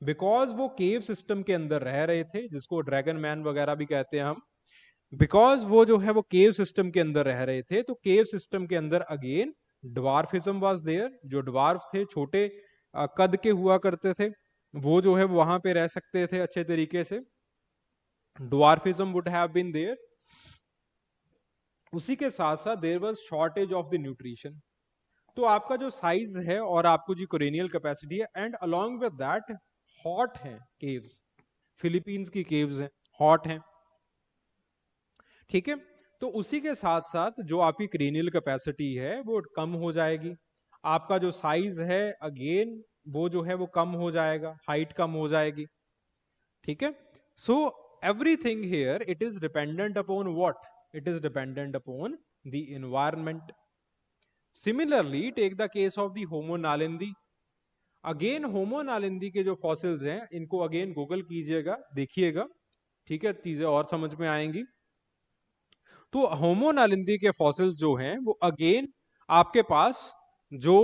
A: because वो केव सिस्टम के अंदर रह रहे थे, जिसको ड्रैगन मैन वगैरह भी कहते हैं हम, बिकॉज वो जो है वो केव सिस्टम के अंदर रह रहे थे, तो केव सिस्टम के अंदर अगेन ड्वार्फिज्म वाज देयर, जो ड्वार्फ थे, छोटे कद के हुआ करते थे, वो जो है वहां पे रह सकते थे अच्छे तरीके से, dwarfism would have been there. उसी के साथ साथ there was shortage of the nutrition, तो आपका जो साइज है और आपको जो कोरेनियल कैपेसिटी है, and along with that hot है केव्स, फिलीपींस की केव्स हैं, हॉट हैं। ठीक है, तो उसी के साथ साथ जो आपकी क्रेनियल कैपेसिटी है वो कम हो जाएगी, आपका जो साइज है अगेन वो जो है वो कम हो जाएगा, हाइट कम हो जाएगी। ठीक है, so everything here it is dependent upon what, it is dependent upon the environment. Similarly take the case of the Homo naledi, again Homo naledi के जो फॉसिल्स हैं इनको अगेन गूगल कीजिएगा, देखिएगा, ठीक है, चीजें और समझ में आएंगी। तो होमो नालिंदी के फॉसिल्स जो हैं वो अगेन आपके पास जो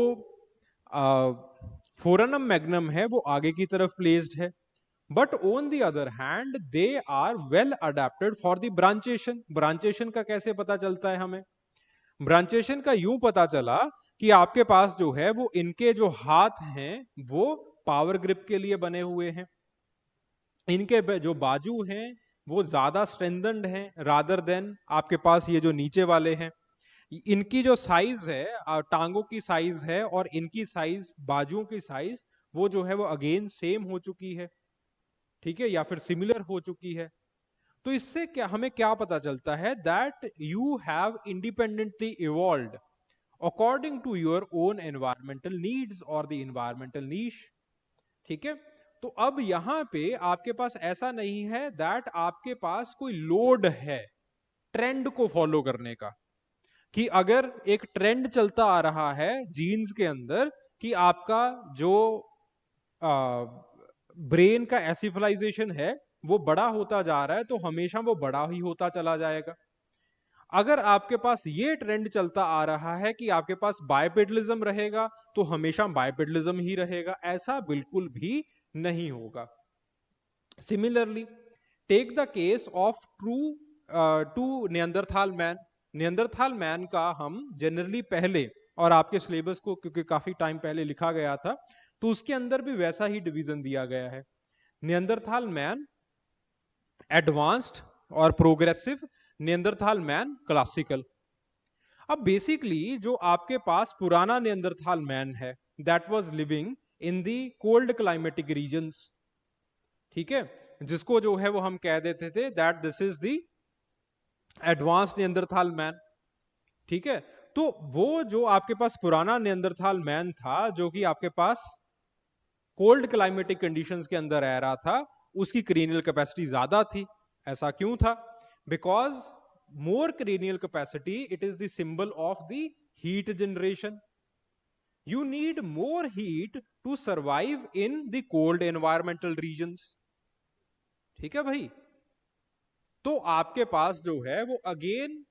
A: फोरनम मैग्नम है वो आगे की तरफ प्लेस्ड है, but on the other hand they are well adapted for the brachiation. Brachiation का कैसे पता चलता है हमें? ब्रांचेशन का यूं पता चला कि आपके पास जो है वो इनके जो हाथ हैं वो पावर ग्रिप के लिए बने हुए हैं, इनके जो बाजू हैं वो ज्यादा स्ट्रेंथन्ड हैं रादर देन आपके पास ये जो नीचे वाले हैं। इनकी जो साइज है, टांगों की साइज है और इनकी साइज, बाजुओं की साइज, वो जो है वो अगेन सेम हो चुकी है, ठीक है, या फिर सिमिलर हो चुकी है। तो इससे क्या हमें क्या पता चलता है? That you have independently evolved according to your own environmental needs और द एनवायरमेंटल नीश। ठीक है, तो अब यहां पे आपके पास ऐसा नहीं है दैट आपके पास कोई लोड है ट्रेंड को फॉलो करने का, कि अगर एक ट्रेंड चलता आ रहा है जीन्स के अंदर कि आपका जो ब्रेन का एसिफलाइजेशन है वो बड़ा होता जा रहा है, तो हमेशा वो बड़ा ही होता चला जाएगा। अगर आपके पास ये ट्रेंड चलता आ रहा है कि आपके पास बायपेडलिज्म रहेगा तो हमेशा बायपेडलिज्म ही रहेगा, ऐसा बिल्कुल भी नहीं होगा। Similarly take the case of to Neanderthal man. Neanderthal man का हम जनरली पहले, और आपके सिलेबस को क्योंकि काफी टाइम पहले लिखा गया था, तो उसके अंदर भी वैसा ही डिवीजन दिया गया है। नियंदरथाल मैन एडवांस्ड और प्रोग्रेसिव, नियंदरथाल मैन क्लासिकल। अब बेसिकली जो आपके पास पुराना नियंदरथाल मैन है, that was living in the cold climatic regions, ठीक है, जिसको जो है वो हम कह देते थे that this is the advanced Neanderthal man, ठीक है। तो वो जो आपके पास पुराना नियंदरथाल मैन था, जो कि आपके पास कोल्ड क्लाइमेटिक कंडीशंस के अंदर रह रहा था, उसकी क्रेनियल कैपेसिटी ज्यादा थी। ऐसा क्यों था? Because more cranial capacity, it is the symbol of the heat generation. You need more heat to survive in the cold environmental regions, ठीक है भाई। तो आपके पास जो है वो again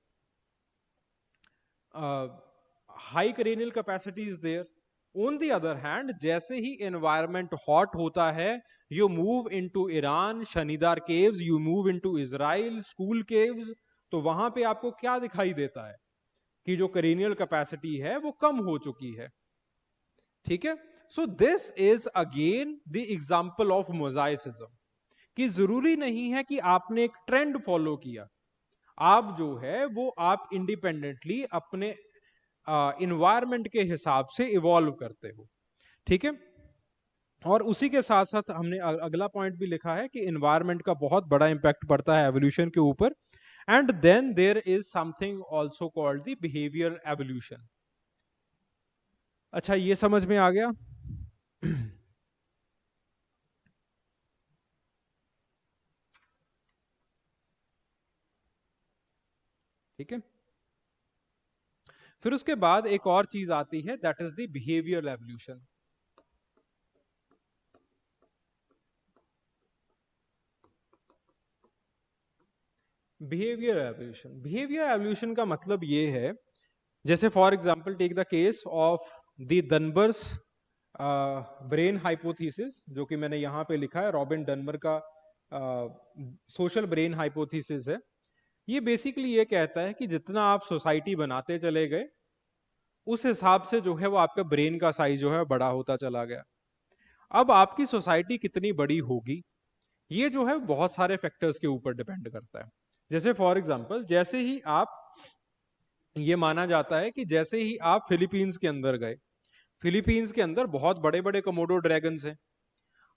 A: high cranial capacity is there. On the other hand, जैसे ही एनवायरमेंट हॉट होता है, you move into Iran, Shanidar caves, you move into Israel, Skhul caves, तो वहां पे आपको क्या दिखाई देता है कि जो क्रेनियल कैपेसिटी है वो कम हो चुकी है, ठीक है। So this is again the example of mosaicism, कि जरूरी नहीं है कि आपने एक ट्रेंड फॉलो किया, आप जो है वो आप इंडिपेंडेंटली अपने इन्वायरमेंट के हिसाब से इवॉल्व करते हो, ठीक है। और उसी के साथ साथ हमने अगला पॉइंट भी लिखा है कि इन्वायरमेंट का बहुत बड़ा इंपैक्ट पड़ता है एवोल्यूशन के ऊपर। And then there is something also called the behaviour evolution. अच्छा, ये समझ में आ गया? ठीक है। फिर उसके बाद एक और चीज आती है, that is the behaviour evolution. Behaviour evolution का मतलब ये है, जैसे for example take the case of the Dunbar's brain hypothesis, जो कि मैंने यहां पे लिखा है, रॉबिन डनबर का सोशल ब्रेन हाइपोथेसिस है। ये बेसिकली ये कहता है कि जितना आप सोसाइटी बनाते चले गए, उस हिसाब से जो है वो आपका ब्रेन का साइज जो है बड़ा होता चला गया। अब आपकी सोसाइटी कितनी बड़ी होगी, ये जो है बहुत सारे फैक्टर्स के ऊपर डिपेंड करता है। जैसे फॉर एग्जांपल, जैसे ही आप, ये माना जाता है कि जैसे ही आप फिलीपींस के अंदर गए, फिलीपींस के अंदर बहुत बड़े बड़े कमोडो ड्रैगन्स हैं।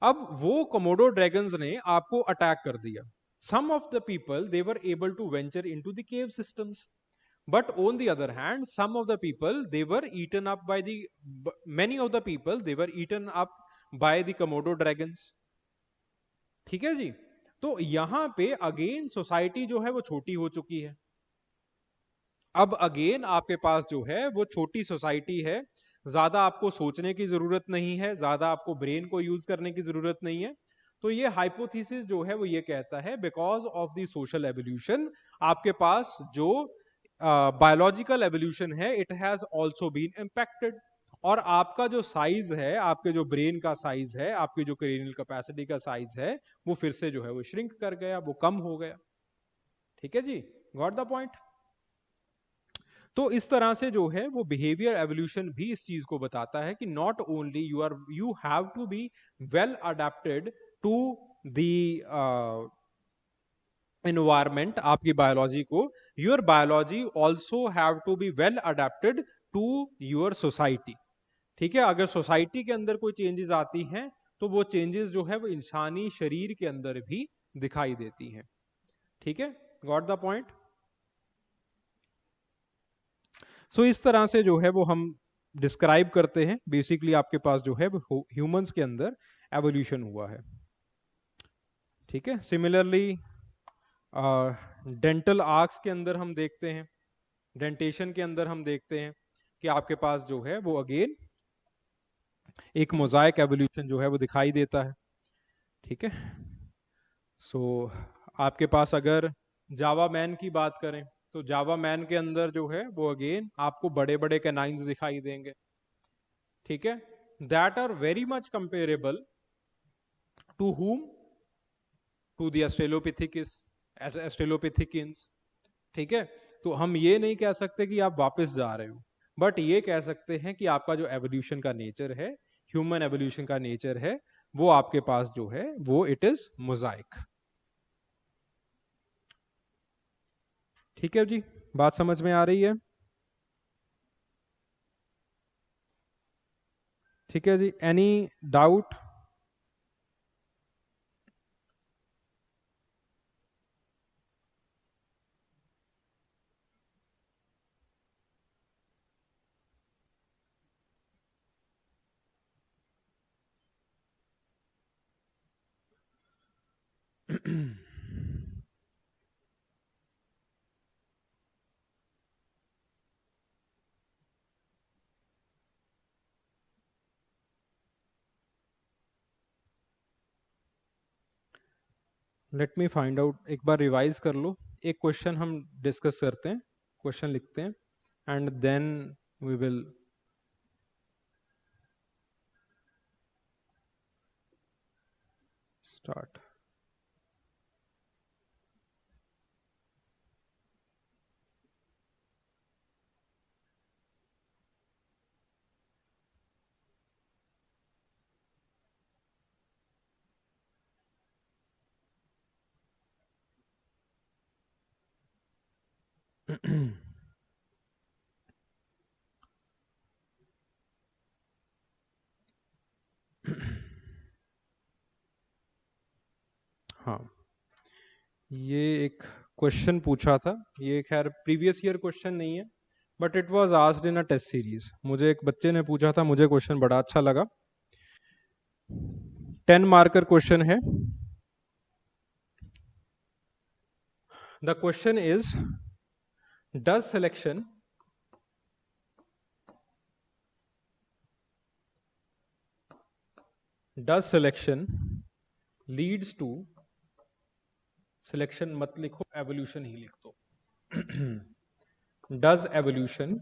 A: अब वो कमोडो ड्रैगन्स ने आपको अटैक कर दिया। Some of the people they were able to venture into the cave systems, but on the other hand, some of the people they were eaten up by the many of the people they were eaten up by the komodo dragons, ठीक है जी। तो यहां पे again society जो है वो छोटी हो चुकी है। अब अगेन आपके पास जो है वो छोटी सोसाइटी है, ज्यादा आपको सोचने की जरूरत नहीं है, ज्यादा आपको ब्रेन को यूज करने की जरूरत नहीं है। तो ये हाइपोथेसिस जो है वो ये कहता है, because of the social evolution, आपके पास जो बायोलॉजिकल एवोल्यूशन है, it has also been impacted. और आपका जो साइज है, आपके जो ब्रेन का साइज है, आपकी जो क्रेनियल कैपेसिटी का साइज है, वो फिर से जो है वो श्रिंक कर गया, वो कम हो गया, ठीक है जी। Got the point? तो इस तरह से जो है वो बिहेवियर एवोल्यूशन भी इस चीज को बताता है कि not only you have to be well adapted to the environment, आपकी बायोलॉजी को, your biology also have to be well adapted to your society, ठीक है। अगर सोसाइटी के अंदर कोई चेंजेस आती हैं, तो वो चेंजेस जो है वो इंसानी शरीर के अंदर भी दिखाई देती हैं, ठीक है। Got the point? सो इस तरह से जो है वो हम डिस्क्राइब करते हैं बेसिकली आपके पास जो है ह्यूमंस के अंदर एवोल्यूशन हुआ है, ठीक है। सिमिलरली डेंटल आर्क्स के अंदर हम देखते हैं, डेंटेशन के अंदर हम देखते हैं कि आपके पास जो है वो अगेन एक मोजाइक एवोल्यूशन जो है वो दिखाई देता है, ठीक है। सो आपके पास अगर जावा मैन की बात करें, तो जावा मैन के अंदर जो है वो अगेन आपको बड़े बड़े कैनाइंस दिखाई देंगे, ठीक है। That are very much comparable to whom? To the australopithecines, ठीक है। तो हम ये नहीं कह सकते कि आप वापस जा रहे हो, बट ये कह सकते हैं कि आपका जो एवोल्यूशन का नेचर है, ह्यूमन एवोल्यूशन का नेचर है, वो आपके पास जो है वो इट इज मोजाइक। ठीक है जी, बात समझ में आ रही है? ठीक है जी, any doubt? Let me find out, एक बार रिवाइज कर लो। एक क्वेश्चन हम डिस्कस करते हैं, क्वेश्चन लिखते हैं and then we will start. हाँ, ये एक क्वेश्चन पूछा था, ये खैर प्रीवियस ईयर क्वेश्चन नहीं है, but it was asked in a test series. मुझे एक बच्चे ने पूछा था, मुझे क्वेश्चन बड़ा अच्छा लगा। 10 मार्कर क्वेश्चन है। The question is, does selection leads to, selection मत लिखो, एवोल्यूशन ही लिख दो। Does evolution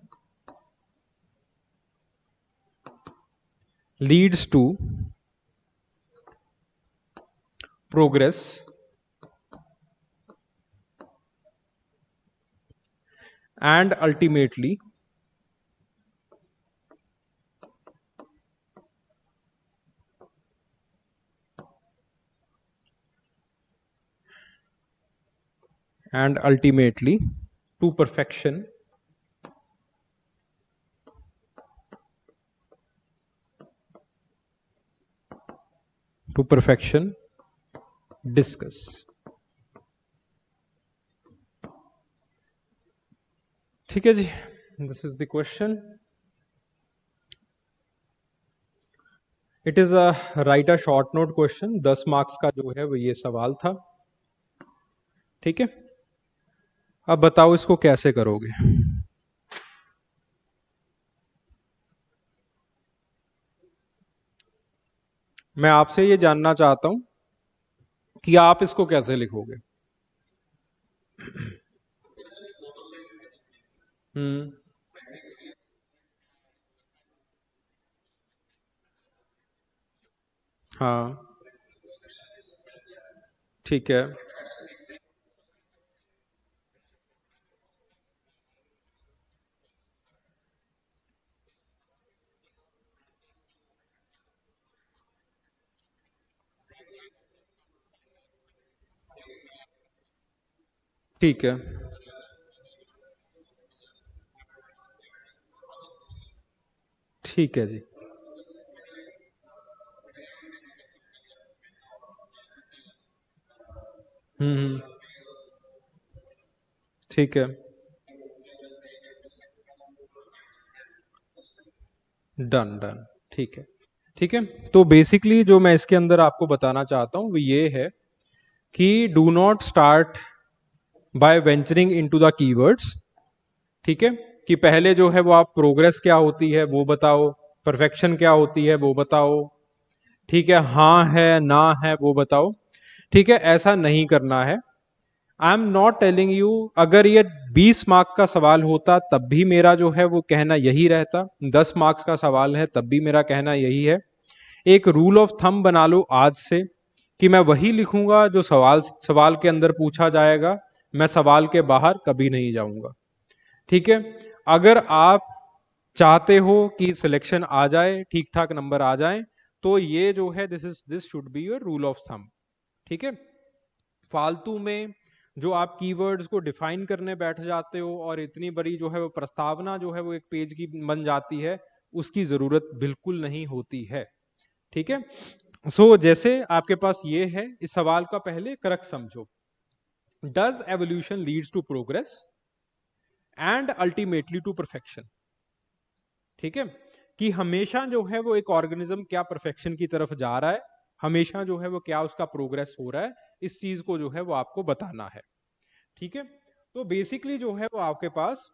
A: leads to progress and ultimately to perfection, discuss। ठीक है जी, this is the question. It is a right a short note question, 10 marks का जो है वो ये सवाल था। ठीक है, अब बताओ इसको कैसे करोगे। मैं आपसे ये जानना चाहता हूं कि आप इसको कैसे लिखोगे। हम्म, हाँ, ठीक है, ठीक है, ठीक है जी। हम्म, ठीक है, डन डन, ठीक है। ठीक है, तो बेसिकली जो मैं इसके अंदर आपको बताना चाहता हूं वो ये है कि do not start by venturing into the keywords. ठीक है, कि पहले जो है वो आप प्रोग्रेस क्या होती है वो बताओ, परफेक्शन क्या होती है वो बताओ, ठीक है, हाँ है ना है वो बताओ। ठीक है, ऐसा नहीं करना है। I am not telling you, अगर ये 20 मार्क का सवाल होता तब भी मेरा जो है वो कहना यही रहता, 10 मार्क्स का सवाल है तब भी मेरा कहना यही है। एक रूल ऑफ थंब बना लो आज से कि मैं वही लिखूंगा जो सवाल सवाल के अंदर पूछा जाएगा, मैं सवाल के बाहर कभी नहीं जाऊंगा। ठीक है, अगर आप चाहते हो कि सिलेक्शन आ जाए, ठीक ठाक नंबर आ जाए, तो ये जो है this should be your rule of thumb, ठीक है। फालतू में जो आप कीवर्ड्स को डिफाइन करने बैठ जाते हो और इतनी बड़ी जो है वो प्रस्तावना जो है वो एक पेज की बन जाती है, उसकी जरूरत बिल्कुल नहीं होती है, ठीक है। सो जैसे आपके पास ये है, इस सवाल का पहले करक समझो। Does evolution leads to progress and ultimately to perfection, ठीक है, कि हमेशा जो है वो एक ऑर्गेनिज्म क्या परफेक्शन की तरफ जा रहा है, हमेशा जो है वो क्या उसका प्रोग्रेस हो रहा है, इस चीज को जो है वो आपको बताना है, ठीक है। तो बेसिकली जो है वो आपके पास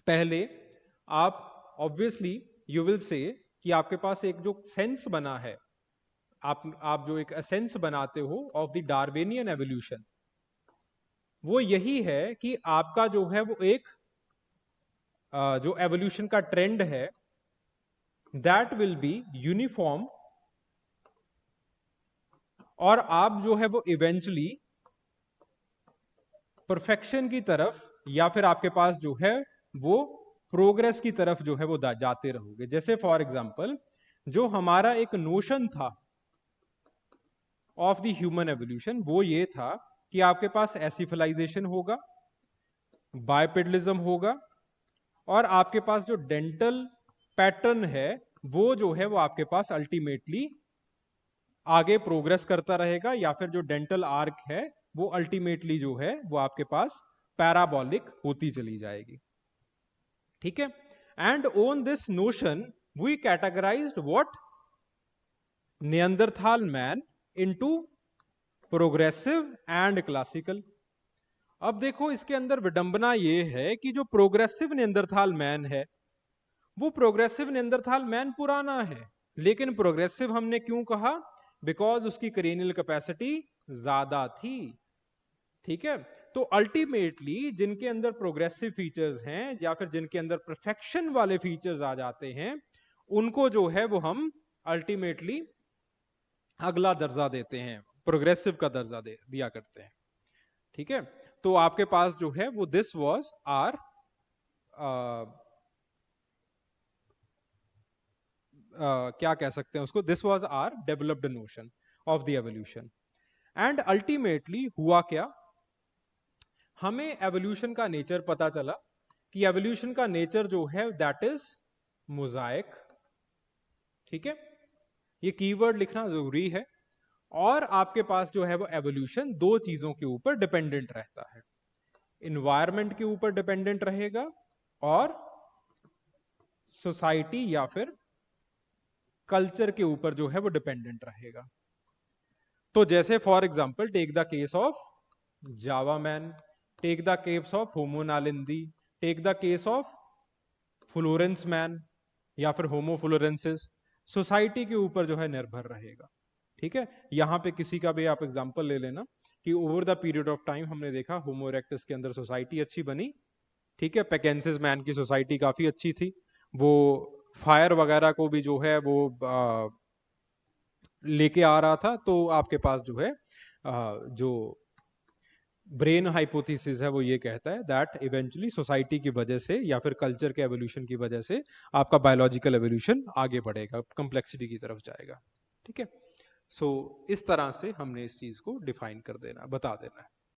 A: पहले आप ऑब्वियसली यू विल से कि आपके पास एक जो सेंस बना है, आप जो एक सेंस बनाते हो ऑफ द डार्विनियन एवोल्यूशन, वो यही है कि आपका जो है वो एक जो एवोल्यूशन का ट्रेंड है दैट विल बी यूनिफॉर्म, और आप जो है वो इवेंचुअली परफेक्शन की तरफ या फिर आपके पास जो है वो प्रोग्रेस की तरफ जो है वो जाते रहोगे। जैसे फॉर एग्जांपल जो हमारा एक नोशन था ऑफ द ह्यूमन एवोल्यूशन, वो ये था कि आपके पास एसिफलाइजेशन होगा, बायपेडलिज्म होगा, और आपके पास जो डेंटल पैटर्न है वो जो है वो आपके पास अल्टीमेटली आगे प्रोग्रेस करता रहेगा, या फिर जो डेंटल आर्क है वो अल्टीमेटली जो है वो आपके पास पैराबोलिक होती चली जाएगी, ठीक है। And on this notion we categorized what Neanderthal man into progressive and classical. अब देखो इसके अंदर विडंबना ये है कि जो प्रोग्रेसिव नियंदरथाल मैन है, वो प्रोग्रेसिव नियंदरथाल मैन पुराना है, लेकिन प्रोग्रेसिव हमने क्यों कहा? बिकॉज उसकी क्रेनियल कैपेसिटी ज्यादा थी, ठीक है। तो अल्टीमेटली जिनके अंदर प्रोग्रेसिव फीचर्स हैं या फिर जिनके अंदर परफेक्शन वाले फीचर्स आ जाते हैं, उनको जो है वो हम अल्टीमेटली अगला दर्जा देते हैं, प्रोग्रेसिव का दर्जा दिया करते हैं, ठीक है। तो आपके पास जो है वो दिस वाज आर क्या कह सकते हैं उसको, this was our developed notion of the evolution. And ultimately हुआ क्या, हमें एवोल्यूशन का नेचर पता चला कि एवोल्यूशन का नेचर जो है दैट इज मोजाइक, ठीक है। ये कीवर्ड लिखना जरूरी है। और आपके पास जो है वो एवोल्यूशन दो चीजों के ऊपर डिपेंडेंट रहता है, इन्वायरमेंट के ऊपर डिपेंडेंट रहेगा और सोसाइटी या फिर कल्चर के ऊपर जो है वो डिपेंडेंट रहेगा। तो जैसे for example take the case of Java man, take the case of Homo naledi, take the case of Florence man या फिर होमो फ्लोरेंसिस, सोसाइटी के ऊपर जो है निर्भर रहेगा, ठीक है। यहां पे किसी का भी आप एग्जांपल ले लेना कि over the period of time हमने देखा होमो इरेक्टस के अंदर सोसाइटी अच्छी बनी, ठीक है। पैकेंसिस मैन की सोसाइटी काफी अच्छी थी, वो फायर वगैरह को भी जो है वो लेके आ रहा था। तो आपके पास जो है जो ब्रेन हाइपोथेसिस है वो ये कहता है दैट इवेंचुअली सोसाइटी की वजह से या फिर कल्चर के एवोल्यूशन की वजह से आपका बायोलॉजिकल एवोल्यूशन आगे बढ़ेगा, कॉम्प्लेक्सिटी की तरफ जाएगा, ठीक है। सो इस तरह से हमने इस चीज को डिफाइन कर देना, बता देना है।